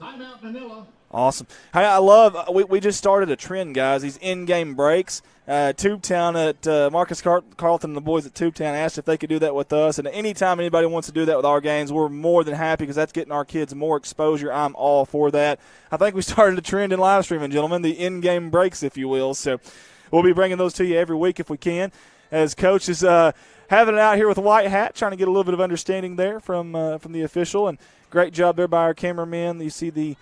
Timeout, Manila. Awesome. Hey, I love we just started a trend, guys. These in-game breaks. Tubetown at Marcus Carlton and the boys at Tubetown asked if they could do that with us. And anytime anybody wants to do that with our games, we're more than happy, because that's getting our kids more exposure. I'm all for that. I think we started a trend in live streaming, gentlemen, the in-game breaks, if you will. So we'll be bringing those to you every week if we can. As Coach is having it out here with a white hat, trying to get a little bit of understanding there from the official. And great job there by our cameraman. You see the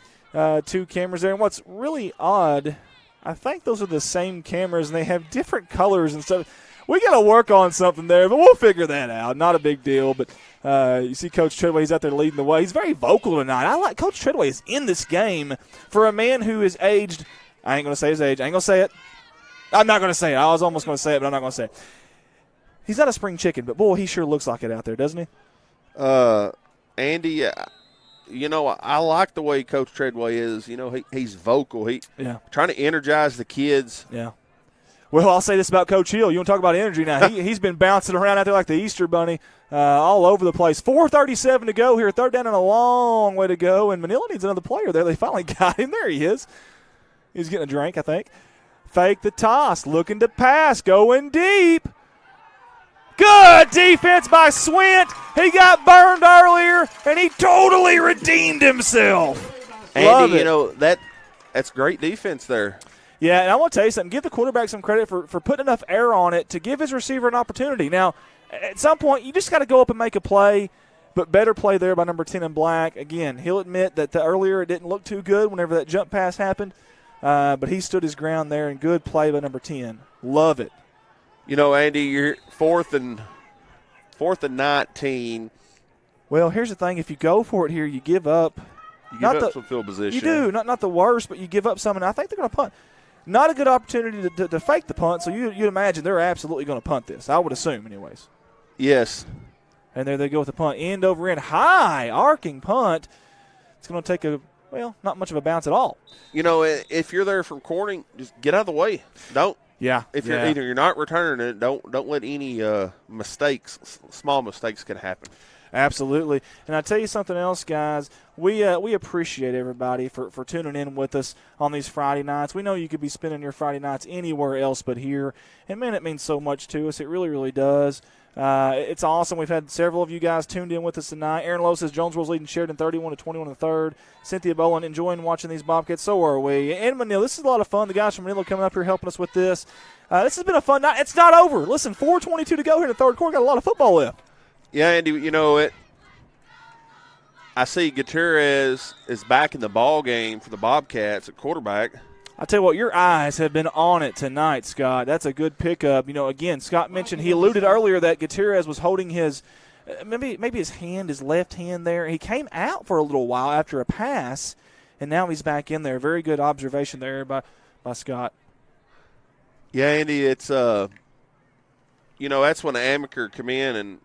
2 cameras there. And what's really odd, I think those are the same cameras, and they have different colors and stuff. We got to work on something there, but we'll figure that out. Not a big deal. But you see Coach Treadway, he's out there leading the way. He's very vocal tonight. I like Coach Treadway is in this game for a man who is aged. I ain't going to say his age. I ain't going to say it. I'm not going to say it. I was almost going to say it, but I'm not going to say it. He's not a spring chicken, but, boy, he sure looks like it out there, doesn't he? Andy, you know, I like the way Coach Treadway is. You know, he's vocal. Trying to energize the kids. Yeah. Well, I'll say this about Coach Hill. You want to talk about energy now. He's been bouncing around out there like the Easter Bunny all over the place. 4:37 to go here. Third down and a long way to go. And Manila needs another player there. They finally got him. There he is. He's getting a drink, I think. Fake the toss. Looking to pass. Going deep. Good defense by Swint. He got burned earlier, and he totally redeemed himself. Andy, you know, that's great defense there. Yeah, and I want to tell you something. Give the quarterback some credit for putting enough air on it to give his receiver an opportunity. Now, at some point, you just got to go up and make a play, but better play there by number 10 in black. Again, he'll admit that earlier it didn't look too good whenever that jump pass happened, but he stood his ground there, and good play by number 10. Love it. You know, Andy, you're fourth and 19. Well, here's the thing. If you go for it here, you give up. You give up some field position. You do. Not the worst, but you give up some. And I think they're going to punt. Not a good opportunity to fake the punt, so you'd imagine they're absolutely going to punt this. I would assume anyways. Yes. And there they go with the punt. End over end. High arcing punt. It's going to take not much of a bounce at all. You know, if you're there from cornering, just get out of the way. Don't. Yeah. If you're not returning it, don't let any mistakes, small mistakes can happen. Absolutely. And I tell you something else, guys. We appreciate everybody for tuning in with us on these Friday nights. We know you could be spending your Friday nights anywhere else but here. And, man, it means so much to us. It really, really does. It's awesome. We've had several of you guys tuned in with us tonight. Aaron Lowe says Jonesboro's leading Sheridan 31-21 in the third. Cynthia Boland enjoying watching these Bobcats. So are we. And Manila, this is a lot of fun. The guys from Manila coming up here helping us with this. This has been a fun night. It's not over. Listen, 4:22 to go here in the third quarter. Got a lot of football left. Yeah, Andy, you know it. I see Gutierrez is back in the ball game for the Bobcats at quarterback. I tell you what, your eyes have been on it tonight, Scott. That's a good pickup. You know, again, Scott mentioned he alluded earlier that Gutierrez was holding his maybe his left hand there. He came out for a little while after a pass, and now he's back in there. Very good observation there by Scott. Yeah, Andy, it's that's when Amaker come in and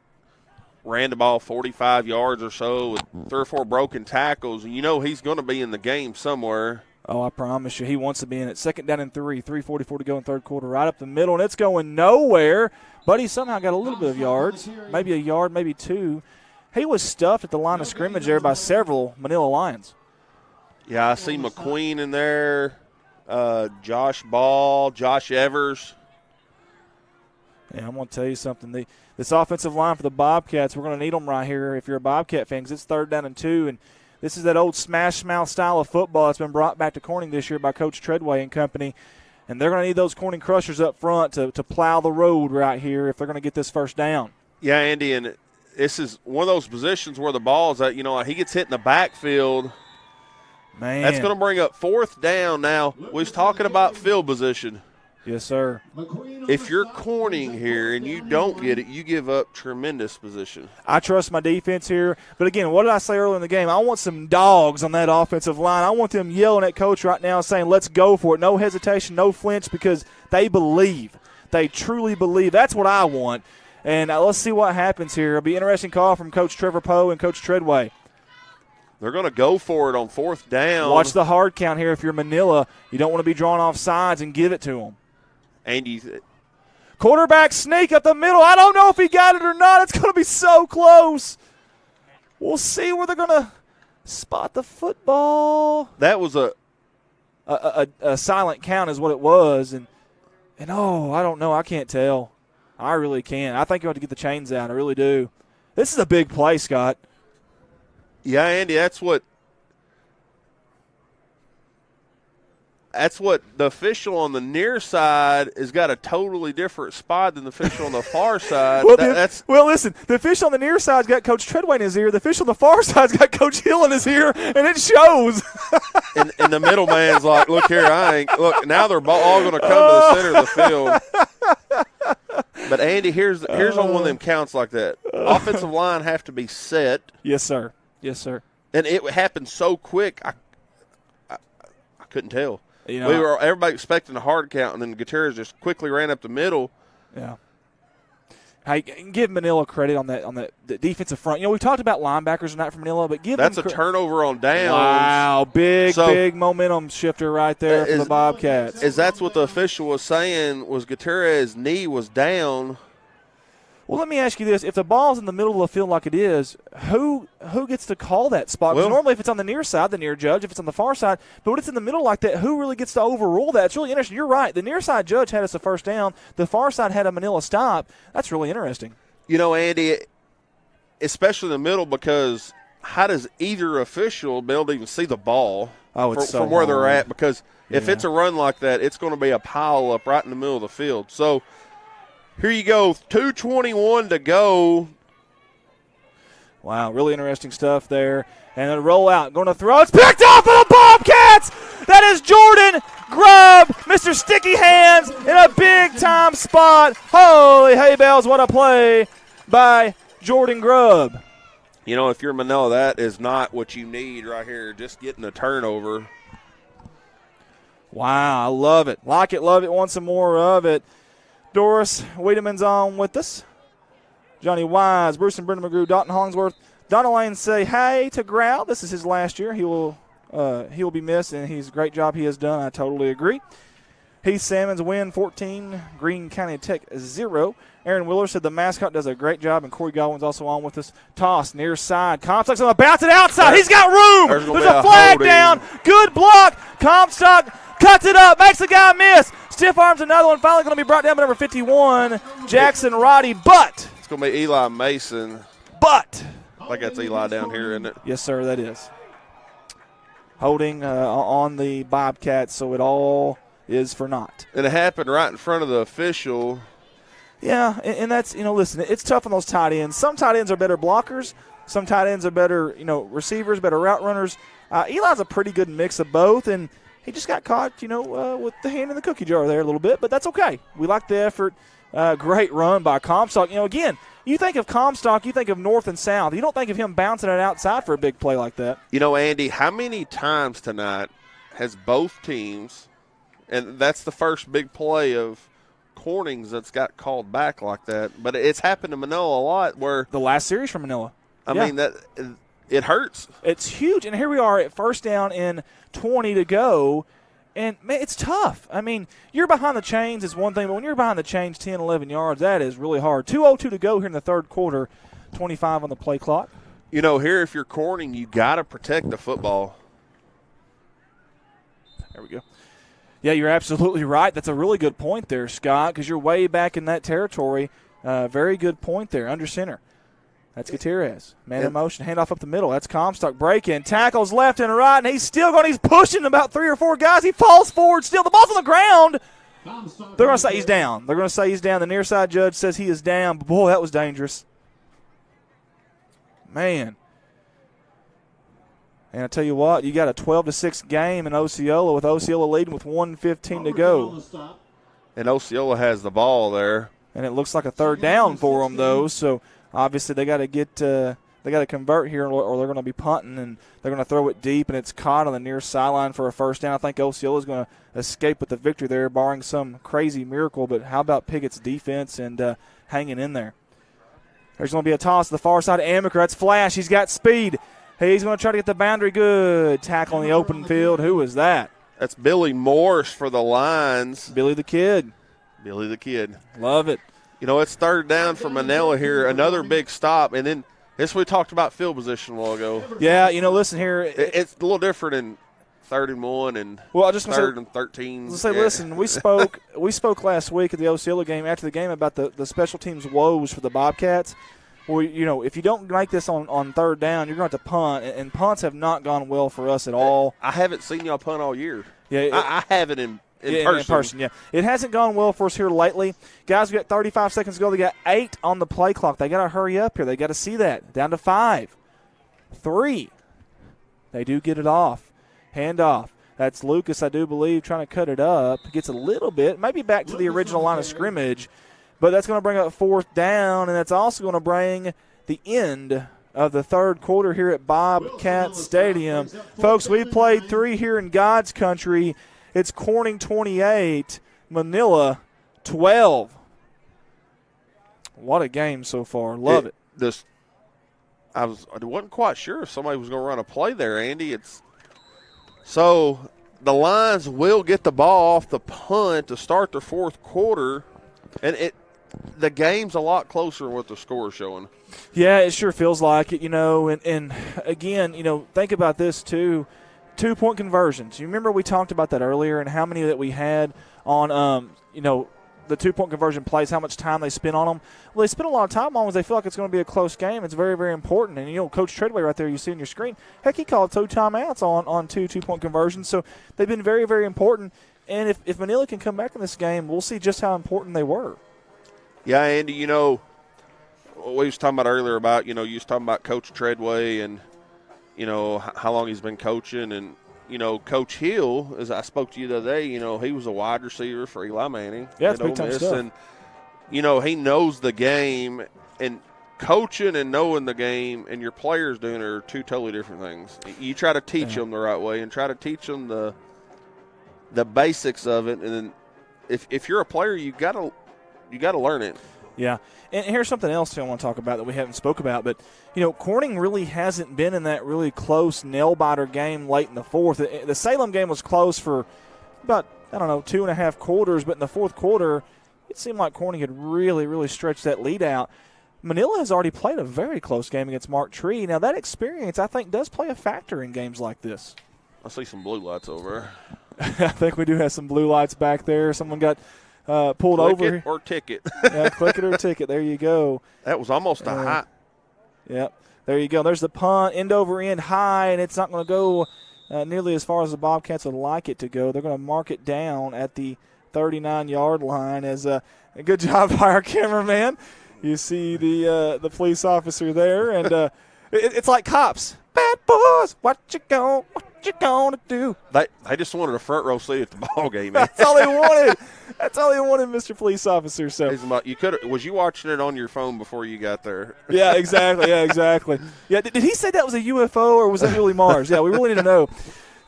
ran the ball 45 yards or so with 3 or 4 broken tackles, and he's going to be in the game somewhere. Oh, I promise you, he wants to be in it. 2nd down and 3, 3:44 to go in third quarter, right up the middle, and it's going nowhere. But he somehow got a little bit of yards, maybe a yard, maybe 2. He was stuffed at the line of scrimmage there by several Manila Lions. Yeah, I see McQueen in there, Josh Ball, Josh Evers. Yeah, I'm going to tell you something. This offensive line for the Bobcats, we're going to need them right here if you're a Bobcat fan, because it's 3rd down and 2, and this is that old smash mouth style of football that's been brought back to Corning this year by Coach Treadway and company. And they're going to need those Corning Crushers up front to plow the road right here if they're going to get this first down. Yeah, Andy, and this is one of those positions where the ball is at, he gets hit in the backfield. Man. That's going to bring up 4th down now. We was talking about field position. Yes, sir. If you're Corning here and you don't get it, you give up tremendous position. I trust my defense here. But, again, what did I say earlier in the game? I want some dogs on that offensive line. I want them yelling at Coach right now saying, let's go for it. No hesitation, no flinch, because they believe. They truly believe. That's what I want. And let's see what happens here. It'll be an interesting call from Coach Trevor Poe and Coach Treadway. They're going to go for it on 4th down. Watch the hard count here if you're Manila. You don't want to be drawn off sides and give it to them. Andy. Quarterback sneak up the middle. I don't know if he got it or not. It's going to be so close. We'll see where they're going to spot the football. That was a silent count is what it was. And I don't know. I can't tell. I really can't. I think you have to get the chains out. I really do. This is a big play, Scott. Yeah, Andy, that's what the official on the near side has got a totally different spot than the official on the far side. Listen, the official on the near side's got Coach Treadway in his ear. The official on the far side's got Coach Hill in his ear, and it shows. and the middleman's like, look here, now they're all going to come to the center of the field. But, Andy, here's on one of them counts like that. Offensive line have to be set. Yes, sir. Yes, sir. And it happened so quick, I couldn't tell. Everybody expecting a hard count, and then Gutierrez just quickly ran up the middle. Yeah. Hey, give Manila credit on the defensive front. We've talked about linebackers tonight for Manila, but that's a turnover on downs. Wow, big momentum shifter right there for the Bobcats. That's what the official was saying, was Gutierrez's knee was down. Well, let me ask you this. If the ball's in the middle of the field like it is, who gets to call that spot? Because normally if it's on the near side, the near judge. If it's on the far side. But when it's in the middle like that, who really gets to overrule that? It's really interesting. You're right. The near side judge had us a first down. The far side had a Manila stop. That's really interesting. Andy, especially in the middle, because how does either official be able to even see the ball from where they're at? Because if it's a run like that, it's going to be a pile up right in the middle of the field. So, here you go, 2:21 to go. Wow, really interesting stuff there. And then roll out, going to throw. It's picked off by the Bobcats! That is Jordan Grubb, Mr. Sticky Hands, in a big-time spot. Holy hay bells, what a play by Jordan Grubb. If you're Manila, that is not what you need right here, just getting a turnover. Wow, I love it. Like it, love it, want some more of it. Doris Wiedemann's on with us. Johnny Wise, Bruce and Brendan McGrew, Dalton Hollingsworth. Donna Lane say hey to Grau. This is his last year. He will be missed, and he's a great job he has done. I totally agree. Heath Salmons win 14, Greene County Tech 0. Aaron Willer said the mascot does a great job, and Corey Godwin's also on with us. Toss near side. Comstock's going to bounce it outside. He's got room. There's a flag down. Good block. Comstock cuts it up, makes the guy miss. Stiff arms another one. Finally going to be brought down by number 51, Jackson Roddy. But it's going to be Eli Mason. But I think that's Eli down here, isn't it? Yes, sir, that is. Holding on the Bobcats, so it all is for naught. And it happened right in front of the official. Yeah, and that's, listen, it's tough on those tight ends. Some tight ends are better blockers. Some tight ends are better, receivers, better route runners. Eli's a pretty good mix of both, and he just got caught, with the hand in the cookie jar there a little bit, but that's okay. We like the effort. Great run by Comstock. Again, you think of Comstock, you think of north and south. You don't think of him bouncing it outside for a big play like that. Andy, how many times tonight has both teams, and that's the first big play of Cornings that's got called back like that. But it's happened to Manila a lot where. The last series from Manila. I mean, it hurts. It's huge. And here we are at first down and 20 to go. And, man, it's tough. I mean, you're behind the chains is one thing, but when you're behind the chains 10, 11 yards, that is really hard. 2:02 to go here in the third quarter, 25 on the play clock. You know, here if you're Corning, you got to protect the football. There we go. Yeah, you're absolutely right. That's a really good point there, Scott, because you're way back in that territory. Very good point there, under center. That's Gutierrez. Man in motion, handoff up the middle. That's Comstock breaking. Tackles left and right, and he's pushing about 3 or 4 guys. He falls forward still. The ball's on the ground. They're going to say he's down. They're going to say he's down. The near side judge says he is down. But, boy, that was dangerous. Man. And I tell you what, you got a 12-6 game in Osceola with Osceola leading with 1:15 to go. And Osceola has the ball there. And it looks like a third down for them, though, so – obviously, they got to convert here, or they're going to be punting, and they're going to throw it deep, and it's caught on the near sideline for a first down. I think Osceola is going to escape with the victory there, barring some crazy miracle. But how about Pickett's defense and hanging in there? There's going to be a toss to the far side of Amaker. That's Flash. He's got speed. He's going to try to get the boundary. Good tackle in the open field. Who was that? That's Billy Morse for the Lions. Billy the Kid. Billy the Kid. Love it. You know, it's third down for Manila here. Another big stop. And then this we talked about field position a while ago. Yeah, you know, listen here. It's a little different in 3rd and 1 and third and 13. Let's say, listen, we spoke last week at the Osceola game, after the game, about the special teams woes for the Bobcats. Well, you know, if you don't make this on third down, you're going to have to punt. And punts have not gone well for us at all. I haven't seen y'all punt all year. Yeah, I haven't in person. Yeah. It hasn't gone well for us here lately. Guys, we got 35 seconds to go. They got 8 on the play clock. They got to hurry up here. They got to see that. Down to 5. 3. They do get it off. Handoff. That's Lucas, I do believe, trying to cut it up. Gets a little bit, maybe back to the original line of scrimmage. But that's going to bring up 4th down, and that's also going to bring the end of the third quarter here at Bobcat Stadium. Folks, we played 3 here in God's country. It's Corning 28, Manila 12. What a game so far. Love it. I wasn't quite sure if somebody was going to run a play there, Andy. So the Lions will get the ball off the punt to start their fourth quarter, and the game's a lot closer than what the score is showing. Yeah, it sure feels like it, and again, think about this too. 2-point conversions. You remember we talked about that earlier and how many that we had on, the 2-point conversion plays, how much time they spend on them. Well, they spend a lot of time on them because they feel like it's going to be a close game. It's very, very important. And, Coach Treadway right there you see on your screen, heck, he called 2 timeouts on 2 2-point conversions. So they've been very, very important. And if Manila can come back in this game, we'll see just how important they were. Yeah, Andy, we was talking about earlier about, you was talking about Coach Treadway and, how long he's been coaching. And, Coach Hill, as I spoke to you the other day, he was a wide receiver for Eli Manning. Yeah, it's big-time stuff. And, he knows the game. And coaching and knowing the game and your players doing it are 2 totally different things. You try to teach them the right way and try to teach them the basics of it. And then if you're a player, you got to learn it. Yeah. And here's something else I want to talk about that we haven't spoke about. But, Corning really hasn't been in that really close nail-biter game late in the fourth. The Salem game was close for about, 2.5 quarters. But in the fourth quarter, it seemed like Corning had really, really stretched that lead out. Manila has already played a very close game against Mark Tree. Now, that experience, I think, does play a factor in games like this. I see some blue lights over. I think we do have some blue lights back there. Someone got pulled click over. It or ticket. Yeah, click it or ticket. There you go. That was almost a high. Yep. There you go. There's the punt, end over end high, and it's not going to go nearly as far as the Bobcats would like it to go. They're going to mark it down at the 39-yard line. As a good job by our cameraman. You see the police officer there, and it's like cops. Bad boys, what you gonna do? They just wanted a front row seat at the ball game. Man. That's all they wanted. That's all they wanted, Mr. Police Officer. So was you watching it on your phone before you got there? Yeah, exactly. Yeah, did he say that was a UFO or was it really Mars? Yeah, we really need to know.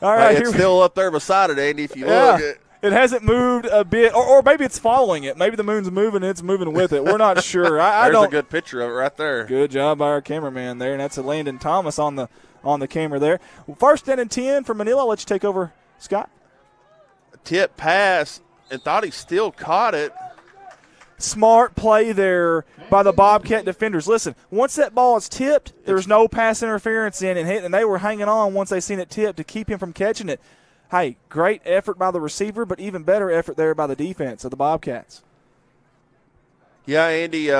All right, it's still up there beside it, Andy. If you look at. It hasn't moved a bit, or maybe it's following it. Maybe the moon's moving, and it's moving with it. We're not sure. There's a good picture of it right there. Good job by our cameraman there, and that's a Landon Thomas on the camera there. First down and 10 for Manila. I'll let you take over, Scott. Tip pass, and thought he still caught it. Smart play there by the Bobcat defenders. Listen, once that ball is tipped, there's no pass interference in it, and they were hanging on once they seen it tipped to keep him from catching it. Hey, great effort by the receiver, but even better effort there by the defense of the Bobcats. Yeah, Andy,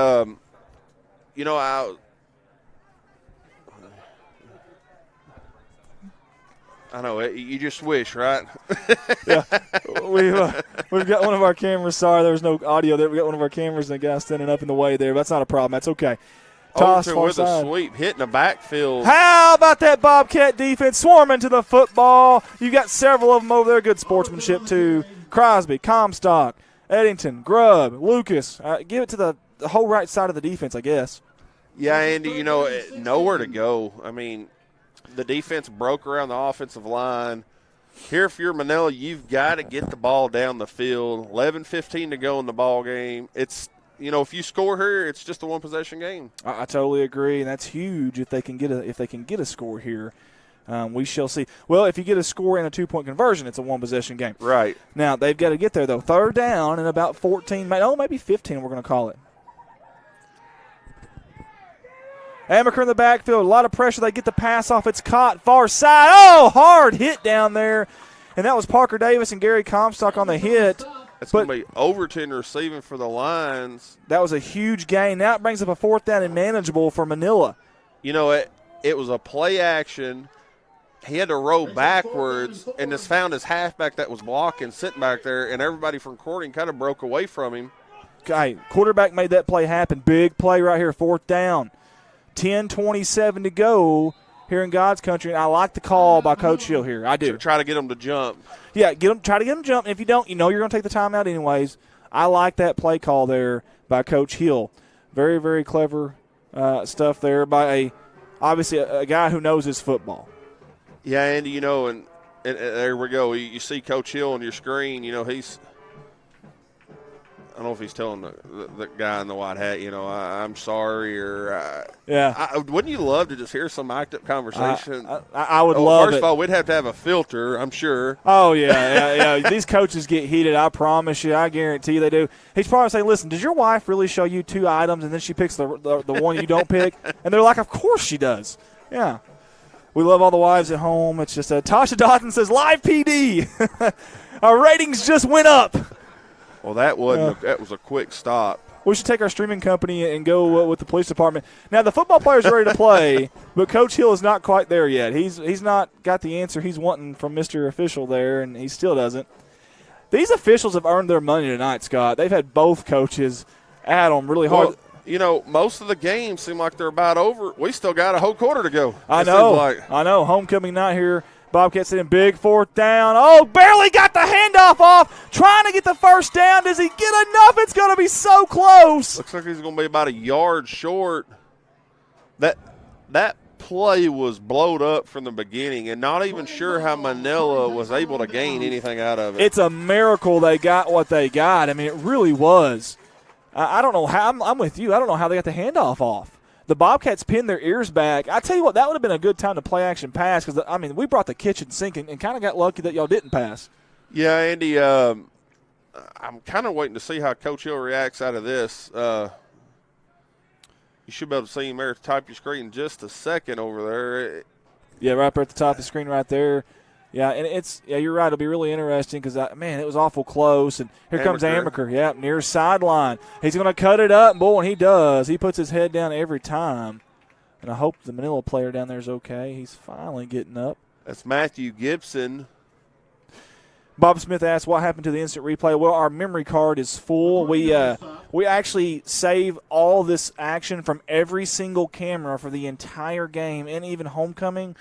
I know, you just wish, right? Yeah, we've got one of our cameras. Sorry, there was no audio there. We got one of our cameras and a guy standing up in the way there. But that's not a problem. That's okay. Toss Overton far with side. a sweep, hitting the backfield. How about that Bobcat defense swarming to the football? You got several of them over there. Good sportsmanship too. Crosby, Comstock, Eddington, Grubb, Lucas. Give it to the whole right side of the defense, I guess. Yeah, Andy, nowhere to go. I mean, the defense broke around the offensive line. Here, if you're Manila, you've got to get the ball down the field. 11:15 to go in the ball game. It's, if you score here, it's just a one-possession game. I totally agree, and that's huge if they can get a score here. We shall see. Well, if you get a score in a 2-point conversion, it's a one-possession game. Right. Now, they've got to get there, though. Third down and about 14, maybe 15 we're going to call it. Amaker in the backfield, a lot of pressure. They get the pass off. It's caught far side. Oh, hard hit down there. And that was Parker Davis and Gary Comstock on the hit. It's going to be Overton receiving for the Lions. That was a huge gain. Now it brings up a fourth down and manageable for Manila. It was a play action. He had to roll backwards and just found his halfback that was blocking sitting back there, and everybody from Corning kind of broke away from him. Okay, quarterback made that play happen. Big play right here, fourth down. 10:27 to go here in God's country, and I like the call by Coach Hill here. I do. Try to get them to jump. Yeah, try to get them jumping. If you don't, you're going to take the timeout anyways. I like that play call there by Coach Hill. Very, very clever stuff there by obviously a guy who knows his football. Yeah, Andy, and there we go. You see Coach Hill on your screen. He's – I don't know if he's telling the guy in the white hat, I'm sorry or yeah. Wouldn't you love to just hear some active conversation? I would love it. First of all, we'd have to have a filter, I'm sure. Oh, yeah. These coaches get heated, I promise you. I guarantee you they do. He's probably saying, listen, does your wife really show you 2 items and then she picks the one you don't pick? And they're like, of course she does. Yeah. We love all the wives at home. It's just Tasha Dotton says, live PD. Our ratings just went up. Well, that was a quick stop. We should take our streaming company and go with the police department. Now, the football players are ready to play, but Coach Hill is not quite there yet. He's not got the answer he's wanting from Mr. Official there, and he still doesn't. These officials have earned their money tonight, Scott. They've had both coaches at them really hard. Well, most of the games seem like they're about over. We still got a whole quarter to go. I know. Homecoming night here. Bobcats in big fourth down. Oh, barely got the handoff off. Trying to get the first down. Does he get enough? It's going to be so close. Looks like he's going to be about a yard short. That play was blowed up from the beginning, and not even sure how Manila was able to gain anything out of it. It's a miracle they got what they got. I mean, it really was. I don't know how. I'm with you. I don't know how they got the handoff off. The Bobcats pinned their ears back. I tell you what, that would have been a good time to play action pass because, we brought the kitchen sink and kind of got lucky that y'all didn't pass. Yeah, Andy, I'm kind of waiting to see how Coach Hill reacts out of this. You should be able to see him there at the top of your screen in just a second over there. Yeah, right there at the top of the screen right there. Yeah, and you're right. It'll be really interesting because, it was awful close. And here comes Amaker. Yeah, near sideline. He's going to cut it up, and boy, and he does. He puts his head down every time. And I hope the Manila player down there is okay. He's finally getting up. That's Matthew Gibson. Bob Smith asked what happened to the instant replay. Well, our memory card is full. We actually save all this action from every single camera for the entire game and even homecoming.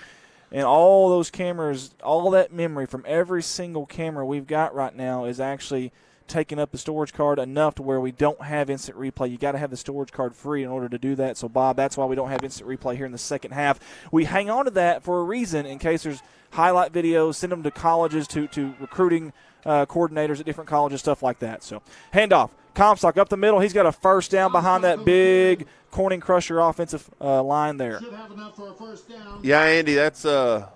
And all those cameras, all that memory from every single camera we've got right now is actually taking up the storage card enough to where we don't have instant replay. You got to have the storage card free in order to do that. So, Bob, that's why we don't have instant replay here in the second half. We hang on to that for a reason in case there's highlight videos, send them to colleges, to recruiting coordinators at different colleges, stuff like that. So handoff, Comstock up the middle. He's got a first down behind that big Corning Crusher offensive line there. Yeah, Andy, that's got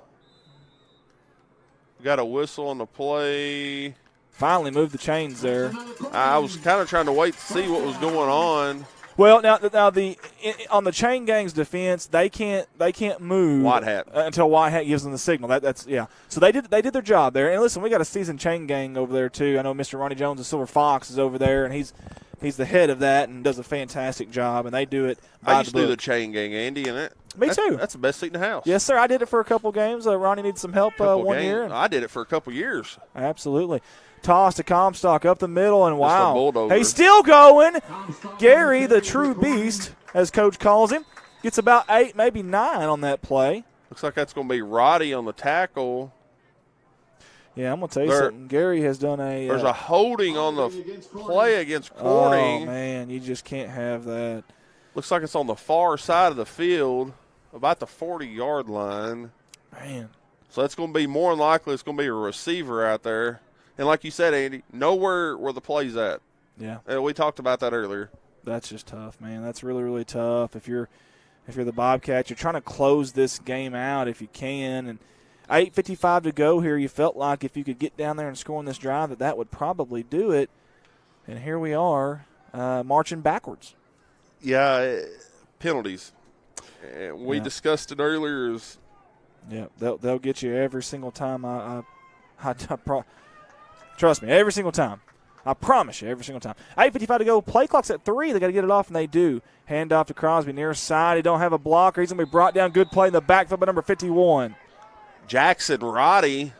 a whistle on the play. Finally moved the chains there. I was kind of trying to wait to see what was going on. Well, now on the chain gang's defense, they can't move White hat until White Hat gives them the signal. That's yeah. So they did their job there. And listen, we got a seasoned chain gang over there too. I know Mr. Ronnie Jones of Silver Fox is over there, and he's the head of that and does a fantastic job. And they do it. I used to do the chain gang, Andy, and me too. That's the best seat in the house. Yes, sir. I did it for a couple games. Ronnie needed some help one year. I did it for a couple years. Absolutely. Toss to Comstock up the middle, and wow, he's still going. Gary, the true beast, as Coach calls him, gets about 8, maybe 9 on that play. Looks like that's going to be Roddy on the tackle. Yeah, I'm going to tell you something. Gary has done a there's a holding on the play against Corning. Oh, man, you just can't have that. Looks like it's on the far side of the field, about the 40-yard line. Man. So that's going to be more than likely it's going to be a receiver out there. And like you said, Andy, know where the play's at. Yeah. We talked about that earlier. That's just tough, man. That's really, really tough. If you're the Bobcats, you're trying to close this game out if you can. And 8:55 to go here. You felt like if you could get down there and score on this drive that would probably do it. And here we are marching backwards. Yeah, penalties. We discussed it earlier. Yeah, they'll get you every single time. Trust me, every single time. I promise you, every single time. 8:55 to go. Play clock's at 3. They got to get it off, and they do. Hand off to Crosby near side. He don't have a blocker. He's going to be brought down. Good play in the backfield by number 51. Jackson Roddy.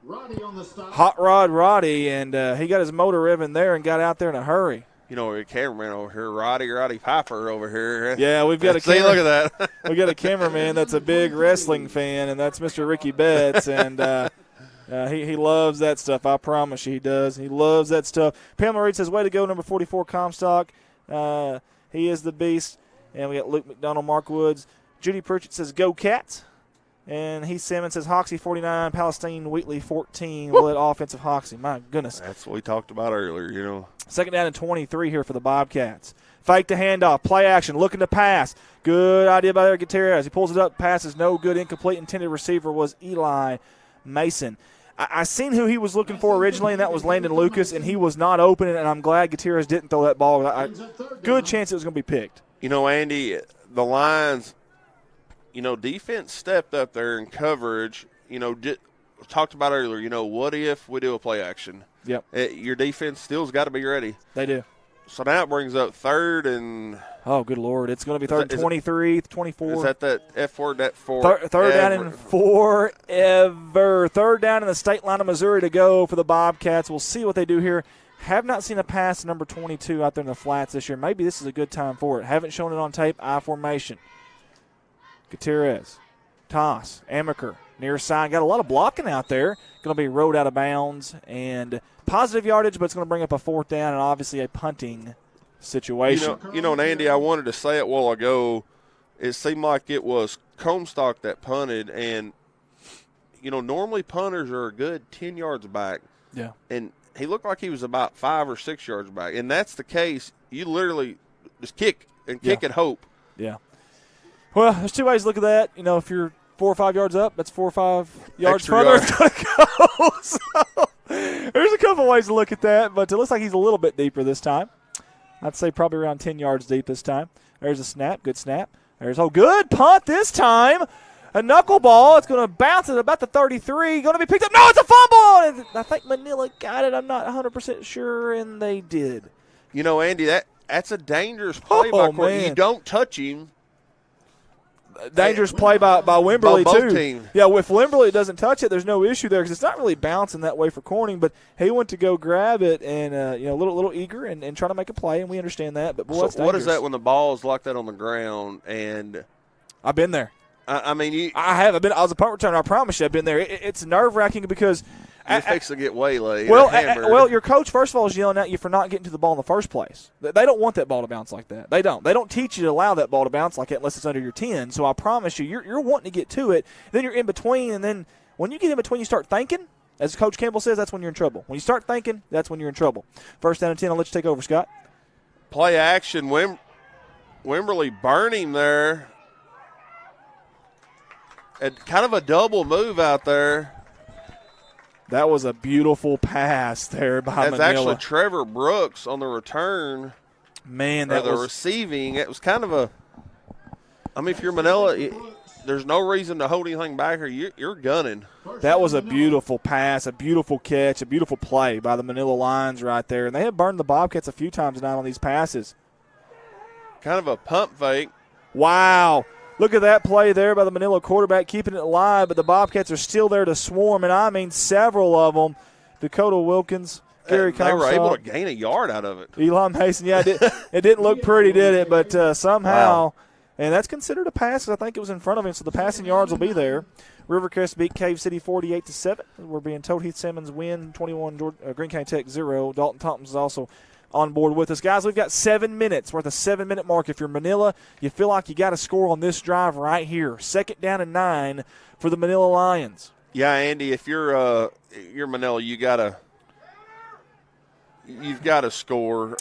On the stop. Hot Rod Roddy, and he got his motor revving there and got out there in a hurry. You know, a cameraman over here, Roddy Piper over here. Yeah, we've got a see, look at that. We've got a cameraman that's a big wrestling fan, and that's Mr. Ricky Betts, and he loves that stuff. I promise you he does. He loves that stuff. Pamela Reed says, way to go, number 44, Comstock. He is the beast. And we got Luke McDonald, Mark Woods. Judy Pritchett says, go Cats. And Heath Simmons says, Hoxie 49, Palestine Wheatley 14. Will it offensive Hoxie? My goodness. That's what we talked about earlier, you know. Second down and 23 here for the Bobcats. Fake the handoff, play action, looking to pass. Good idea by Eric Gutierrez. He pulls it up, passes no good, incomplete. Intended receiver was Eli Mason. I seen who he was looking for originally, and that was Landon Lucas, and he was not open, and I'm glad Gutierrez didn't throw that ball. Good chance it was going to be picked. You know, Andy, the Lions, you know, defense stepped up there in coverage. You know, talked about earlier, you know, what if we do a play action? Yep. Your defense still's got to be ready. They do. So now it brings up third and – oh, good Lord. It's going to be third and 23, 24. Is that F word, that four? Third down and forever. Third down in the state line of Missouri to go for the Bobcats. We'll see what they do here. Have not seen a pass to number 22 out there in the flats this year. Maybe this is a good time for it. Haven't shown it on tape. I formation. Gutierrez. Toss. Amaker. Near side. Got a lot of blocking out there. Going to be rode out of bounds. And positive yardage, but it's going to bring up a fourth down and obviously a punting situation. You know, and Andy, I wanted to say it a while ago. It seemed like it was Comstock that punted. And, you know, normally punters are a good 10 yards back. Yeah. And he looked like he was about 5 or 6 yards back. And that's the case. You literally just kick and hope. Yeah. Well, there's two ways to look at that. You know, if you're 4 or 5 yards up, that's 4 or 5 yards further it's going to go. So there's a couple ways to look at that, but it looks like he's a little bit deeper this time. I'd say probably around 10 yards deep this time. There's a snap. Good snap. There's a good punt this time. A knuckleball. It's going to bounce at about the 33. Going to be picked up. No, it's a fumble. I think Manila got it. I'm not 100% sure, and they did. You know, Andy, that's a dangerous play by Corey. You don't touch him. Dangerous play by Wimberley, both too. Teams. Yeah, if Wimberley doesn't touch it, there's no issue there because it's not really bouncing that way for Corning, but he went to go grab it and, a little eager and trying to make a play, and we understand that. But, boy, that's dangerous. What is that when the ball's like that on the ground? And I've been there. I mean, I have. I was a punt returner. I promise you I've been there. It's nerve-wracking because – you're fixing to get waylaid. Well, your coach, first of all, is yelling at you for not getting to the ball in the first place. They don't want that ball to bounce like that. They don't. They don't teach you to allow that ball to bounce like that unless it's under your 10. So I promise you, you're wanting to get to it. Then you're in between, and then when you get in between, you start thinking. As Coach Campbell says, that's when you're in trouble. When you start thinking, that's when you're in trouble. 1st down and 10, I'll let you take over, Scott. Play action, Wimberly burning there. And kind of a double move out there. That was a beautiful pass there by Manila. That's actually Trevor Brooks on the return. Man, that was receiving. It was kind of a – I mean, if you're Manila, there's no reason to hold anything back here. You're gunning. That was a beautiful pass, a beautiful catch, a beautiful play by the Manila Lions right there. And they have burned the Bobcats a few times tonight on these passes. Kind of a pump fake. Wow. Look at that play there by the Manila quarterback, keeping it alive, but the Bobcats are still there to swarm, and I mean several of them. Dakota Wilkins, Gary Comstock. They were able to gain a yard out of it. Elon Mason, yeah, it didn't look pretty, did it? But somehow, and that's considered a pass. I think it was in front of him, so the passing yards will be there. Rivercrest beat Cave City 48-7. We're being told Heath Simmons win 21, Green County Tech 0. Dalton Thompson is also on board with us. Guys, we've got 7 minutes. We're at the 7-minute mark. If you're Manila, you feel like you got to score on this drive right here. 2nd down and 9 for the Manila Lions. Yeah, Andy, if you're Manila, you've got to score.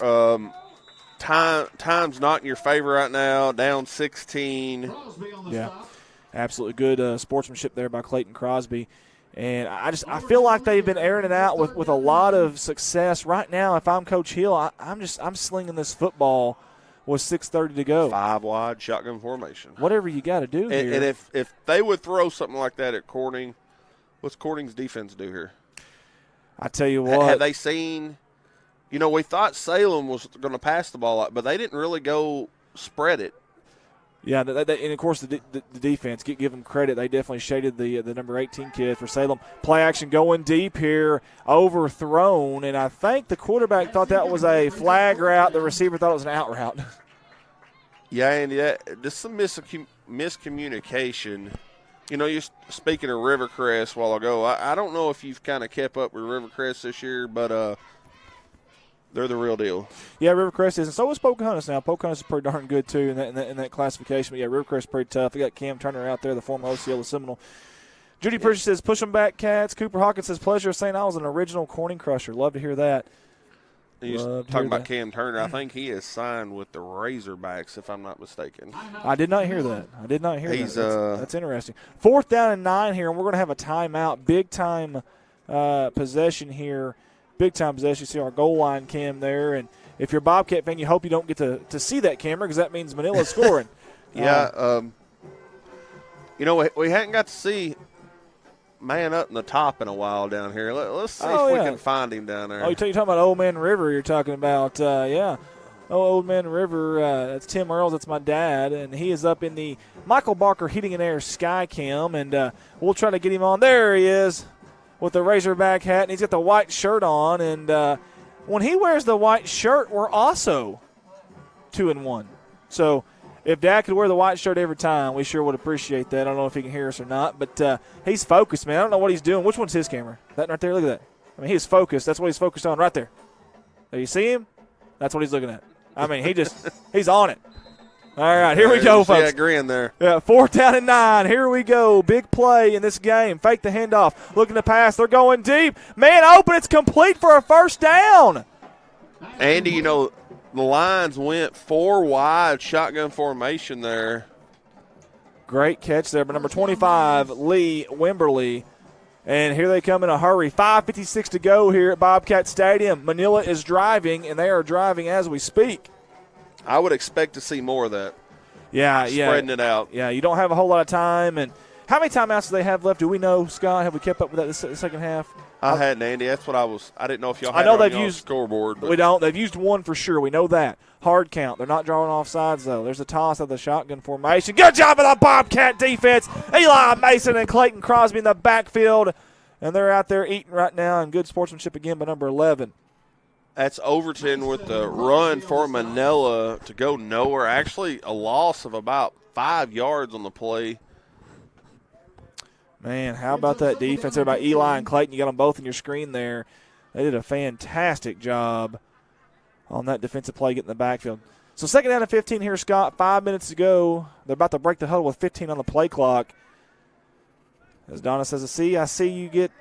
Time's not in your favor right now, down 16. Yeah, absolutely good sportsmanship there by Clayton Crosby. And I feel like they've been airing it out with a lot of success. Right now, if I'm Coach Hill, I'm slinging this football with 6:30 to go. 5 wide shotgun formation. Whatever you got to do here. And if they would throw something like that at Corning, what's Corning's defense do here? I tell you what. Have they seen – we thought Salem was going to pass the ball, but they didn't really go spread it. Yeah, and of course the defense, give them credit. They definitely shaded the number 18 kid for Salem. Play action going deep here, overthrown, and I think the quarterback thought that was a flag route. The receiver thought it was an out route. Yeah, and just some miscommunication. You're speaking of Rivercrest a while ago. I don't know if you've kind of kept up with Rivercrest this year, but they're the real deal. Yeah, Rivercrest is, and so is Pocahontas now. Pocahontas is pretty darn good, too, in that classification. But, yeah, Rivercrest is pretty tough. We got Cam Turner out there, the former OCL of Seminole. Judy Pritchard says, push them back, Cats. Cooper Hawkins says, pleasure of saying I was an original Corning crusher. Love to hear that. Talking about Cam Turner, I think he is signed with the Razorbacks, if I'm not mistaken. I did not hear that. That's interesting. 4th down and 9 here, and we're going to have a timeout. Big-time possession here. Big-time possession. You see our goal line cam there. And if you're a Bobcat fan, you hope you don't get to see that camera because that means Manila's scoring. Yeah. We hadn't got to see man up in the top in a while down here. Let's see if we can find him down there. Oh, you're talking about Old Man River you're talking about. Yeah. Old Man River, that's Tim Earls. That's my dad. And he is up in the Michael Barker Heating and Air Sky Cam. And we'll try to get him on. There he is, with the Razorback hat, and he's got the white shirt on. And when he wears the white shirt, we're also 2-1. So if Dad could wear the white shirt every time, we sure would appreciate that. I don't know if he can hear us or not, but he's focused, man. I don't know what he's doing. Which one's his camera? That right there? Look at that. I mean, he's focused. That's what he's focused on right there. Do you see him? That's what he's looking at. I mean, he's on it. All right, here we go, folks. Yeah, grin there. Yeah, 4th down and 9. Here we go. Big play in this game. Fake the handoff. Looking to pass. They're going deep. Man open. It's complete for a 1st down. Andy, the Lions went 4 wide shotgun formation there. Great catch there by number 25, Lee Wimberly. And here they come in a hurry. 5:56 to go here at Bobcat Stadium. Manila is driving, and they are driving as we speak. I would expect to see more of that. Yeah. Spreading it out. Yeah, you don't have a whole lot of time. And how many timeouts do they have left? Do we know, Scott? Have we kept up with that the second half? I hadn't, Andy. That's what I didn't know if y'all had it on y'all's scoreboard. But. We don't. They've used 1 for sure. We know that. Hard count. They're not drawing offsides, though. There's a toss of the shotgun formation. Good job of the Bobcat defense. Eli Mason and Clayton Crosby in the backfield. And they're out there eating right now, and good sportsmanship again by number 11. That's Overton with the run for Manila to go nowhere. Actually, a loss of about 5 yards on the play. Man, how about that defense there by Eli and Clayton? You got them both in your screen there. They did a fantastic job on that defensive play getting the backfield. So 2nd down and 15 here, Scott. 5 minutes to go. They're about to break the huddle with 15 on the play clock. As Donna says, I see you get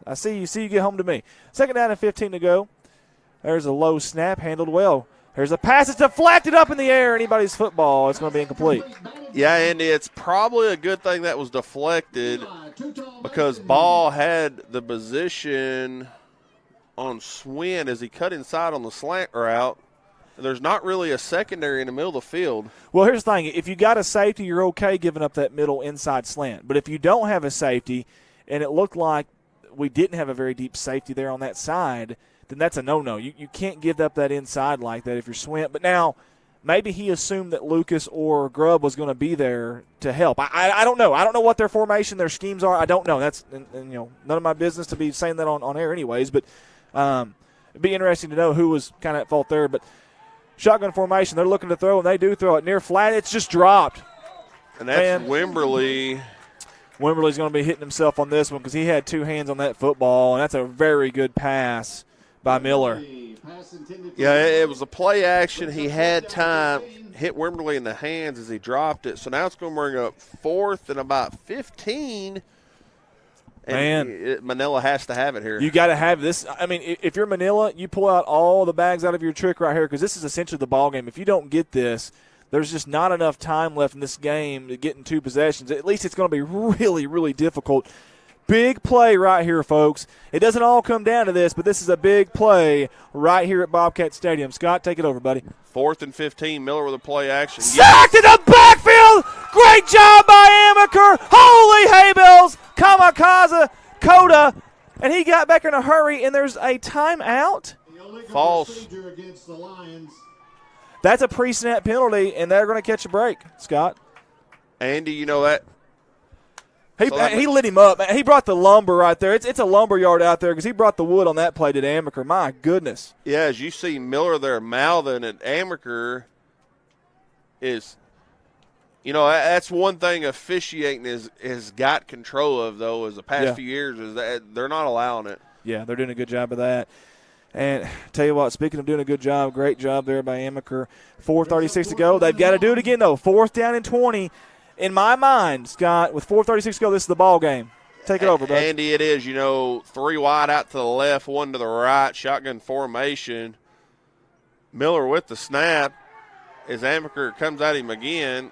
I see you. See you get home to me. 2nd down and 15 to go. There's a low snap, handled well. There's a pass. It's deflected up in the air. Anybody's football. It's going to be incomplete. Yeah, Andy, it's probably a good thing that was deflected because Ball had the position on Swin as he cut inside on the slant route. There's not really a secondary in the middle of the field. Well, here's the thing. If you got a safety, you're okay giving up that middle inside slant. But if you don't have a safety, and it looked like we didn't have a very deep safety there on that side, then that's a no-no. You can't give up that inside like that if you're Swin. But now maybe he assumed that Lucas or Grubb was going to be there to help. I don't know. I don't know what their formation, their schemes are. I don't know. That's and none of my business to be saying that on air anyways. But it'd be interesting to know who was kind of at fault there. But shotgun formation, they're looking to throw, and they do throw it near flat. It's just dropped. And that's Wimberly. Wimberly's going to be hitting himself on this one because he had 2 hands on that football, and that's a very good pass by Miller. Yeah, it was a play action. He had time, hit Wimberly in the hands as he dropped it. So now it's going to bring up 4th and about 15. And Manila has to have it here. You got to have this. I mean, if you're Manila, you pull out all the bags out of your trick right here because this is essentially the ball game. If you don't get this, there's just not enough time left in this game to get in 2 possessions. At least it's going to be really, really difficult. Big play right here, folks. It doesn't all come down to this, but this is a big play right here at Bobcat Stadium. Scott, take it over, buddy. 4th and 15, Miller with a play action. Sacked in the backfield. Great job by Amaker. Holy hay bells. Kamikaze Coda. And he got back in a hurry, and there's a timeout. False. That's a pre-snap penalty, and they're going to catch a break, Scott. Andy, you know that. He lit him up. Man. He brought the lumber right there. It's a lumber yard out there because he brought the wood on that play to Amaker. My goodness. Yeah, as you see Miller there mouthing at Amaker is, that's one thing officiating has got control of, though, is the past few years is that they're not allowing it. Yeah, they're doing a good job of that. And tell you what, speaking of doing a good job, great job there by Amaker. 4:36 to go. They've got to do it again, though. 4th down and 20. In my mind, Scott, with 4:36 to go, this is the ball game. Take it over, bud. Andy, it is. 3 wide out to the left, 1 to the right, shotgun formation. Miller with the snap as Amaker comes at him again.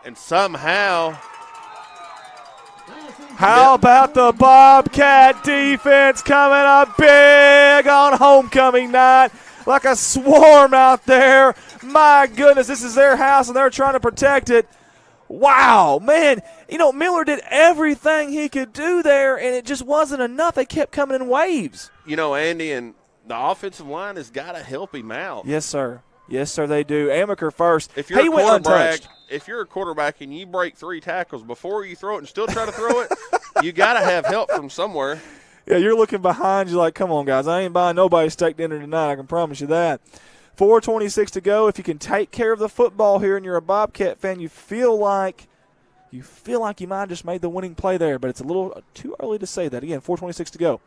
And somehow. How about the Bobcat defense coming up big on homecoming night? Like a swarm out there. My goodness, this is their house, and they're trying to protect it. Wow, man. Miller did everything he could do there, and it just wasn't enough. They kept coming in waves. Andy, and the offensive line has got to help him out. Yes, sir. Yes, sir, they do. Amaker first. If you're a quarterback and you break 3 tackles before you throw it and still try to throw it, you got to have help from somewhere. Yeah, you're looking behind you like, come on, guys. I ain't buying nobody steak dinner tonight. I can promise you that. 4:26 to go. If you can take care of the football here and you're a Bobcat fan, you feel like you might have just made the winning play there, but it's a little too early to say that. Again, 4:26 to go.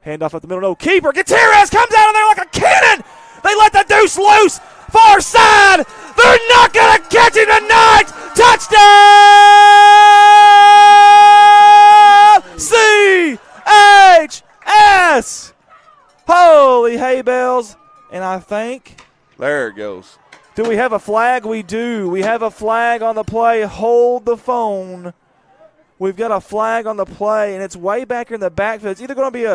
Handoff up the middle. No, keeper. Gutierrez comes out of there like a cannon. They let the deuce loose. Far side. They're not going to catch him tonight. Touchdown! CHS. Holy hay bells. And I think. There it goes. Do we have a flag? We do. We have a flag on the play. Hold the phone. We've got a flag on the play, and it's way back in the backfield. It's either going to be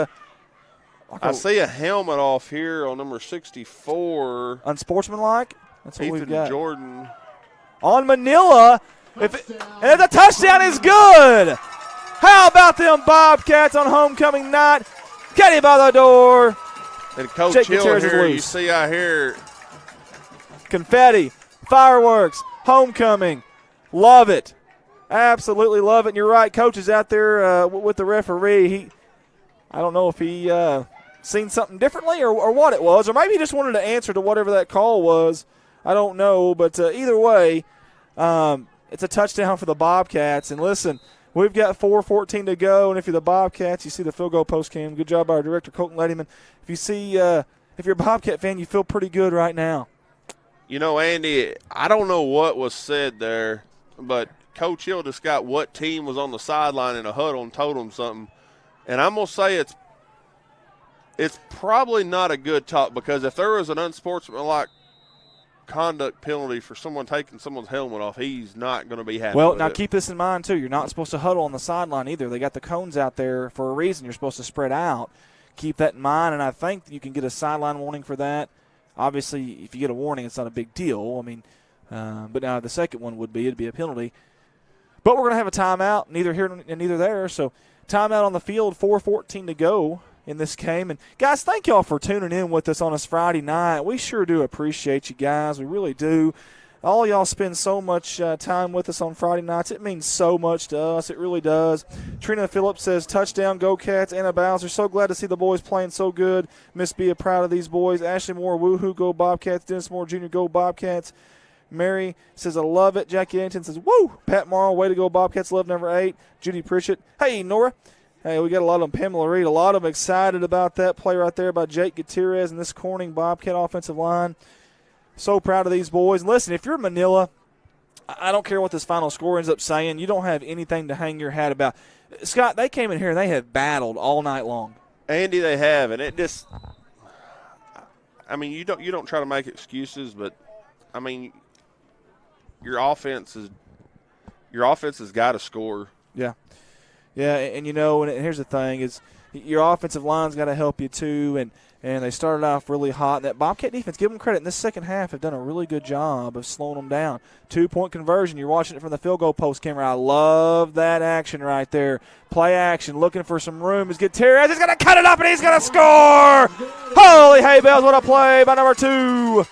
I see a helmet off here on number 64. Unsportsmanlike? That's what we've got. Jordan. On Manila. And the touchdown is good. How about them Bobcats on homecoming night? Get him by the door. And Coach Hill here, you see out here. Confetti, fireworks, homecoming. Love it. Absolutely love it. And you're right, Coach is out there with the referee. I don't know if he seen something differently or what it was, or maybe he just wanted to answer to whatever that call was. I don't know, but either way, it's a touchdown for the Bobcats. And listen, we've got 4:14 to go, and if you're the Bobcats, you see the field goal post cam. Good job by our director, Colton Lettyman. If you see, if you're a Bobcat fan, you feel pretty good right now. Andy, I don't know what was said there, but Coach Hill just got what team was on the sideline in a huddle and told him something. And I'm going to say it's probably not a good talk, because if there was an unsportsmanlike conduct penalty for someone taking someone's helmet off, he's not going to be happy. Well, with now it. keep this in mind, too. You're not supposed to huddle on the sideline either. They got the cones out there for a reason. You're supposed to spread out. Keep that in mind, and I think you can get a sideline warning for that. Obviously, if you get a warning, it's not a big deal. I mean, but now the second one it'd be a penalty. But we're going to have a timeout, neither here and neither there. So timeout on the field, 4:14 to go in this game. And, guys, thank y'all for tuning in with us on this Friday night. We sure do appreciate you guys. We really do. All y'all spend so much time with us on Friday nights. It means so much to us. It really does. Trina Phillips says, touchdown, go Cats. Anna Bowser, so glad to see the boys playing so good. Miss Bia, proud of these boys. Ashley Moore, woohoo, go Bobcats. Dennis Moore Jr., go Bobcats. Mary says, I love it. Jackie Anton says, woo. Pat Morrow, way to go Bobcats. Love number 8. Judy Pritchett. Hey, Nora. Hey, we got a lot of them. Pamela Reed, a lot of them excited about that play right there by Jake Gutierrez and this Corning Bobcat offensive line. So proud of these boys. And listen, if you're Manila, I don't care what this final score ends up saying. You don't have anything to hang your hat about. Scott, they came in here and they have battled all night long. Andy, they have, and it just – I mean, you don't try to make excuses, but, I mean, your offense has got to score. Yeah. Yeah, and and here's the thing is your offensive line's got to help you too, and they started off really hot. And that Bobcat defense, give them credit, in this second half have done a really good job of slowing them down. 2-point conversion. You're watching it from the field goal post camera. I love that action right there. Play action, looking for some room. Is Gutierrez. He's going to cut it up, and he's going to score. Holy hay bells, what a play by number 2.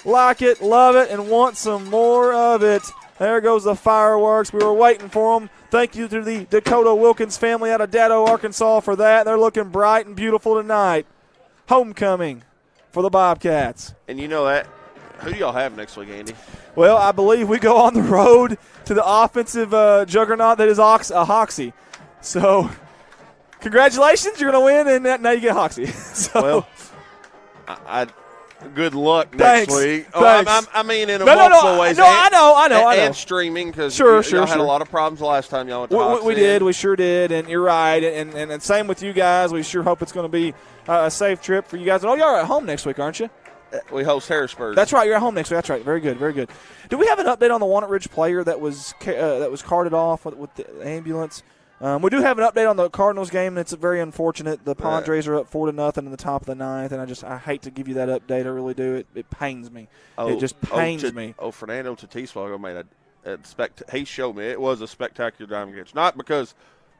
Like it, love it, and want some more of it. There goes the fireworks. We were waiting for them. Thank you to the Dakota Wilkins family out of Datto, Arkansas for that. They're looking bright and beautiful tonight. Homecoming for the Bobcats. And you know that. Who do y'all have next week, Andy? Well, I believe we go on the road to the offensive juggernaut that is Hoxie. So, congratulations. You're going to win, and now you get Hoxie. So, well, good luck next week. Thanks. I mean, in multiple ways. No, I know. And streaming, because y'all had a lot of problems last time y'all went to Hoxie. We did. We sure did. And you're right. And same with you guys. We sure hope it's going to be a safe trip for you guys. Oh, y'all are at home next week, aren't you? We host Harrisburg. That's right. You're at home next week. That's right. Very good. Very good. Do we have an update on the Walnut Ridge player that was carted off with the ambulance? We do have an update on the Cardinals game. It's very unfortunate. The Padres are up 4-0 in the top of the 9th, and I hate to give you that update. I really do. It pains me. It just pains me. Fernando Tatis made he showed me it was a spectacular diamond catch. Not because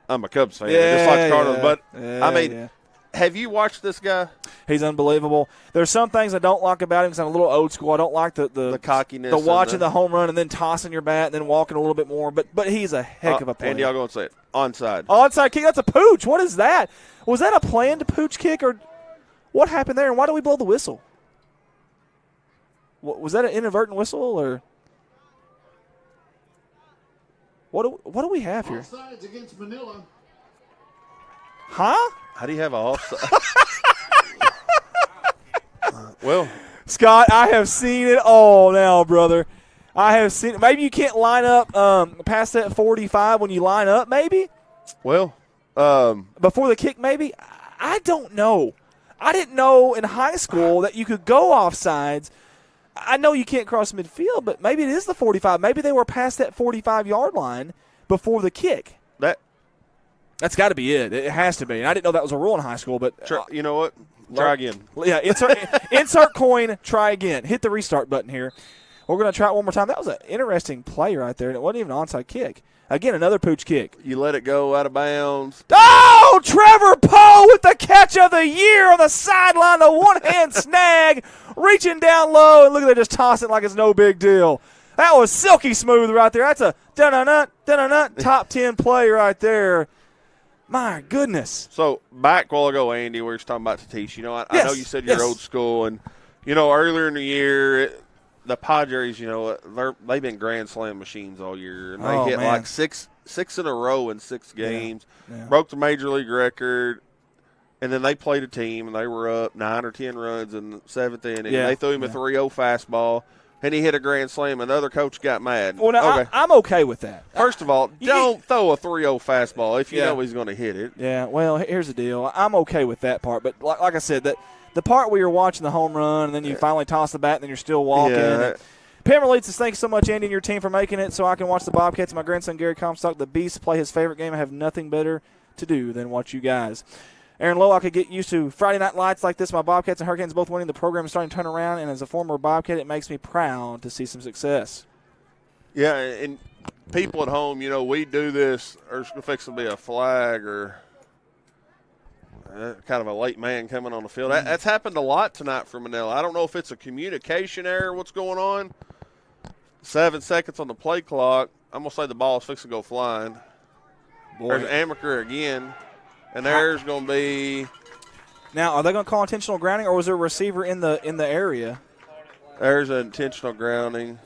I'm a Cubs fan, just like the Cardinals, but have you watched this guy? He's unbelievable. There's some things I don't like about him because I'm a little old school. I don't like the cockiness, the watching the home run and then tossing your bat and then walking a little bit more. But he's a heck of a player. Andy, I'll go and say it. Onside kick. That's a pooch. What is that? Was that a planned pooch kick, or what happened there? And why do we blow the whistle? Was that an inadvertent whistle, or what do we have here? Offsides against Manila. Huh? How do you have an offside? Well, Scott, I have seen it all now, brother. I have seen it. Maybe you can't line up past that 45 when you line up, maybe? Well, before the kick, maybe? I don't know. I didn't know in high school that you could go offsides. I know you can't cross midfield, but maybe it is the 45. Maybe they were past that 45-yard line before the kick. That's got to be it. It has to be. And I didn't know that was a rule in high school. But you know what? Try again. Yeah, insert coin, try again. Hit the restart button here. We're going to try it one more time. That was an interesting play right there, and it wasn't even an onside kick. Again, another pooch kick. You let it go out of bounds. Oh, Trevor Poe with the catch of the year on the sideline, the one-hand snag, reaching down low, and look at that, just toss it like it's no big deal. That was silky smooth right there. That's a dun-dun-dun, top 10 play right there. My goodness. So, back a while ago, Andy, we were talking about Tatis. I know you said you're old school, and, earlier in the year, the Padres, they've been Grand Slam machines all year. And they hit like six in a row in 6 games, broke the Major League record, and then they played a team, and they were up 9 or 10 runs in the 7th inning. They threw him a 3-0 fastball. and he hit a grand slam. Another coach got mad. Well, now, okay. I'm okay with that. First of all, don't throw a 3-0 fastball if you know he's going to hit it. Yeah, well, here's the deal. I'm okay with that part. But like I said, that the part where you're watching the home run and then you finally toss the bat and then you're still walking. Yeah. Pamela Leeds says, thanks so much, Andy, and your team for making it so I can watch the Bobcats and my grandson, Gary Comstock, the Beast, play his favorite game. I have nothing better to do than watch you guys. Aaron Lowe, I could get used to Friday night lights like this. My Bobcats and Hurricanes both winning. The program is starting to turn around, and as a former Bobcat, it makes me proud to see some success. Yeah, and people at home, we do this. There's going to be a flag or kind of a late man coming on the field. That's happened a lot tonight for Manila. I don't know if it's a communication error, what's going on. 7 seconds on the play clock. I'm going to say the ball is fixing to go flying. Boy. There's Amaker again. And there's going to be. Now, are they going to call intentional grounding, or was there a receiver in the area? There's an intentional grounding.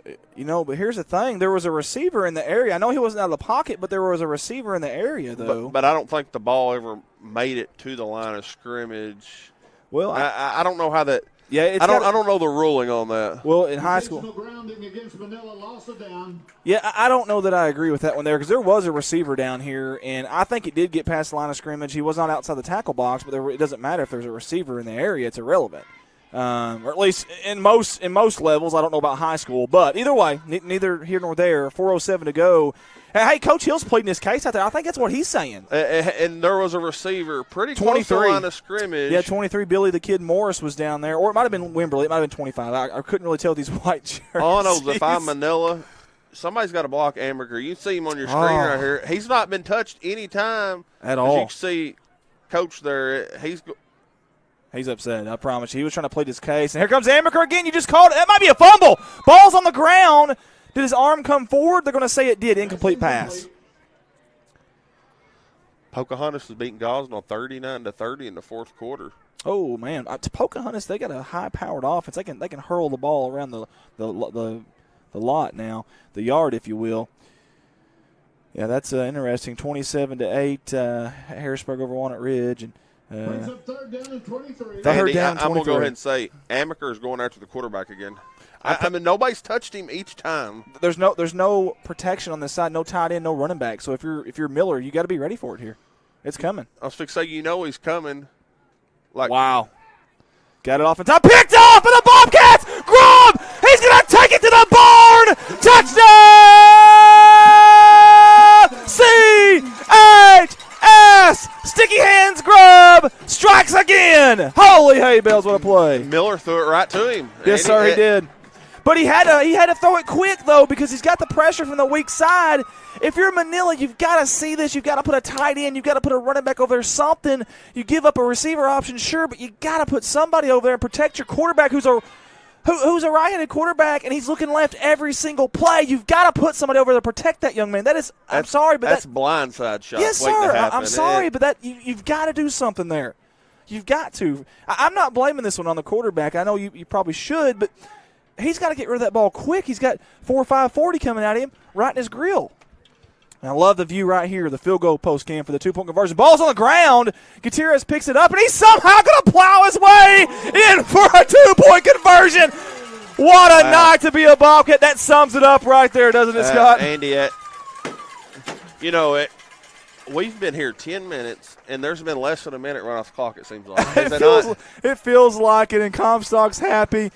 But here's the thing: there was a receiver in the area. I know he wasn't out of the pocket, but there was a receiver in the area, though. But I don't think the ball ever made it to the line of scrimmage. Well, I don't know how that. Yeah, I don't know the ruling on that. Well, in high school. Grounding against Manila, lost it down. Yeah, I don't know that I agree with that one there because there was a receiver down here, and I think it did get past the line of scrimmage. He was not outside the tackle box, but it doesn't matter if there's a receiver in the area; it's irrelevant. Or at least in most levels. I don't know about high school, but either way, neither here nor there. 4:07 to go. Hey, Coach Hill's pleading his case out there. I think that's what he's saying. And there was a receiver pretty close to the line of scrimmage. Yeah, 23, Billy the Kid Morris was down there. Or it might have been Wimberley. It might have been 25. I couldn't really tell these white jerseys. All I know is if I'm Manila, somebody's got to block Amaker. You see him on your screen right here. He's not been touched any time. At all. As you can see, Coach there, he's upset, I promise you. He was trying to plead his case. And here comes Amaker again. You just called it. That might be a fumble. Ball's on the ground. Did his arm come forward? They're going to say it did. Incomplete pass. Pocahontas has beaten Gosnell 39-30 in the fourth quarter. Oh man, Pocahontas, they got a high-powered offense. They can hurl the ball around the lot now, the yard, if you will. Yeah, that's interesting. 27-8, Harrisburg over Walnut Ridge, and brings up third down and 23. Andy, I'm going to go ahead and say Amaker is going after the quarterback again. I mean, nobody's touched him each time. There's no protection on this side, no tight end, no running back. So if you're Miller, you got to be ready for it here. It's coming. I was fixing to say, he's coming. Wow. Got it off in time. Picked off, and the Bobcats grab. He's going to take it to the barn. Touchdown! C-H-S. Sticky hands grub. Strikes again. Holy hay bales, what a play. Miller threw it right to him. Yes, sir, he did. But he had to throw it quick, though, because he's got the pressure from the weak side. If you're Manila, you've got to see this. You've got to put a tight end. You've got to put a running back over there, something. You give up a receiver option, sure, but you got to put somebody over there and protect your quarterback who's a right-handed quarterback, and he's looking left every single play. You've got to put somebody over there to protect that young man. I'm sorry, but that's blindside shot. Yes, sir. I'm sorry, but you've got to do something there. You've got to. I'm not blaming this one on the quarterback. I know you probably should, but he's got to get rid of that ball quick. He's got 4.540 coming at him right in his grill. And I love the view right here, the field goal post cam for the two-point conversion. Ball's on the ground. Gutierrez picks it up, and he's somehow going to plow his way in for a two-point conversion. What a night to be a Bobcat. That sums it up right there, doesn't it, Scott? Andy, we've been here 10 minutes, and there's been less than a minute run off the clock, it seems like. It feels like it, and Comstock's happy.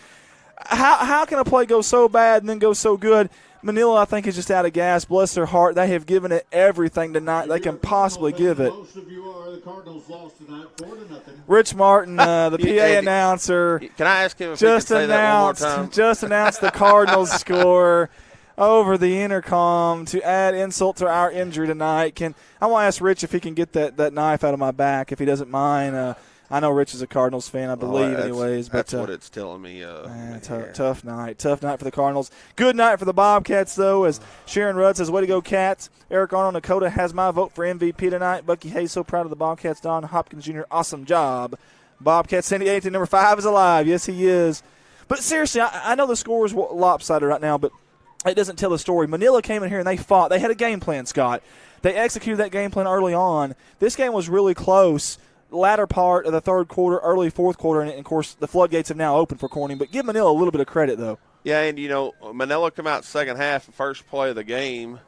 How can a play go so bad and then go so good? Manila, I think, is just out of gas. Bless their heart. They have given it everything tonight they can possibly give it. Most of you are. The Cardinals lost tonight 4-0. Rich Martin, the PA announcer. Can I ask him if he can say that one more time? Just announced the Cardinals score over the intercom to add insult to our injury tonight. I want to ask Rich if he can get that knife out of my back, if he doesn't mind. I know Rich is a Cardinals fan, I believe, anyways. But that's what it's telling me. Tough night. Tough night for the Cardinals. Good night for the Bobcats, though, as Sharon Rudd says, way to go, Cats. Eric Arnold, Dakota has my vote for MVP tonight. Bucky Hayes, so proud of the Bobcats. Don Hopkins Jr., awesome job. Bobcats, Sandy Aitken, number 5 is alive. Yes, he is. But seriously, I know the score is lopsided right now, but it doesn't tell the story. Manila came in here and they fought. They had a game plan, Scott. They executed that game plan early on. This game was really close. latter part of the third quarter, early fourth quarter, and, of course, the floodgates have now opened for Corning. But give Manila a little bit of credit, though. Yeah, and, Manila come out second half, the first play of the game.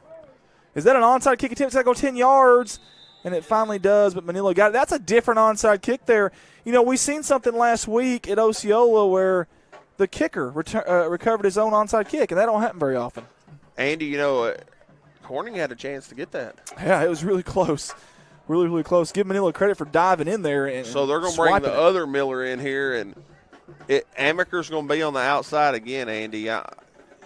Is that an onside kick attempt? It's got to go 10 yards, and it finally does, but Manila got it. That's a different onside kick there. We seen something last week at Osceola where the kicker recovered his own onside kick, and that don't happen very often. Andy, Corning had a chance to get that. Yeah, it was really close. Really, really close. Give Manila credit for diving in there. So they're going to bring the other Miller in here, and Amaker's going to be on the outside again, Andy.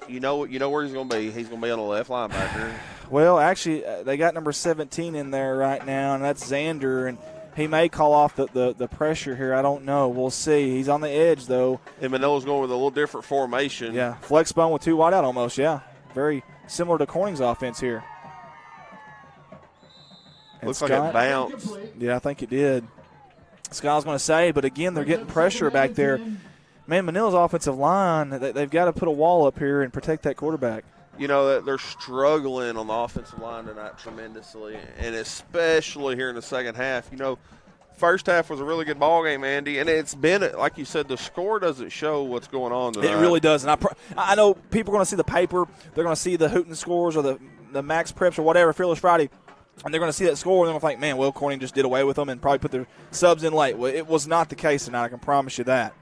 You know where he's going to be. He's going to be on the left linebacker. Well, actually, they got number 17 in there right now, and that's Xander, and he may call off the pressure here. I don't know. We'll see. He's on the edge, though. And Manila's going with a little different formation. Yeah, flex bone with two wide out almost, yeah. Very similar to Corning's offense here. And Looks like it bounced. Yeah, I think it did. Scott was going to say, but again, they're getting pressure back there. Man, Manila's offensive line, they've got to put a wall up here and protect that quarterback. They're struggling on the offensive line tonight tremendously, and especially here in the second half. First half was a really good ball game, Andy, and it's been, like you said, the score doesn't show what's going on tonight. It really does, and I know people are going to see the paper. They're going to see the Hooten scores or the Max Preps or whatever, Fearless Friday, and they're going to see that score, and they're going to think, man, Will Corning just did away with them and probably put their subs in late. Well, it was not the case tonight, I can promise you that.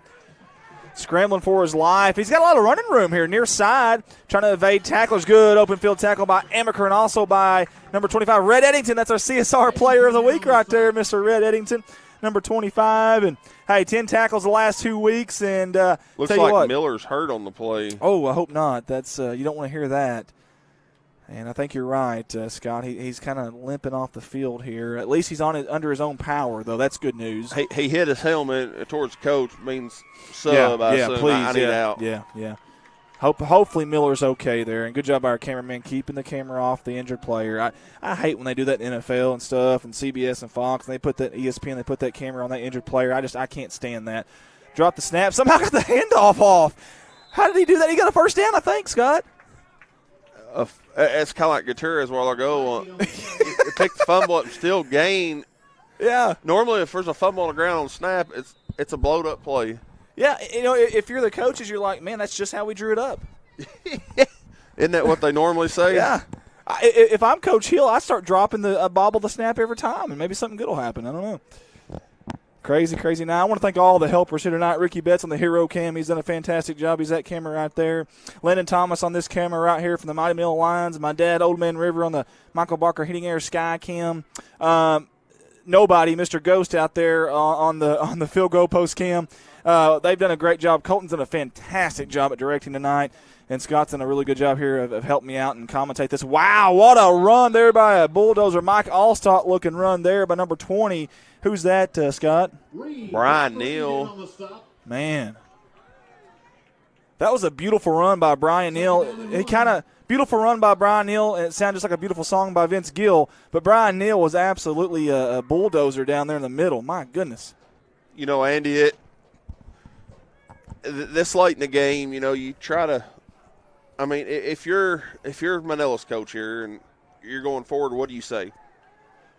Scrambling for his life. He's got a lot of running room here near side. Trying to evade tacklers. Good open field tackle by Amaker and also by number 25, Red Eddington. That's our CSR player of the week right there, Mr. Red Eddington, number 25. And, hey, 10 tackles the last 2 weeks. And looks like Miller's hurt on the play. Oh, I hope not. That's you don't want to hear that. And I think you're right, Scott. He's kind of limping off the field here. At least he's under his own power, though. That's good news. He hit his helmet towards the coach. Means sub. Yeah, please. I need out. Yeah. Hopefully Miller's okay there. And good job by our cameraman keeping the camera off the injured player. I hate when they do that in NFL and stuff and CBS and Fox. And they put that ESPN. They put that camera on that injured player. I can't stand that. Drop the snap. Somehow got the handoff off. How did he do that? He got a first down, I think, Scott. It's kind of like Gutierrez a while ago. Take the fumble up and still gain. Yeah. Normally, if there's a fumble on the ground on snap, it's a blowed up play. Yeah, if you're the coaches, you're like, man, that's just how we drew it up. Isn't that what they normally say? Yeah. If I'm Coach Hill, I start dropping the bobble the snap every time, and maybe something good will happen. I don't know. Crazy. Now, I want to thank all the helpers here tonight. Ricky Betts on the Hero Cam. He's done a fantastic job. He's that camera right there. Landon Thomas on this camera right here from the Mighty Mill Lions. My dad, Old Man River, on the Michael Barker Heating Air Sky Cam. Nobody, Mr. Ghost out there on the field goal post cam. They've done a great job. Colton's done a fantastic job at directing tonight. And Scott's done a really good job here of helping me out and commentate this. Wow, what a run there by a bulldozer. Mike Allstott looking run there by number 20. Who's that, Scott? Brian Neal. Man. That was a beautiful run by Brian Neal. Beautiful run by Brian Neal, and it sounded just like a beautiful song by Vince Gill. But Brian Neal was absolutely a bulldozer down there in the middle. My goodness. Andy, this late in the game, you try to – I mean, if you're Manila's coach here and you're going forward, what do you say?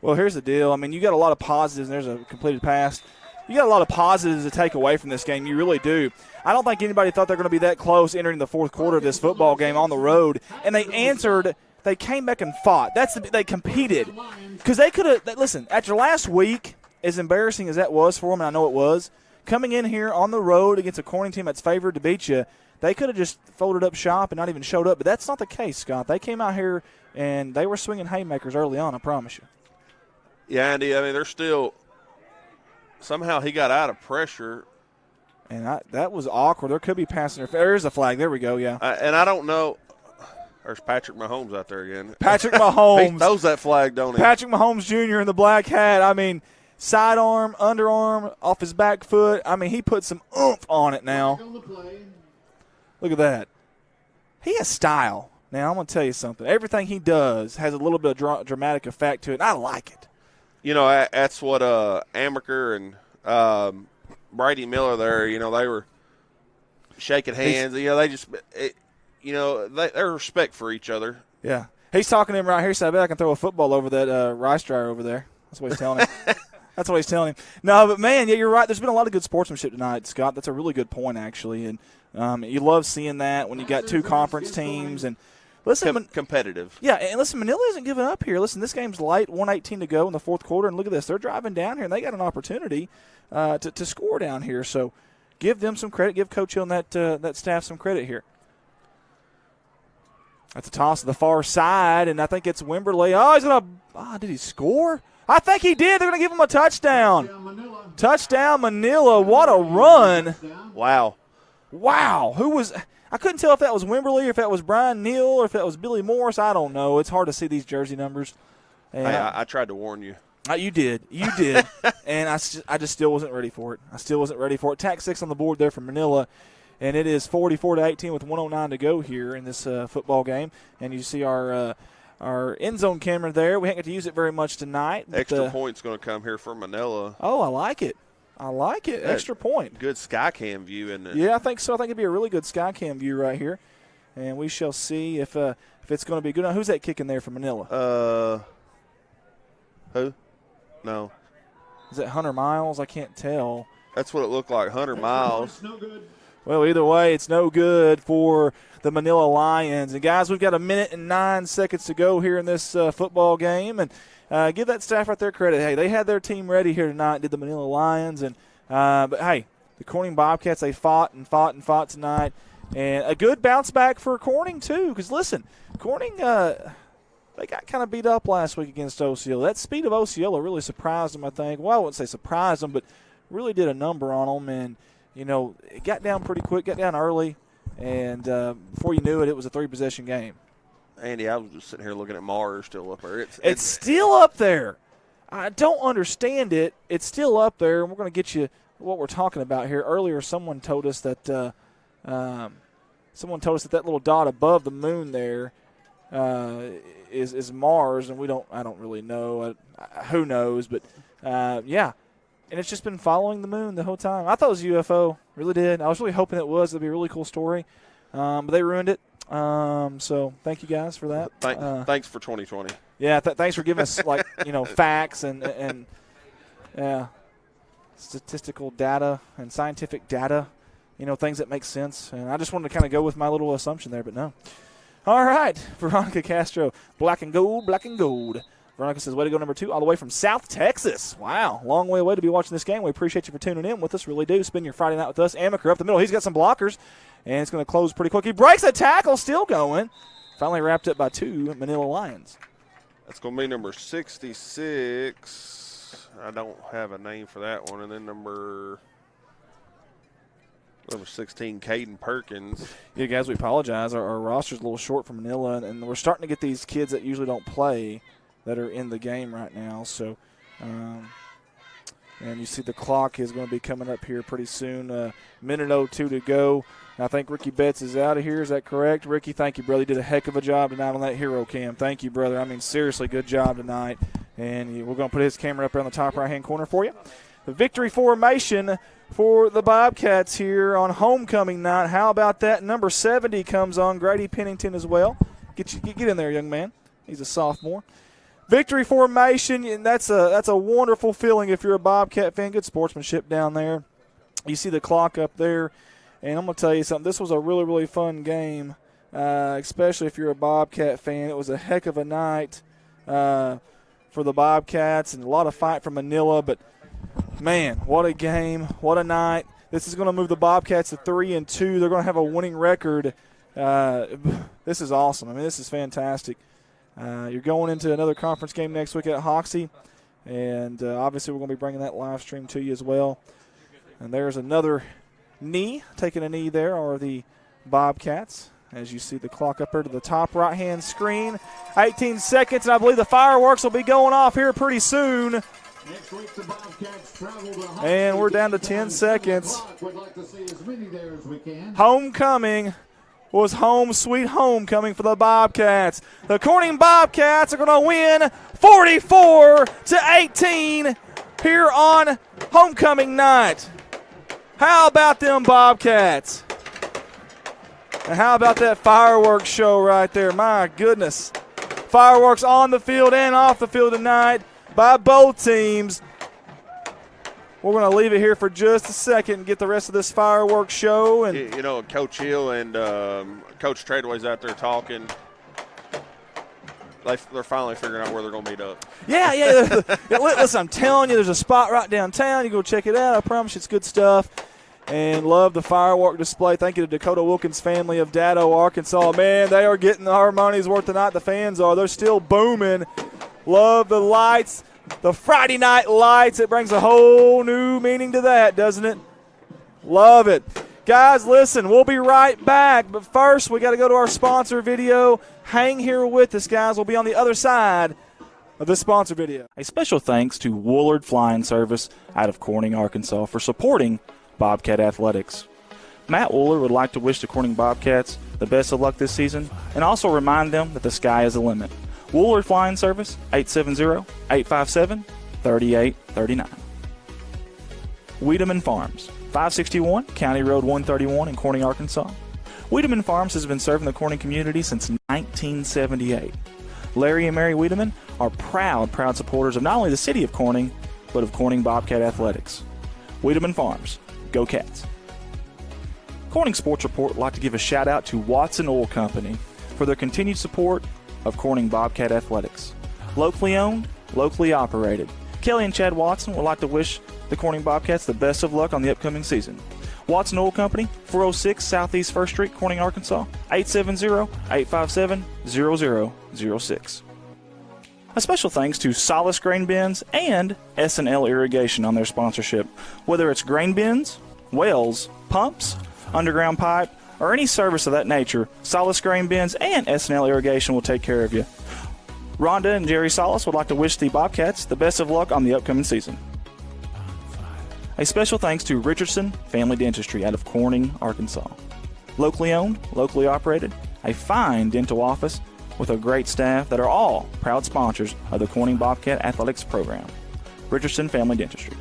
Well, here's the deal. I mean, you got a lot of positives, and there's a completed pass. You got a lot of positives to take away from this game. You really do. I don't think anybody thought they're going to be that close entering the fourth quarter of this football game on the road. And they answered. They came back and fought. They competed. Because they could have – listen, after last week, as embarrassing as that was for them, and I know it was, coming in here on the road against a Corning team that's favored to beat you, they could have just folded up shop and not even showed up. But that's not the case, Scott. They came out here, and they were swinging haymakers early on, I promise you. Yeah, Andy, I mean, they're still – somehow he got out of pressure. And that was awkward. There could be passing interference. There's a flag. There we go, yeah. And I don't know – there's Patrick Mahomes out there again. Patrick Mahomes. He throws that flag, don't he? Patrick Mahomes Jr. in the black hat. I mean, sidearm, underarm, off his back foot. I mean, he put some oomph on it now. Look at that. He has style. Now, I'm going to tell you something. Everything he does has a little bit of dramatic effect to it, and I like it. That's what Amaker and Brady Miller there, they were shaking hands. They just their respect for each other. Yeah. He's talking to him right here, so I bet I can throw a football over that rice dryer over there. That's what he's telling him. That's what he's telling him. No, but, man, yeah, you're right. There's been a lot of good sportsmanship tonight, Scott. That's a really good point, actually. And you love seeing that when you got two conference teams. And listen, competitive. Yeah, and listen, Manila isn't giving up here. Listen, this game's late, 1:18 to go in the fourth quarter, and look at this. They're driving down here, and they got an opportunity to score down here. So give them some credit. Give Coach Hill and that staff some credit here. That's a toss to the far side, and I think it's Wimberly. Oh, he's going to did he score? I think he did. They're going to give him a touchdown. Touchdown, Manila. What a run. Wow. I couldn't tell if that was Wimberly or if that was Brian Neal or if that was Billy Morris. I don't know. It's hard to see these jersey numbers. And I tried to warn you. You did. And I just still wasn't ready for it. Tack 6 on the board there for Manila. And it is 44-18 with 1:09 to go here in this football game. And you see our end zone camera there. We ain't got to use it very much tonight. Extra point's going to come here for Manila. Oh, I like it. Extra point. Good sky cam view, isn't it? Yeah, I think so. I think it'd be a really good sky cam view right here. And we shall see if it's going to be good. Now, who's that kicking there for Manila? Who? No. Is that Hunter Miles? I can't tell. That's what it looked like, Hunter Miles. No good. Well, either way, it's no good for the Manila Lions. And, guys, we've got 1 minute and 9 seconds to go here in this football game. And give that staff right there credit. Hey, they had their team ready here tonight, did the Manila Lions. But, hey, the Corning Bobcats, they fought tonight. And a good bounce back for Corning, too. Because, listen, Corning, they got kind of beat up last week against Osceola. That speed of Osceola really surprised them, I think. Well, I wouldn't say surprised them, but really did a number on them. And, it got down pretty quick, got down early. And before you knew it, it was a 3-possession game. Andy, I was just sitting here looking at Mars still up there. It's still up there. I don't understand it. It's still up there, and we're going to get you what we're talking about here. Earlier, someone told us that that little dot above the moon there is Mars, and I don't really know. Who knows? But yeah, and it's just been following the moon the whole time. I thought it was a UFO. Really did. I was really hoping it was. It'd be a really cool story, but they ruined it. So thank you guys for that. Thanks for 2020. Yeah, thanks for giving us facts and statistical data and scientific data, things that make sense. And I just wanted to kind of go with my little assumption there, but no. All right, Veronica Castro, black and gold. Veronica says, way to go, number 2, all the way from South Texas. Wow, long way away to be watching this game. We appreciate you for tuning in with us, really do. Spend your Friday night with us. Amaker up the middle. He's got some blockers, and it's going to close pretty quick. He breaks a tackle, still going. Finally wrapped up by 2 Manila Lions. That's going to be number 66. I don't have a name for that one. And then number 16, Caden Perkins. Yeah, guys, we apologize. Our roster's a little short for Manila, and we're starting to get these kids that usually don't play that are in the game right now. So, and you see the clock is going to be coming up here pretty soon. Minute 02 to go. I think Ricky Betts is out of here. Is that correct? Ricky, thank you, brother. You did a heck of a job tonight on that hero cam. Thank you, brother. I mean, seriously, good job tonight. And we're going to put his camera up there on the top right-hand corner for you. The victory formation for the Bobcats here on homecoming night. How about that? Number 70 comes on. Grady Pennington as well. Get in there, young man. He's a sophomore. Victory formation, and that's a wonderful feeling if you're a Bobcat fan. Good sportsmanship down there. You see the clock up there, and I'm going to tell you something. This was a really, really fun game, especially if you're a Bobcat fan. It was a heck of a night for the Bobcats and a lot of fight for Manila. But, man, what a game, what a night. This is going to move the Bobcats to 3-2. They're going to have a winning record. This is awesome. I mean, this is fantastic. You're going into another conference game next week at Hoxie, and obviously we're going to be bringing that live stream to you as well. And there's another knee. Taking a knee there are the Bobcats. As you see the clock up there to the top right-hand screen. 18 seconds, and I believe the fireworks will be going off here pretty soon. Next week, the Bobcats travel to Hoxie. And we're down to 10 seconds. We'd like to see as many there as we can. Homecoming was home sweet homecoming for the Bobcats. The Corning Bobcats are going to win 44-18 here on homecoming night. How about them Bobcats? And how about that fireworks show right there? My goodness. Fireworks on the field and off the field tonight by both teams. we're going to leave it here for just a second and get the rest of this fireworks show. And you know, Coach Hill and Coach Tradeway's out there talking. They're finally figuring out where they're going to meet up. Yeah. Listen, I'm telling you, there's a spot right downtown. You go check it out. I promise you it's good stuff. And love the firework display. Thank you to Dakota Wilkins family of Dado, Arkansas. Man, they are getting our money's worth tonight. The fans are. They're still booming. Love the lights. The Friday night lights. It brings a whole new meaning to that, doesn't it? Love it. Guys, listen, we'll be right back. But first, we got to go to our sponsor video. Hang here with us, guys. We'll be on the other side of this sponsor video. A special thanks to Woolard Flying Service out of Corning, Arkansas for supporting Bobcat Athletics. Matt Woolard would like to wish the Corning Bobcats the best of luck this season and also remind them that the sky is the limit. Woolard Flying Service, 870-857-3839. Wiedemann Farms, 561 County Road 131 in Corning, Arkansas. Wiedemann Farms has been serving the Corning community since 1978. Larry and Mary Wiedemann are proud supporters of not only the city of Corning, but of Corning Bobcat Athletics. Wiedemann Farms, go Cats. Corning Sports Report would like to give a shout out to Watson Oil Company for their continued support of Corning Bobcat Athletics. Locally owned, locally operated. Kelly and Chad Watson would like to wish the Corning Bobcats the best of luck on the upcoming season. Watson Oil Company, 406 Southeast 1st Street, Corning, Arkansas, 870-857-0006. A special thanks to Solace Grain Bins and S&L Irrigation on their sponsorship. Whether it's grain bins, wells, pumps, underground pipe, or any service of that nature, Solace Grain Bins and S&L Irrigation will take care of you. Rhonda and Jerry Solace would like to wish the Bobcats the best of luck on the upcoming season. A special thanks to Richardson Family Dentistry out of Corning, Arkansas. Locally owned, locally operated, a fine dental office with a great staff that are all proud sponsors of the Corning Bobcat Athletics program. Richardson Family Dentistry.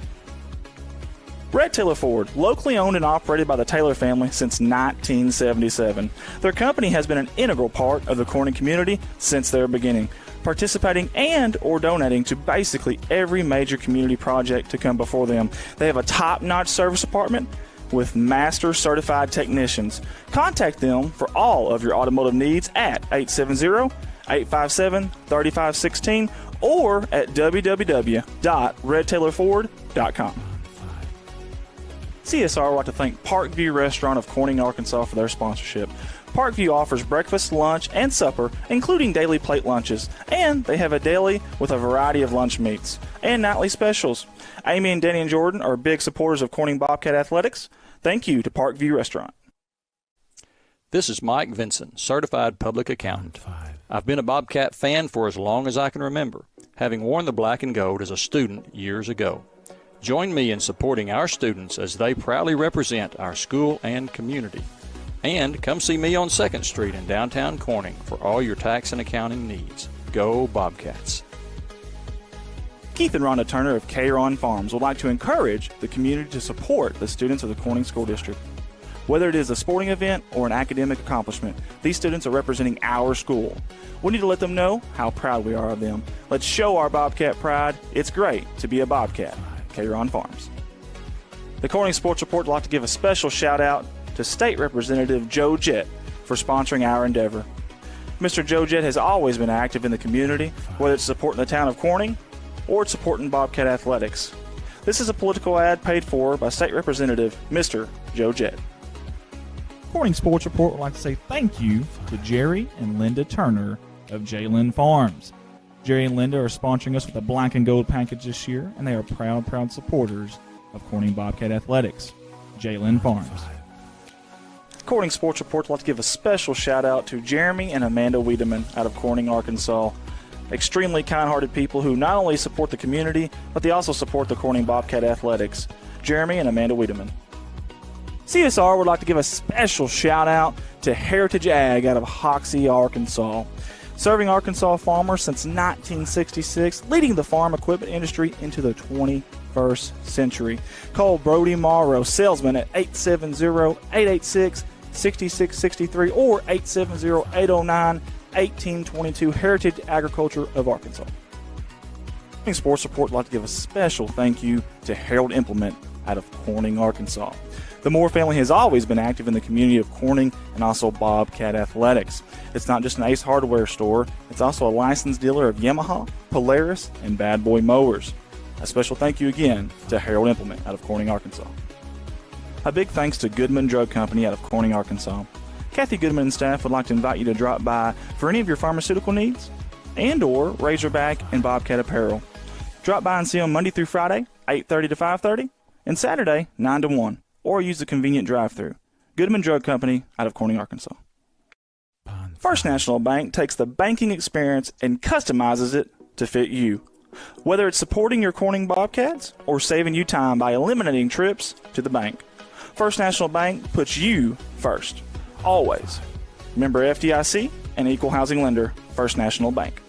Red Taylor Ford, locally owned and operated by the Taylor family since 1977. Their company has been an integral part of the Corning community since their beginning, participating and or donating to basically every major community project to come before them. They have a top-notch service department with master certified technicians. Contact them for all of your automotive needs at 870-857-3516 or at www.redtaylorford.com. CSR would like to thank Parkview Restaurant of Corning, Arkansas for their sponsorship. Parkview offers breakfast, lunch, and supper, including daily plate lunches, and they have a daily with a variety of lunch meats and nightly specials. Amy and Danny and Jordan are big supporters of Corning Bobcat Athletics. Thank you to Parkview Restaurant. This is Mike Vinson, Certified Public Accountant. I've been a Bobcat fan for as long as I can remember, having worn the black and gold as a student years ago. Join me in supporting our students as they proudly represent our school and community. And come see me on 2nd Street in downtown Corning for all your tax and accounting needs. Go Bobcats. Keith and Rhonda Turner of K-Ron Farms would like to encourage the community to support the students of the Corning School District. Whether it is a sporting event or an academic accomplishment, these students are representing our school. We need to let them know how proud we are of them. Let's show our Bobcat pride. It's great to be a Bobcat. K-Ron Farms. The Corning Sports Report would like to give a special shout out to State Representative Joe Jett for sponsoring our endeavor. Mr. Joe Jett has always been active in the community, whether it's supporting the town of Corning or it's supporting Bobcat Athletics. This is a political ad paid for by State Representative Mr. Joe Jett. Corning Sports Report would like to say thank you to Jerry and Linda Turner of J-Lynn Farms. Jerry and Linda are sponsoring us with a black and gold package this year, and they are proud supporters of Corning Bobcat Athletics. J-Lynn Farms. Corning Sports Report would like to give a special shout out to Jeremy and Amanda Wiedemann out of Corning, Arkansas. Extremely kind-hearted people who not only support the community, but they also support the Corning Bobcat Athletics. Jeremy and Amanda Wiedemann. CSR would like to give a special shout out to Heritage Ag out of Hoxie, Arkansas. Serving Arkansas farmers since 1966, leading the farm equipment industry into the 21st century. Call Brody Morrow, salesman, at 870-886-6663 or 870-809-1822, Heritage Agriculture of Arkansas. Sports Report would like to give a special thank you to Harold Implement out of Corning, Arkansas. The Moore family has always been active in the community of Corning and also Bobcat Athletics. It's not just an Ace Hardware store, it's also a licensed dealer of Yamaha, Polaris, and Bad Boy mowers. A special thank you again to Harold Implement out of Corning, Arkansas. A big thanks to Goodman Drug Company out of Corning, Arkansas. Kathy Goodman and staff would like to invite you to drop by for any of your pharmaceutical needs and or Razorback and Bobcat apparel. Drop by and see them Monday through Friday, 8:30 to 5:30, and Saturday, 9 to 1, or use the convenient drive-thru. Goodman Drug Company out of Corning, Arkansas. First National Bank takes the banking experience and customizes it to fit you. Whether it's supporting your Corning Bobcats or saving you time by eliminating trips to the bank, First National Bank puts you first, always. Member FDIC and equal housing lender, First National Bank.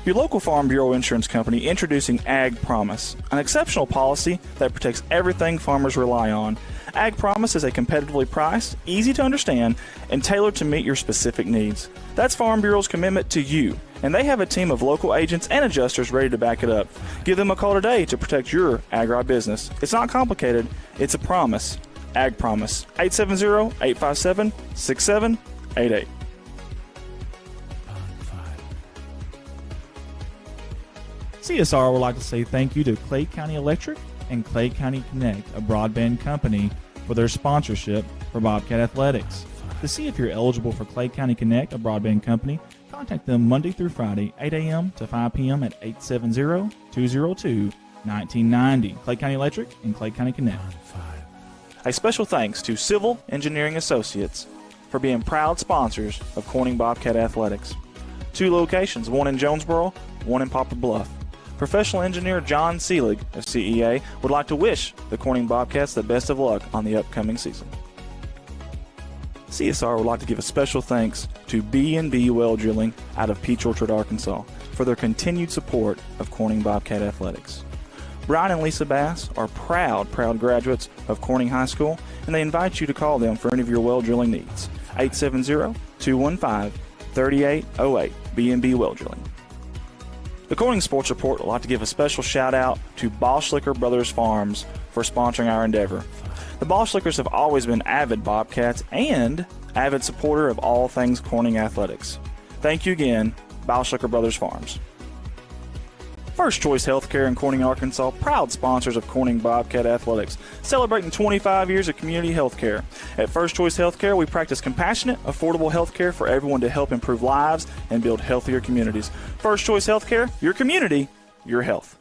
Your local Farm Bureau insurance company introducing Ag Promise, an exceptional policy that protects everything farmers rely on. Ag Promise is a competitively priced, easy to understand, and tailored to meet your specific needs. That's Farm Bureau's commitment to you, and they have a team of local agents and adjusters ready to back it up. Give them a call today to protect your agribusiness. It's not complicated, it's a promise. Ag Promise, 870-857-6788. CSR would like to say thank you to Clay County Electric and Clay County Connect, a broadband company, for their sponsorship for Bobcat Athletics. To see if you're eligible for Clay County Connect, a broadband company, contact them Monday through Friday, 8 a.m. to 5 p.m. at 870-202-1990. Clay County Electric and Clay County Connect. A special thanks to Civil Engineering Associates for being proud sponsors of Corning Bobcat Athletics. 2 locations, one in Jonesboro, one in Poplar Bluff. Professional engineer John Seelig of CEA would like to wish the Corning Bobcats the best of luck on the upcoming season. CSR would like to give a special thanks to B&B Well Drilling out of Peach Orchard, Arkansas, for their continued support of Corning Bobcat Athletics. Brian and Lisa Bass are proud graduates of Corning High School, and they invite you to call them for any of your well drilling needs. 870-215-3808, B&B Well Drilling. The Corning Sports Report would like to give a special shout out to Boschlicker Brothers Farms for sponsoring our endeavor. The Boschlickers have always been avid Bobcats and avid supporter of all things Corning athletics. Thank you again, Boschlicker Brothers Farms. First Choice Healthcare in Corning, Arkansas, proud sponsors of Corning Bobcat Athletics, celebrating 25 years of community health care. At First Choice Healthcare, we practice compassionate, affordable health care for everyone to help improve lives and build healthier communities. First Choice Healthcare, your community, your health.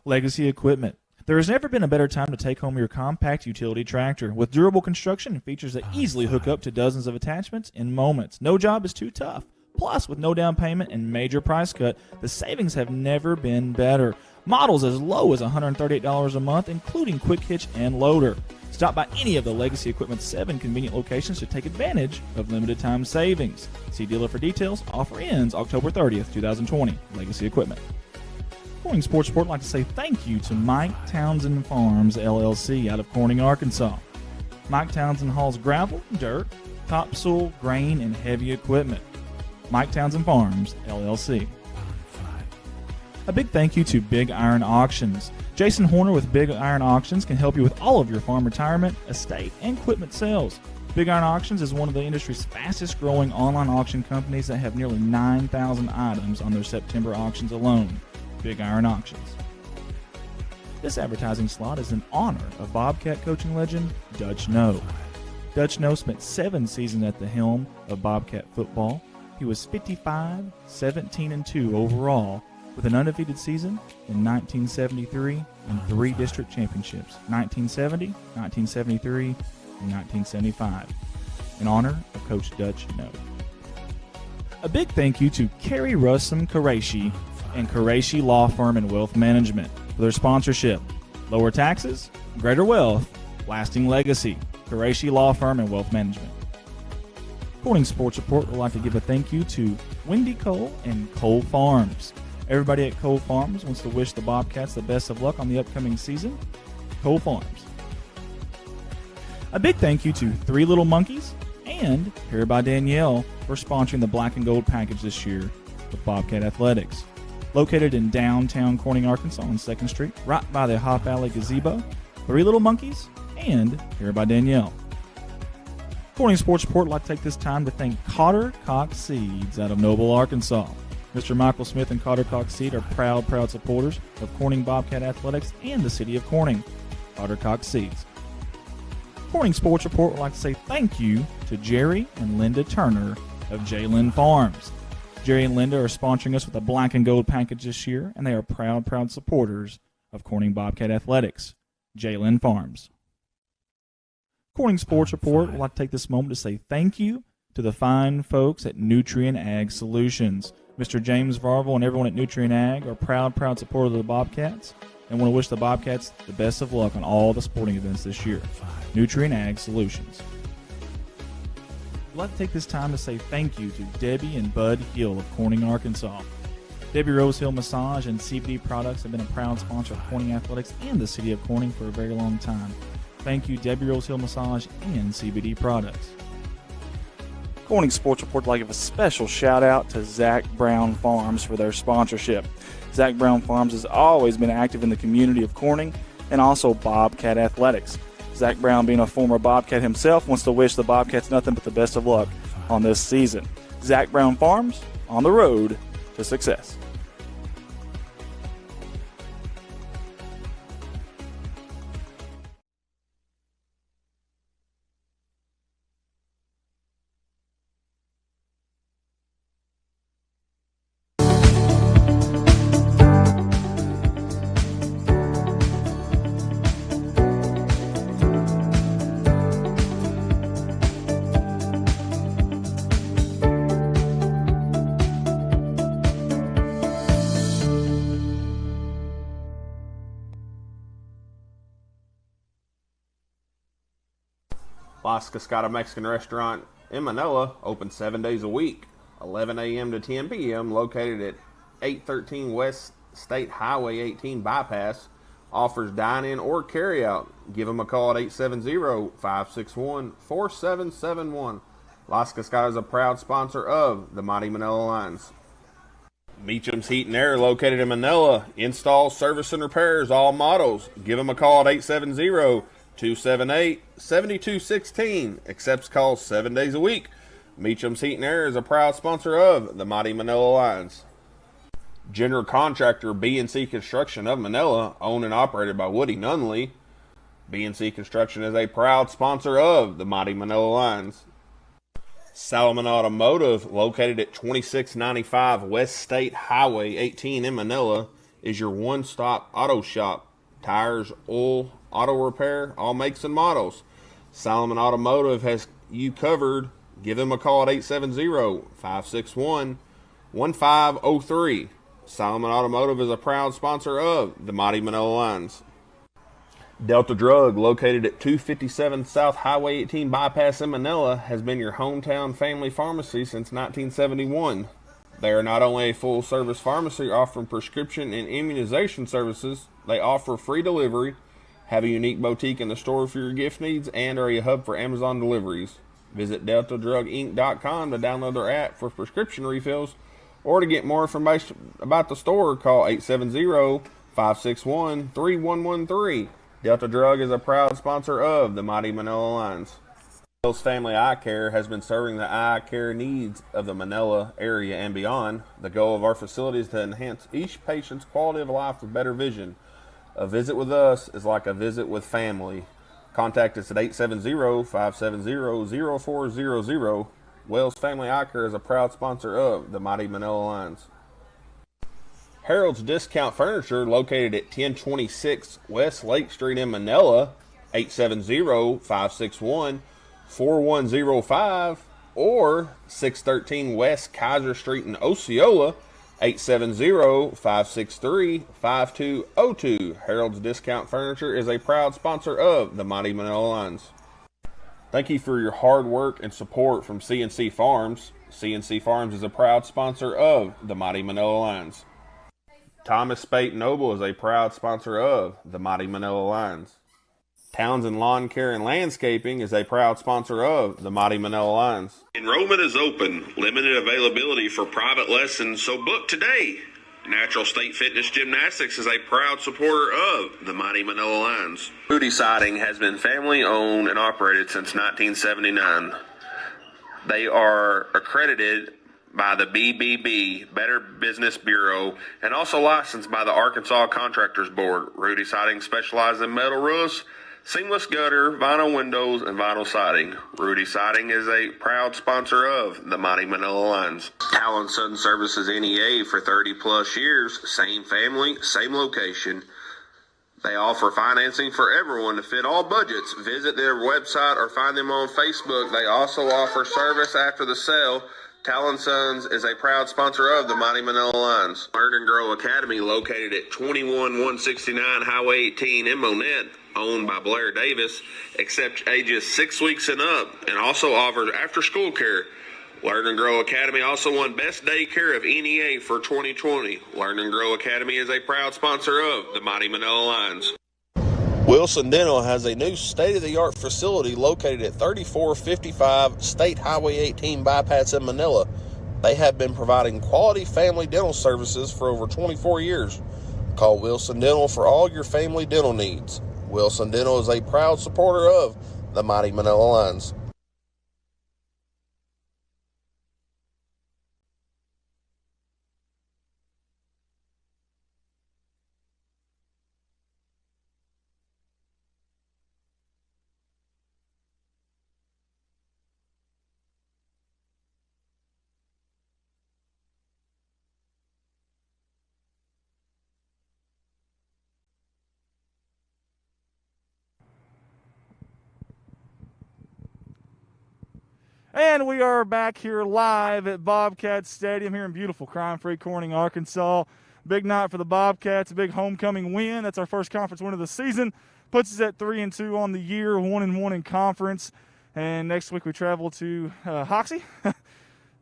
Legacy Equipment. There has never been a better time to take home your compact utility tractor. With durable construction and features that easily hook up to dozens of attachments in moments. No job is too tough. Plus, with no down payment and major price cut, the savings have never been better. Models as low as $138 a month, including quick hitch and loader. Stop by any of the Legacy Equipment's 7 convenient locations to take advantage of limited time savings. See dealer for details. Offer ends October 30th, 2020. Legacy Equipment. Corning Sports Report would like to say thank you to Mike Townsend Farms, LLC, out of Corning, Arkansas. Mike Townsend hauls gravel, dirt, topsoil, grain, and heavy equipment. Mike Townsend Farms, LLC. A big thank you to Big Iron Auctions. Jason Horner with Big Iron Auctions can help you with all of your farm retirement, estate, and equipment sales. Big Iron Auctions is one of the industry's fastest growing online auction companies that have nearly 9,000 items on their September auctions alone. Big Iron Auctions. This advertising slot is in honor of Bobcat coaching legend Dutch No. Dutch No spent 7 seasons at the helm of Bobcat football. He was 55, 17-2 overall, with an undefeated season in 1973 and 3 district championships, 1970, 1973, and 1975, in honor of Coach Dutch No. A big thank you to Kerry Russum Qureshi and Qureshi Law Firm and Wealth Management for their sponsorship. Lower taxes, greater wealth, lasting legacy. Qureshi Law Firm and Wealth Management. Corning Sports Report would like to give a thank you to Wendy Cole and Cole Farms. Everybody at Cole Farms wants to wish the Bobcats the best of luck on the upcoming season. Cole Farms. A big thank you to Three Little Monkeys and Hair by Danielle for sponsoring the Black and Gold package this year. with Bobcat Athletics. Located in downtown Corning, Arkansas on 2nd Street, right by the Hop Alley Gazebo, Three Little Monkeys, and here by Danielle. Corning Sports Report would like to take this time to thank Cotter Cox Seeds out of Noble, Arkansas. Mr. Michael Smith and Cotter Cox Seed are proud supporters of Corning Bobcat Athletics and the city of Corning. Cotter Cox Seeds. Corning Sports Report would like to say thank you to Jerry and Linda Turner of Jalen Farms. Jerry and Linda are sponsoring us with a black and gold package this year, and they are proud supporters of Corning Bobcat Athletics. Jalen Farms. Corning Sports Report would like to take this moment to say thank you to the fine folks at Nutrient Ag Solutions. Mr. James Varvel and everyone at Nutrient Ag are proud supporters of the Bobcats and want to wish the Bobcats the best of luck on all the sporting events this year. Nutrient Ag Solutions. I'd like to take this time to say thank you to Debbie and Bud Hill of Corning, Arkansas. Debbie Rose Hill Massage and CBD Products have been a proud sponsor of Corning Athletics and the city of Corning for a very long time. Thank you, Debbie Rose Hill Massage and CBD Products. Corning Sports Report would like to give a special shout out to Zach Brown Farms for their sponsorship. Zach Brown Farms has always been active in the community of Corning and also Bobcat Athletics. Zach Brown, being a former Bobcat himself, wants to wish the Bobcats nothing but the best of luck on this season. Zach Brown Farms, on the road to success. Las Cascada Mexican Restaurant in Manila, open 7 days a week, 11 a.m. to 10 p.m., located at 813 West State Highway 18 Bypass, offers dine-in or carry-out. Give them a call at 870-561-4771. Las Cascadas is a proud sponsor of the Mighty Manila Lions. Meacham's Heat and Air, located in Manila, install, service, and repairs, all models. Give them a call at 870-278-7216. Accepts calls 7 days a week. Meacham's Heat and Air is a proud sponsor of the Mighty Manila Lions. General contractor B&C Construction of Manila, owned and operated by Woody Nunley. B&C Construction is a proud sponsor of the Mighty Manila Lions. Salomon Automotive, located at 2695 West State Highway 18 in Manila, is your one-stop auto shop. Tires, oil, auto repair, all makes and models. Salomon Automotive has you covered. Give them a call at 870-561-1503. Salomon Automotive is a proud sponsor of the Mighty Manila Lions. Delta Drug, located at 257 South Highway 18 Bypass in Manila, has been your hometown family pharmacy since 1971. They are not only a full-service pharmacy offering prescription and immunization services, they offer free delivery, have a unique boutique in the store for your gift needs, and are a hub for Amazon deliveries. Visit DeltaDrugInc.com to download their app for prescription refills, or to get more information about the store, call 870-561-3113. Delta Drug is a proud sponsor of the Mighty Manila Lions. Wells Family Eye Care has been serving the eye care needs of the Manila area and beyond. The goal of our facility is to enhance each patient's quality of life with better vision. A visit with us is like a visit with family. Contact us at 870-570-0400. Wells Family Eye Care is a proud sponsor of the Mighty Manila Lions. Harold's Discount Furniture, located at 1026 West Lake Street in Manila, 870-561-4105, or 613 West Kaiser Street in Osceola, 870-563-5202. Harold's Discount Furniture is a proud sponsor of the Mighty Manila Lions. Thank you for your hard work and support from CNC Farms. CNC Farms is a proud sponsor of the Mighty Manila Lions. Thomas Spate Noble is a proud sponsor of the Mighty Manila Lions. Townsend Lawn Care and Landscaping is a proud sponsor of the Mighty Manila Lions. Enrollment is open. Limited availability for private lessons, so book today. Natural State Fitness Gymnastics is a proud supporter of the Mighty Manila Lions. Rudy Siding has been family owned and operated since 1979. They are accredited by the BBB, Better Business Bureau, and also licensed by the Arkansas Contractors Board. Rudy Siding specializes in metal roofs, seamless gutter, vinyl windows, and vinyl siding. Rudy Siding is a proud sponsor of the Mighty Manila Lions. Talon Sudden Services NEA for 30-plus years. Same family, same location. They offer financing for everyone to fit all budgets. Visit their website or find them on Facebook. They also offer service after the sale. Talon Sons is a proud sponsor of the Mighty Manila Lions. Learn and Grow Academy, located at 21169 Highway 18 in Monette, owned by Blair Davis, accepts ages 6 weeks and up, and also offers after-school care. Learn and Grow Academy also won Best Daycare of NEA for 2020. Learn and Grow Academy is a proud sponsor of the Mighty Manila Lions. Wilson Dental has a new state-of-the-art facility located at 3455 State Highway 18 Bypass in Manila. They have been providing quality family dental services for over 24 years. Call Wilson Dental for all your family dental needs. Wilson Dental is a proud supporter of the Mighty Manila Lions. And we are back here live at Bobcats Stadium here in beautiful crime-free Corning, Arkansas. Big night for the Bobcats, a big homecoming win. That's our first conference win of the season. Puts us at 3-2 on the year, 1-1 in conference. And next week we travel to Hoxie.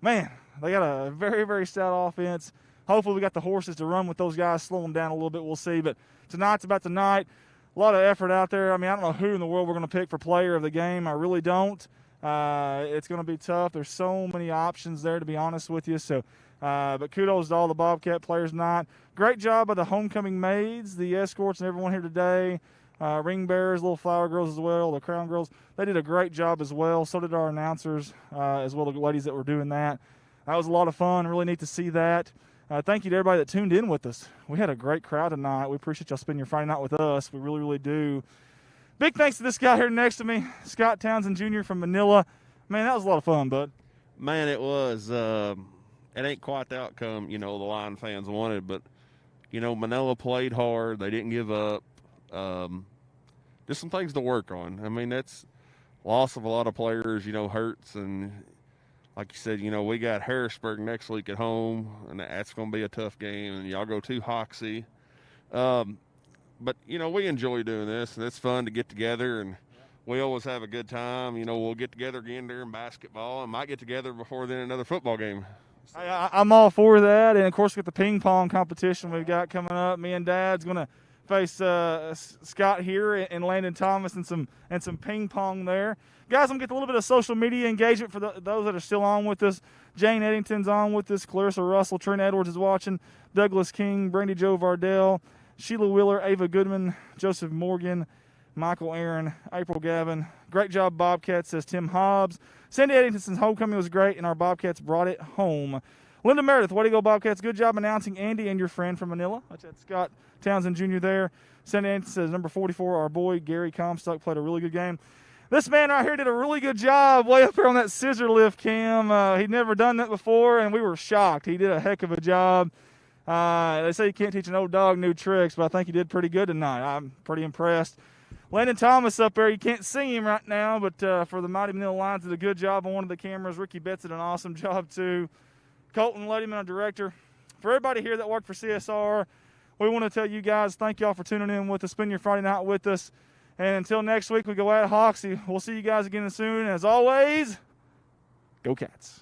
Man, they got a very, very stout offense. Hopefully we got the horses to run with those guys, slow them down a little bit. We'll see. But tonight's about tonight. A lot of effort out there. I mean, I don't know who in the world we're going to pick for player of the game. I really don't. It's going to be tough. There's so many options there, to be honest with you. So, but kudos to all the Bobcat players tonight. Great job by the homecoming maids, the escorts, and everyone here today. Ring bearers, little flower girls as well, the crown girls. They did a great job as well. So did our announcers, as well, the ladies that were doing that. That was a lot of fun. Really neat to see that. Thank you to everybody that tuned in with us. We had a great crowd tonight. We appreciate y'all spending your Friday night with us. We really, really do. Big thanks to this guy here next to me, Scott Townsend Jr. from Manila. Man, that was a lot of fun, bud. Man, it was. It ain't quite the outcome, the Lion fans wanted, but, Manila played hard. They didn't give up. Just some things to work on. I mean, that's loss of a lot of players, hurts. And like you said, we got Harrisburg next week at home, and that's going to be a tough game. And y'all go to Hoxie. But, we enjoy doing this, and it's fun to get together, and we always have a good time. We'll get together again during basketball and might get together before then another football game. I'm all for that. And, of course, with the ping pong competition we've got coming up, me and Dad's going to face Scott here and Landon Thomas and some ping pong there. Guys, I'm going to get a little bit of social media engagement for those that are still on with us. Jane Eddington's on with us. Clarissa Russell, Trent Edwards is watching. Douglas King, Brandy Joe Vardell, Sheila Wheeler, Ava Goodman, Joseph Morgan, Michael Aaron, April Gavin. Great job, Bobcats, says Tim Hobbs. Sandy Eddington's homecoming was great, and our Bobcats brought it home. Linda Meredith, way to go, Bobcats. Good job announcing Andy and your friend from Manila. That's Scott Townsend Jr. there. Sandy Eddington says number 44, our boy Gary Comstock played a really good game. This man right here did a really good job way up here on that scissor lift cam. He'd never done that before, and we were shocked. He did a heck of a job. They say you can't teach an old dog new tricks, but I think he did pretty good tonight. I'm pretty impressed. Landon Thomas up there, you can't see him right now, but for the Mighty Manila Lions, did a good job on one of the cameras. Ricky Betts did an awesome job, too. Colton Lettyman, our director. For everybody here that worked for CSR, we want to tell you guys thank y'all for tuning in with us, spend your Friday night with us. And until next week, we go at Hoxie. We'll see you guys again soon. As always, go Cats.